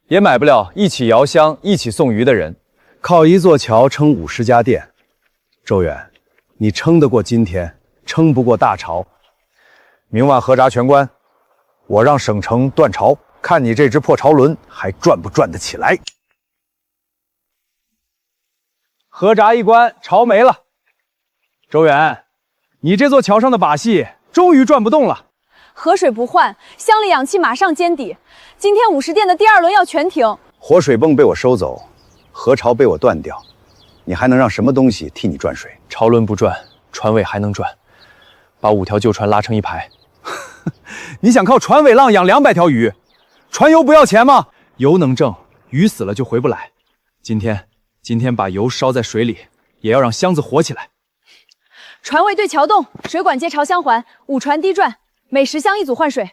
也买不了一起摇箱、一起送鱼的人。靠1座桥撑50家店。周远，你撑得过今天，撑不过大潮。明晚河闸全关，我让省城断潮，看你这只破潮轮还转不转得起来。河闸一关，潮没了。周远，你这座桥上的把戏终于转不动了。河水不换，箱里氧气马上见底。今天50店的第2轮要全停。活水泵被我收走，河潮被我断掉，你还能让什么东西替你转水？潮轮不转，船尾还能转。把5条旧船拉成一排。你想靠船尾浪养200条鱼，船油不要钱吗？油能挣，鱼死了就回不来。今天把油烧在水里，也要让箱子活起来。船尾对桥洞，水管接朝箱环，5船低转，每10箱1组换水。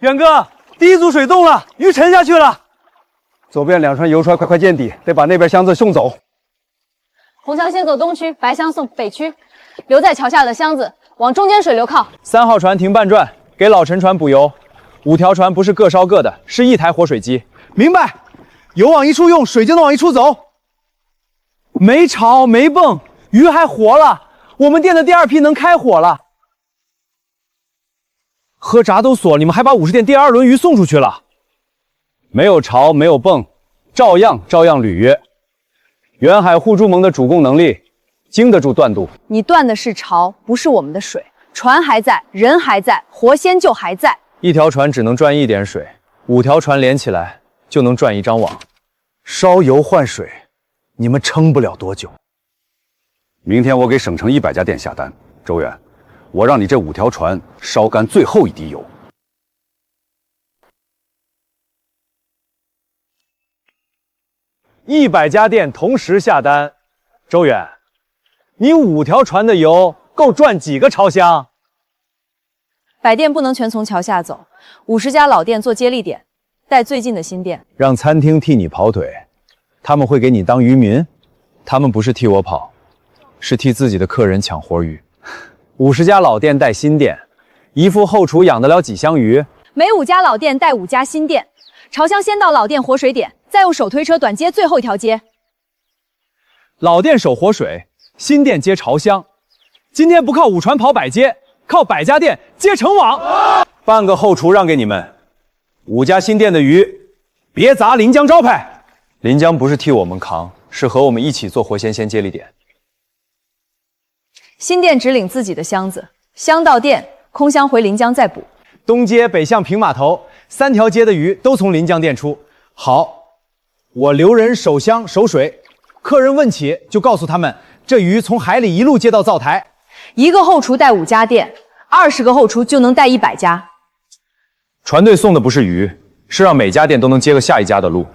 远哥，第1组水动了，鱼沉下去了。左边2船油船快见底，得把那边箱子送走。红箱先走东区，白箱送北区，留在桥下的箱子往中间水流靠。3号船停半转，给老陈船补油。5条船不是各烧各的，是一台活水机。明白。油往一处用，水就能往一处走。没潮没泵，鱼还活了。我们店的第2批能开火了。河闸都锁，你们还把50店第2轮鱼送出去了？没有潮，没有泵，照样履约。远海互助盟的主供能力经得住断度。你断的是潮，不是我们的水。船还在，人还在，活鲜就还在。1条船只能转1点水，5条船连起来就能转1张网。烧油换水，你们撑不了多久。明天我给省城100家店下单，周远，我让你这5条船烧干最后一滴油。100家店同时下单，周远，你5条船的油够转几个潮箱？百店不能全从桥下走，50家老店做接力点，带最近的新店。让餐厅替你跑腿，他们会给你当渔民？他们不是替我跑，是替自己的客人抢活鱼。 50家老店带新店，一副后厨养得了几箱鱼？每5家老店带5家新店，潮箱先到老店活水点，再用手推车短接最后一条街。老店守活水，新店接潮箱。今天不靠5船跑百街，靠100家店接成网。半个后厨让给你们，5家新店的鱼，别砸临江招牌。临江不是替我们扛，是和我们一起做活鲜鲜接力点。新店只领自己的箱子，箱到店，空箱回临江再补。东街北向平码头3条街的鱼都从临江店出。好，我留人守箱守水，客人问起就告诉他们，这鱼从海里一路接到灶台。1个后厨带5家店，20个后厨就能带100家。船队送的不是鱼，是让每家店都能接个下一家的路。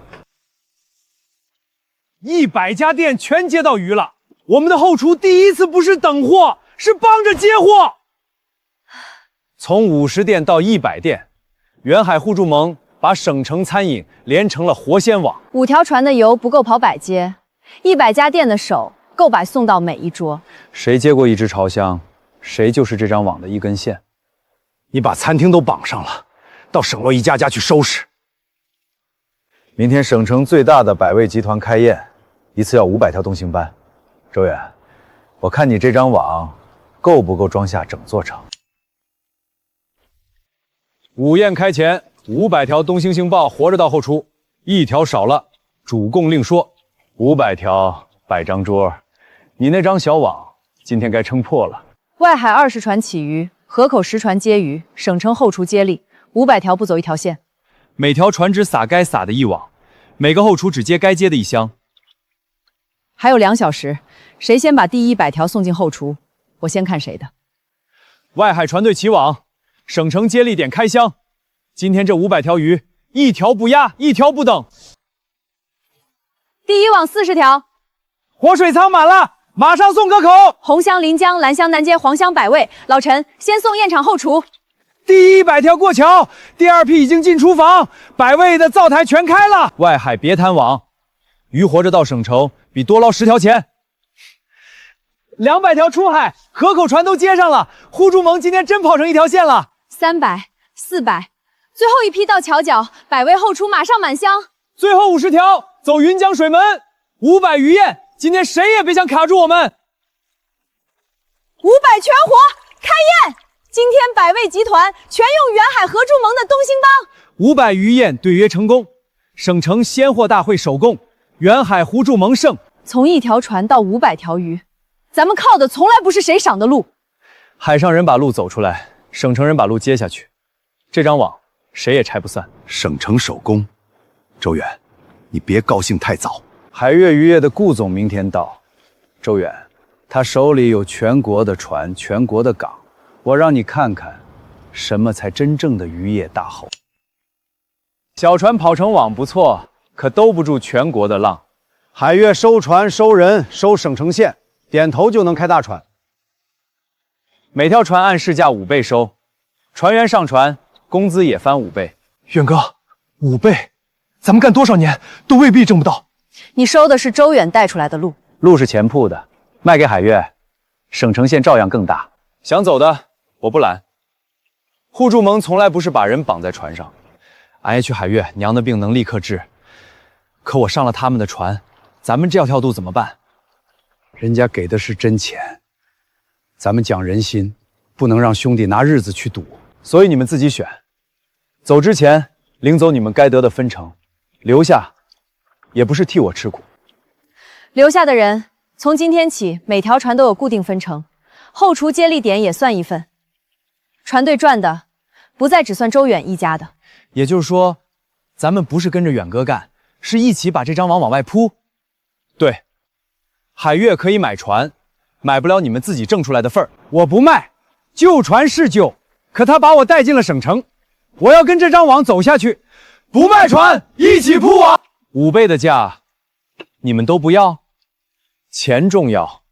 100家店全接到鱼了。我们的后厨第一次不是等货，是帮着接货。从50店到100店，远海互助盟把省城餐饮连成了活鲜网。5条船的油不够跑百街，100家店的手够把送到每一桌。谁接过一只潮箱，谁就是这张网的一根线。你把餐厅都绑上了，到省洛一家家去收拾。明天省城最大的百味集团开宴，一次要500条东星斑。周远，我看你这张网够不够装下整座城？午宴开前，500条东星星鲍活着到后厨，1条少了，主供另说。500条摆张桌，你那张小网今天该撑破了。外海20船起鱼，河口10船接鱼，省城后厨接力，500条不走一条线。每条船只撒该撒的一网，每个后厨只接该接的一箱。还有2小时，谁先把第100条送进后厨，我先看谁的。外海船队起网，省城接力点开箱。今天这500条鱼，1条不压，1条不等。第1网40条，活水仓满了，马上送河口。红箱临江，蓝箱南街，黄箱百味。老陈先送宴场后厨。第100条过桥，第2批已经进厨房，百味的灶台全开了。外海别贪网，鱼活着到省城比多捞10条钱。200条出海，河口船都接上了，互助盟今天真跑成一条线了。300、400，最后一批到桥脚，百味后厨马上满箱。最后50条走云江水门，500鱼宴今天谁也别想卡住我们！500全活，开宴！今天百味集团全用远海合筑盟的东兴帮。500鱼宴对约成功，省城鲜货大会首贡，远海湖筑盟胜。从1条船到500条鱼，咱们靠的从来不是谁赏的路。海上人把路走出来，省城人把路接下去，这张网谁也拆不散。省城首功，周远，你别高兴太早。海悦渔业的顾总明天到，周远，他手里有全国的船，全国的港，我让你看看，什么才真正的渔业大侯。小船跑成网不错，可兜不住全国的浪。海悦收船、收人、收省城县，点头就能开大船。每条船按市价5倍收，船员上船，工资也翻5倍。远哥，5倍，咱们干多少年都未必挣不到。你收的是周远带出来的路，路是钱铺的，卖给海悦，省城县照样更大。想走的我不拦。互助盟从来不是把人绑在船上，俺也去海悦，娘的病能立刻治。可我上了他们的船，咱们这条路怎么办？人家给的是真钱，咱们讲人心，不能让兄弟拿日子去赌。所以你们自己选。走之前领走你们该得的分成，留下也不是替我吃苦。留下的人从今天起每条船都有固定分成，后厨接力点也算一份。船队赚的不再只算周远一家的。也就是说，咱们不是跟着远哥干，是一起把这张网往外铺。对，海悦可以买船，买不了你们自己挣出来的份儿。我不卖，旧船是旧，可他把我带进了省城，我要跟这张网走下去，不卖船，一起铺网。 5倍的价，你们都不要？钱重要，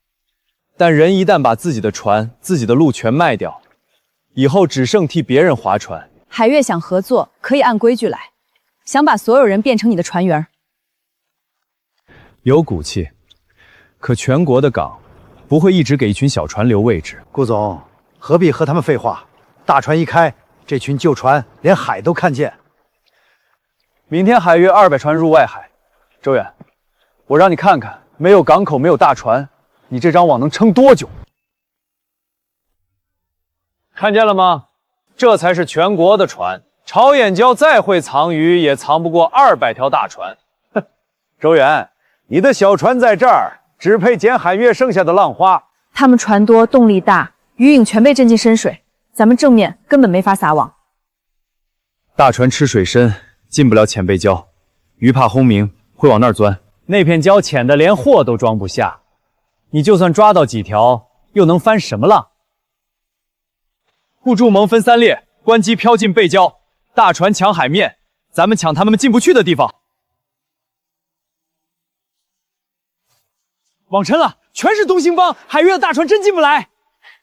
但人一旦把自己的船、自己的路全卖掉，以后只剩替别人划船。海悦想合作，可以按规矩来，想把所有人变成你的船员。有骨气，可全国的港不会一直给一群小船留位置。顾总，何必和他们废话？大船一开，这群旧船连海都看见。明天海悦200船入外海，周远，我让你看看，没有港口，没有大船，你这张网能撑多久？看见了吗？这才是全国的船。朝眼礁再会藏鱼，也藏不过200条大船。哼，周远，你的小船在这儿，只配捡海悦剩下的浪花。他们船多，动力大，鱼影全被震进深水，咱们正面根本没法撒网。大船吃水深，进不了浅背礁，鱼怕轰鸣，会往那儿钻。那片礁浅的连货都装不下，你就算抓到几条，又能翻什么浪？互助盟分3列，关机飘进背礁，大船抢海面，咱们抢他们进不去的地方。网沉了，全是东兴帮，海悦的大船真进不来。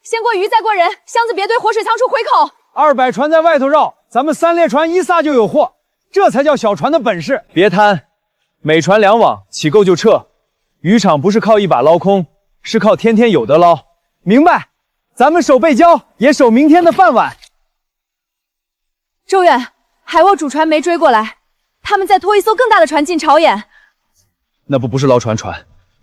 先过鱼，再过人，箱子别堆，活水仓出回口。 200船在外头绕，咱们3列船一撒就有货，这才叫小船的本事。别贪，每船2网，起够就撤。渔场不是靠一把捞空，是靠天天有得捞。明白？咱们守背礁，也守明天的饭碗。周远，海沃主船没追过来，他们在拖一艘更大的船进潮眼。那不是捞船，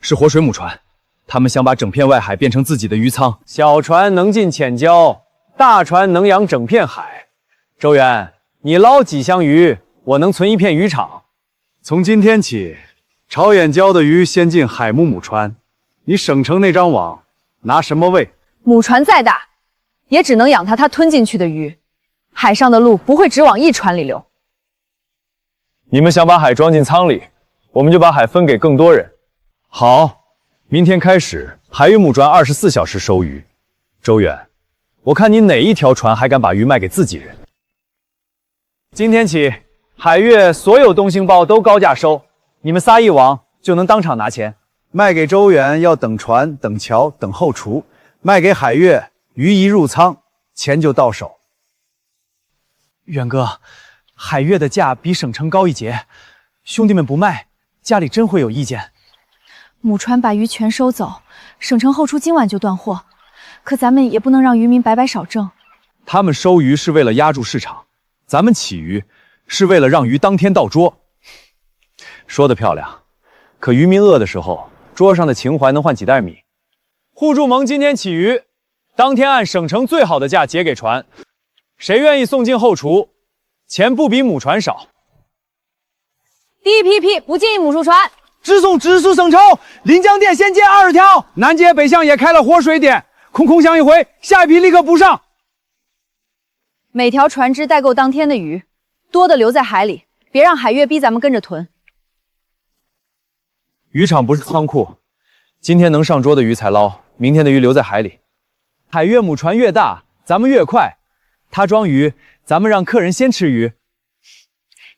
是活水母船。他们想把整片外海变成自己的渔仓。小船能进浅礁。 大船能养整片海，周远，你捞几箱鱼，我能存一片渔场。从今天起，朝眼礁的鱼先进海母船，你省城那张网拿什么喂？母船再大，也只能养它吞进去的鱼。海上的路不会只往一船里流。你们想把海装进舱里，我们就把海分给更多人。好，明天开始，海运母船24小时收鱼。周远。 我看你哪一条船还敢把鱼卖给自己人？今天起，海悦所有东兴报都高价收，你们撒一网就能当场拿钱。卖给周远要等船、等桥、等后厨；卖给海悦，鱼一入仓，钱就到手。远哥，海悦的价比省城高一截，兄弟们不卖，家里真会有意见。母船把鱼全收走，省城后厨今晚就断货。 可咱们也不能让渔民白白少挣。他们收鱼是为了压住市场，咱们起鱼是为了让鱼当天到桌。说得漂亮，可渔民饿的时候，桌上的情怀能换几袋米。互助盟今天起鱼，当天按省城最好的价结给船，谁愿意送进后厨，钱不比母船少。第一批批不建议母数船，直送直属省筹。临江店先接20条，南街北巷也开了活水点，空箱一回，下一批立刻补上。每条船只带够当天的鱼，多的留在海里，别让海月逼咱们跟着囤。渔场不是仓库，今天能上桌的鱼才捞，明天的鱼留在海里。海月母船越大，咱们越快。它装鱼，咱们让客人先吃鱼。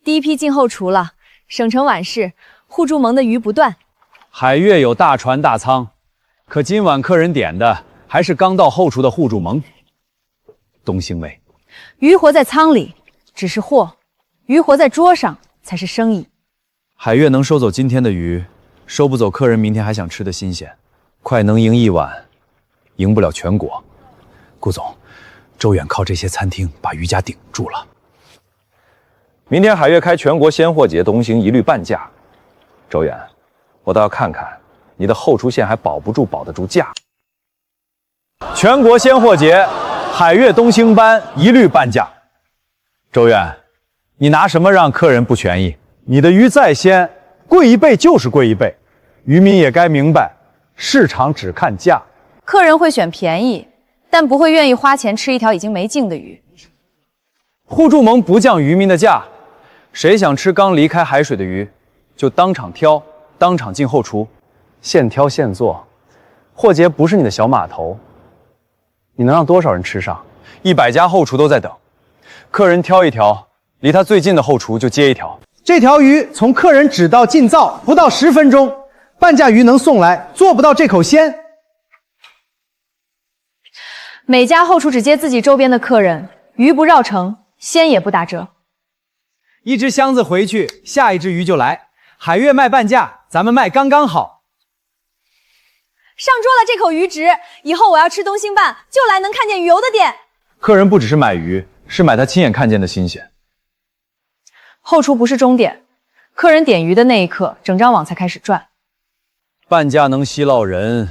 第一批进后厨了，省城晚市，互助盟的鱼不断。海月有大船大仓，可今晚客人点的还是刚到后厨的互助盟。东兴卫，鱼活在仓里只是货，鱼活在桌上才是生意。海月能收走今天的鱼，收不走客人明天还想吃的新鲜。快能赢1碗，赢不了全国。顾总，周远靠这些餐厅把鱼价顶住了。明天海月开全国鲜货节，东兴一律半价。周远，我倒要看看你的后厨线还保不住保得住价。全国鲜货节，海月东兴班一律半价。周远，你拿什么让客人不权益？你的鱼再鲜，贵1倍就是贵1倍。渔民也该明白，市场只看价。客人会选便宜，但不会愿意花钱吃一条已经没劲的鱼。互助盟不降渔民的价，谁想吃刚离开海水的鱼，就当场挑，当场进后厨，现挑现做。货节不是你的小码头，你能让多少人吃上？100家后厨都在等，客人挑一条，离他最近的后厨就接一条。这条鱼从客人指到进灶不到10分钟，半价鱼能送来，做不到这口鲜。每家后厨只接自己周边的客人，鱼不绕城，鲜也不打折。一只箱子回去，下一只鱼就来。海月卖半价，咱们卖刚刚好。上桌了，这口鱼值，以后我要吃东兴办就来能看见鱼油的店。客人不只是买鱼，是买他亲眼看见的新鲜。后厨不是终点，客人点鱼的那一刻，整张网才开始转。半价能吸捞人，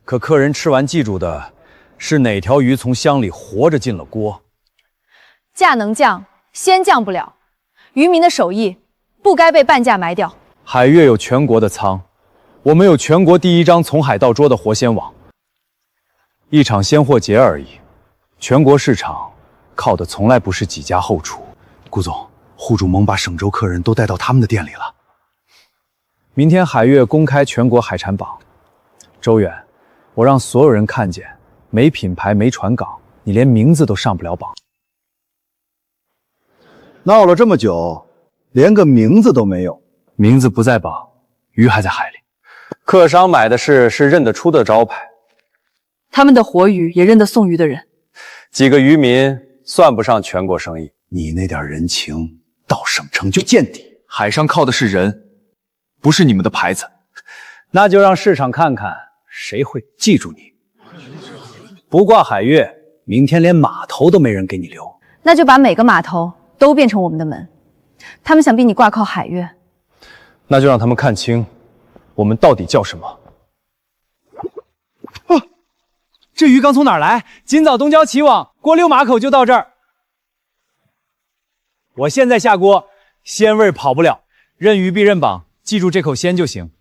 可客人吃完记住的是哪条鱼从箱里活着进了锅。价能降，鲜降不了。渔民的手艺不该被半价埋掉。海月有全国的仓，我们有全国第1张从海到桌的活鲜网。一场鲜货节而已，全国市场靠的从来不是几家后厨。顾总，互助盟把省州客人都带到他们的店里了。明天海月公开全国海产榜，周远，我让所有人看见，没品牌没船港，你连名字都上不了榜。闹了这么久，连个名字都没有。名字不在榜，鱼还在海里。客商买的是认得出的招牌，他们的活鱼也认得送鱼的人。几个渔民算不上全国生意。你那点人情，到省城就见底。海上靠的是人，不是你们的牌子。那就让市场看看谁会记住你。不挂海月，明天连码头都没人给你留。那就把每个码头都变成我们的门。他们想逼你挂靠海月，那就让他们看清我们到底叫什么。这鱼刚从哪儿来？今早东郊起网，过6马口就到这儿。我现在下锅，鲜味跑不了，认鱼必认榜，记住这口鲜就行。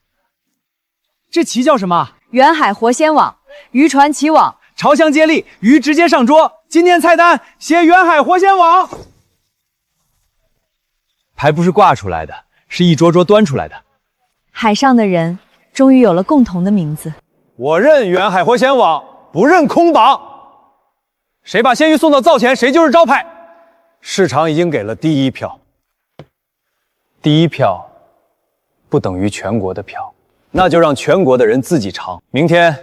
这旗叫什么？远海活鲜网，渔船起网，朝香接力，鱼直接上桌。今天菜单写远海活鲜网。牌不是挂出来的，是一桌桌端出来的。海上的人终于有了共同的名字。我认远海活鲜网，不认空榜。谁把鲜鱼送到灶前，谁就是招牌。市场已经给了第1票，第1票不等于全国的票，那就让全国的人自己尝。明天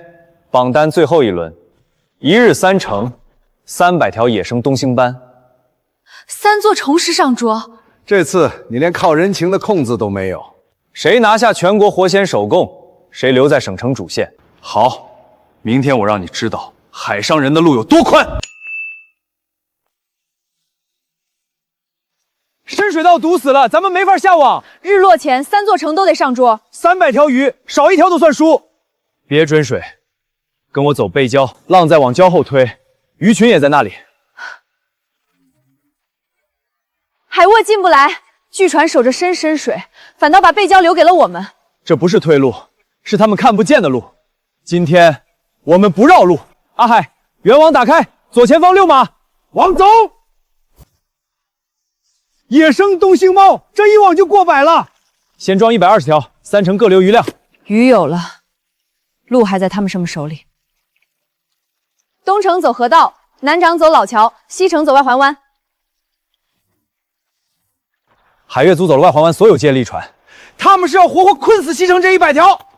榜单最后一轮，1日3城，300条野生东兴斑，3座重石上桌。这次你连靠人情的空子都没有。谁拿下全国活鲜首供，谁留在省城主线。好，明天我让你知道海上人的路有多宽。深水水道堵死了，咱们没法下网。日落前3座城都得上桌。300条鱼，少1条都算输。别追水，跟我走背礁，浪再往礁后推，鱼群也在那里。海沃进不来，巨船守着深深水，反倒把背礁留给了我们。这不是退路，是他们看不见的路。今天我们不绕路。阿海，远网打开，左前方6码，往走。野生东星猫，这一网就过百了。先装120条，3成各留余量。鱼有了，路还在他们什么手里？东城走河道，南城走老桥，西城走外环湾。海月组走了外环湾所有接力船，他们是要活活困死西城这100条。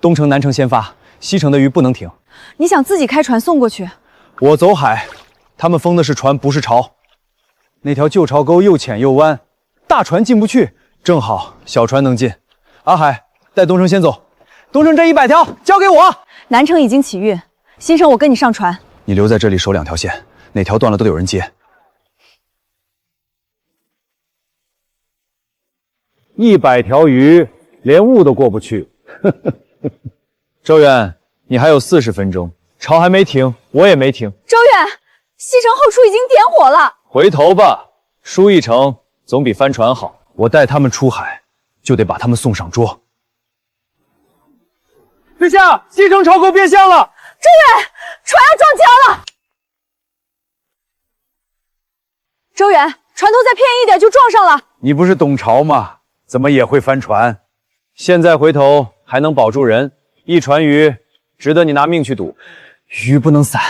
东城、南城先发，西城的鱼不能停。你想自己开船送过去？我走海，他们封的是船，不是潮。那条旧潮沟又浅又弯，大船进不去，正好小船能进。阿海，带东城先走。东城这100条交给我。南城已经起运，西城我跟你上船。你留在这里守2条线，哪条断了都有人接。100条鱼，连雾都过不去。周远，你还有40分钟，潮还没停，我也没停。周远，西城后厨已经点火了。回头吧，输1城总比翻船好。我带他们出海，就得把他们送上桌。陛下，西城潮沟变向了。周远，船要撞礁了。周远，船头再偏一点就撞上了。你不是懂潮吗？怎么也会翻船？现在回头还能保住人，1船鱼值得你拿命去赌。鱼不能散，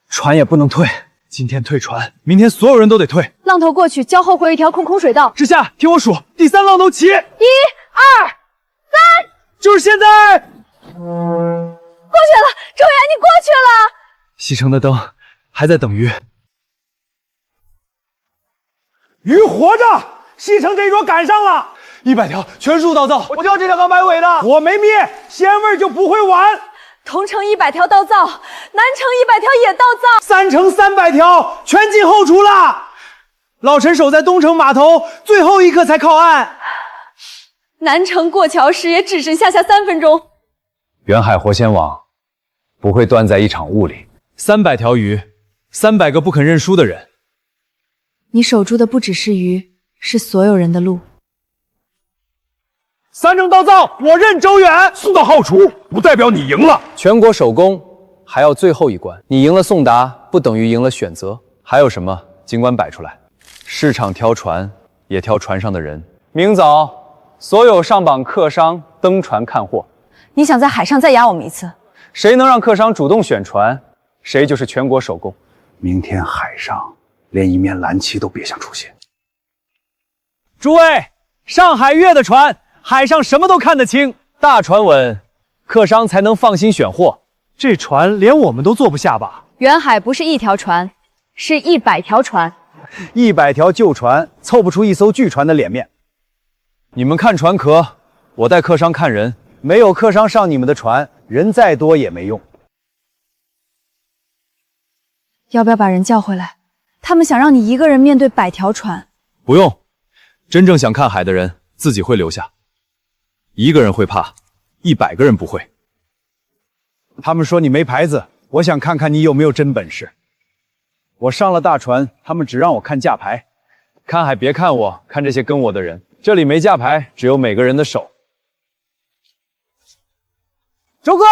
船也不能退。今天退船，明天所有人都得退。浪头过去，礁后会有一条空水道。之夏，听我数，第3浪头起。1、2、3，就是现在。过去了，周远，你过去了。西城的灯还在等鱼。鱼活着，西城这一桌赶上了。100条全数倒灶，我就要这条刚摆尾的。我没灭，鲜味就不会完。同城100条倒灶，南城100条也倒灶，3城300条全进后厨了。老陈守在东城码头，最后一刻才靠岸。南城过桥时也只剩下3分钟。远海活鲜网不会断在一场雾里。300条鱼，300个不肯认输的人。你守住的不只是鱼，是所有人的路。3城倒灶，我认周远。送到后厨不代表你赢了。全国首功还要最后一关，你赢了送达，不等于赢了选择。还有什么，尽管摆出来。市场挑船，也挑船上的人。明早，所有上榜客商登船看货。你想在海上再压我们一次？谁能让客商主动选船，谁就是全国首功。明天海上连一面蓝旗都别想出现。诸位，上海月的船，海上什么都看得清。大船稳，客商才能放心选货。这船连我们都坐不下吧？远海不是1条船，是100条船。100条旧船凑不出一艘巨船的脸面。你们看船壳，我带客商看人。没有客商上你们的船，人再多也没用。要不要把人叫回来？他们想让你一个人面对100条船。不用，真正想看海的人自己会留下。1个人会怕，100个人不会。他们说你没牌子，我想看看你有没有真本事。我上了大船，他们只让我看架牌。看海别看我，看这些跟我的人。这里没架牌，只有每个人的手。周哥，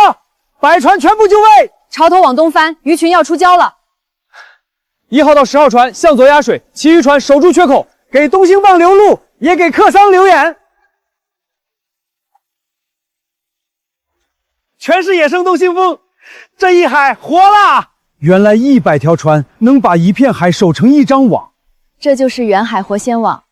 摆船全部就位。潮头往东翻，鱼群要出礁了。1号到10号船向左压水，其余船守住缺口，给东兴棒留路，也给客商留眼。全是野生东兴风，这一海活了。原来100条船能把一片海守成一张网，这就是远海活鲜网。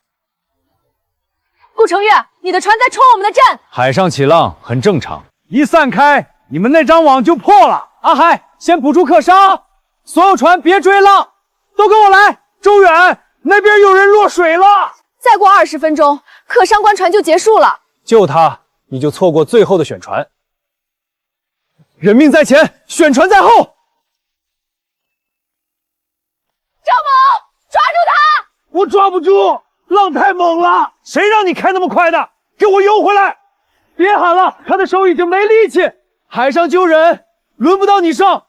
顾成月，你的船在冲我们的阵。海上起浪很正常。一散开，你们那张网就破了。阿海，先捕住客商，所有船别追浪，都跟我来。周远，那边有人落水了。再过20分钟，客商关船就结束了。救他，你就错过最后的选船。人命在前，选船在后。张某，抓住他！我抓不住，浪太猛了，谁让你开那么快的？给我游回来！别喊了，他的手已经没力气。海上救人，轮不到你上。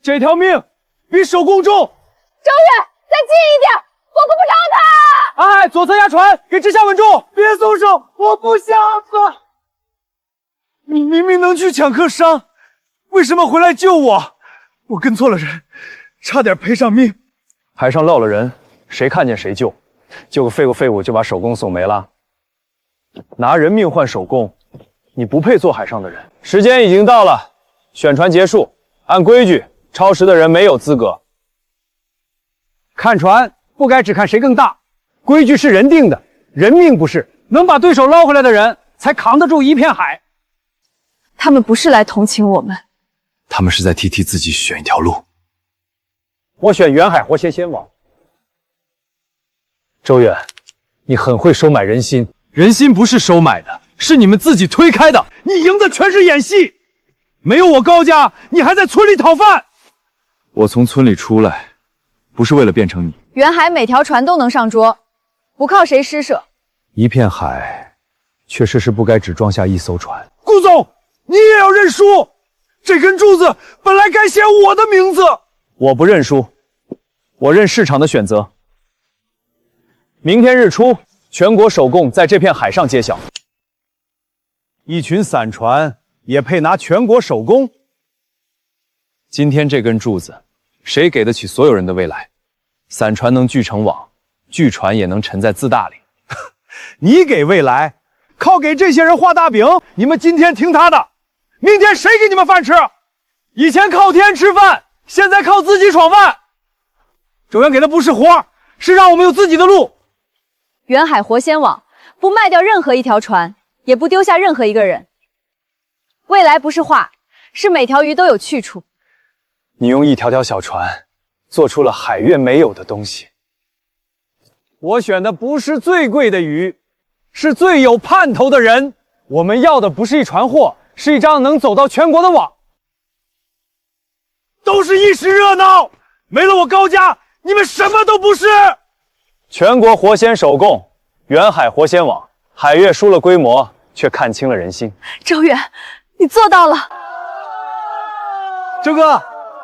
这条命比手工重。周远，再近一点，我够不着他。哎，左侧压船，给之下稳住，别松手，我不想死。你明明能去抢客商，为什么回来救我？我跟错了人，差点赔上命。海上落了人，谁看见谁救，救个废物就把手工送没了。拿人命换手工，你不配做海上的人。时间已经到了，选船结束。按规矩，超时的人没有资格。看船不该只看谁更大，规矩是人定的，人命不是。能把对手捞回来的人，才扛得住一片海。他们不是来同情我们，他们是在替自己选一条路。我选远海活仙王。周远，你很会收买人心。人心不是收买的，是你们自己推开的。你赢的全是演戏，没有我高家，你还在村里讨饭。我从村里出来，不是为了变成你。远海每条船都能上桌，不靠谁施舍。一片海，确实是不该只装下一艘船。顾总，你也要认输。这根柱子本来该写我的名字。我不认输，我认市场的选择。明天日出，全国首贡在这片海上揭晓。一群散船也配拿全国首贡？今天这根柱子，谁给得起所有人的未来？散船能聚成网，巨船也能沉在自大里。你给未来，靠给这些人画大饼。你们今天听他的，明天谁给你们饭吃？以前靠天吃饭，现在靠自己闯饭。周远给的不是活，是让我们有自己的路。远海活仙网不卖掉任何一条船，也不丢下任何一个人。未来不是画，是每条鱼都有去处。你用一条条小船，做出了海月没有的东西。我选的不是最贵的鱼，是最有盼头的人。我们要的不是一船货，是一张能走到全国的网。都是一时热闹，没了我高家，你们什么都不是。全国活仙首贡，远海活仙网，海月输了规模，却看清了人心。周远，你做到了。周哥，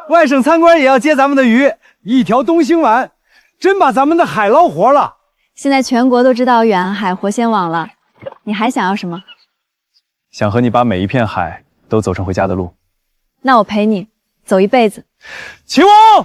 外省参观也要接咱们的鱼，一条东星丸，真把咱们的海捞活了。现在全国都知道远海活仙网了，你还想要什么？想和你把每一片海都走成回家的路。那我陪你走一辈子。秦王。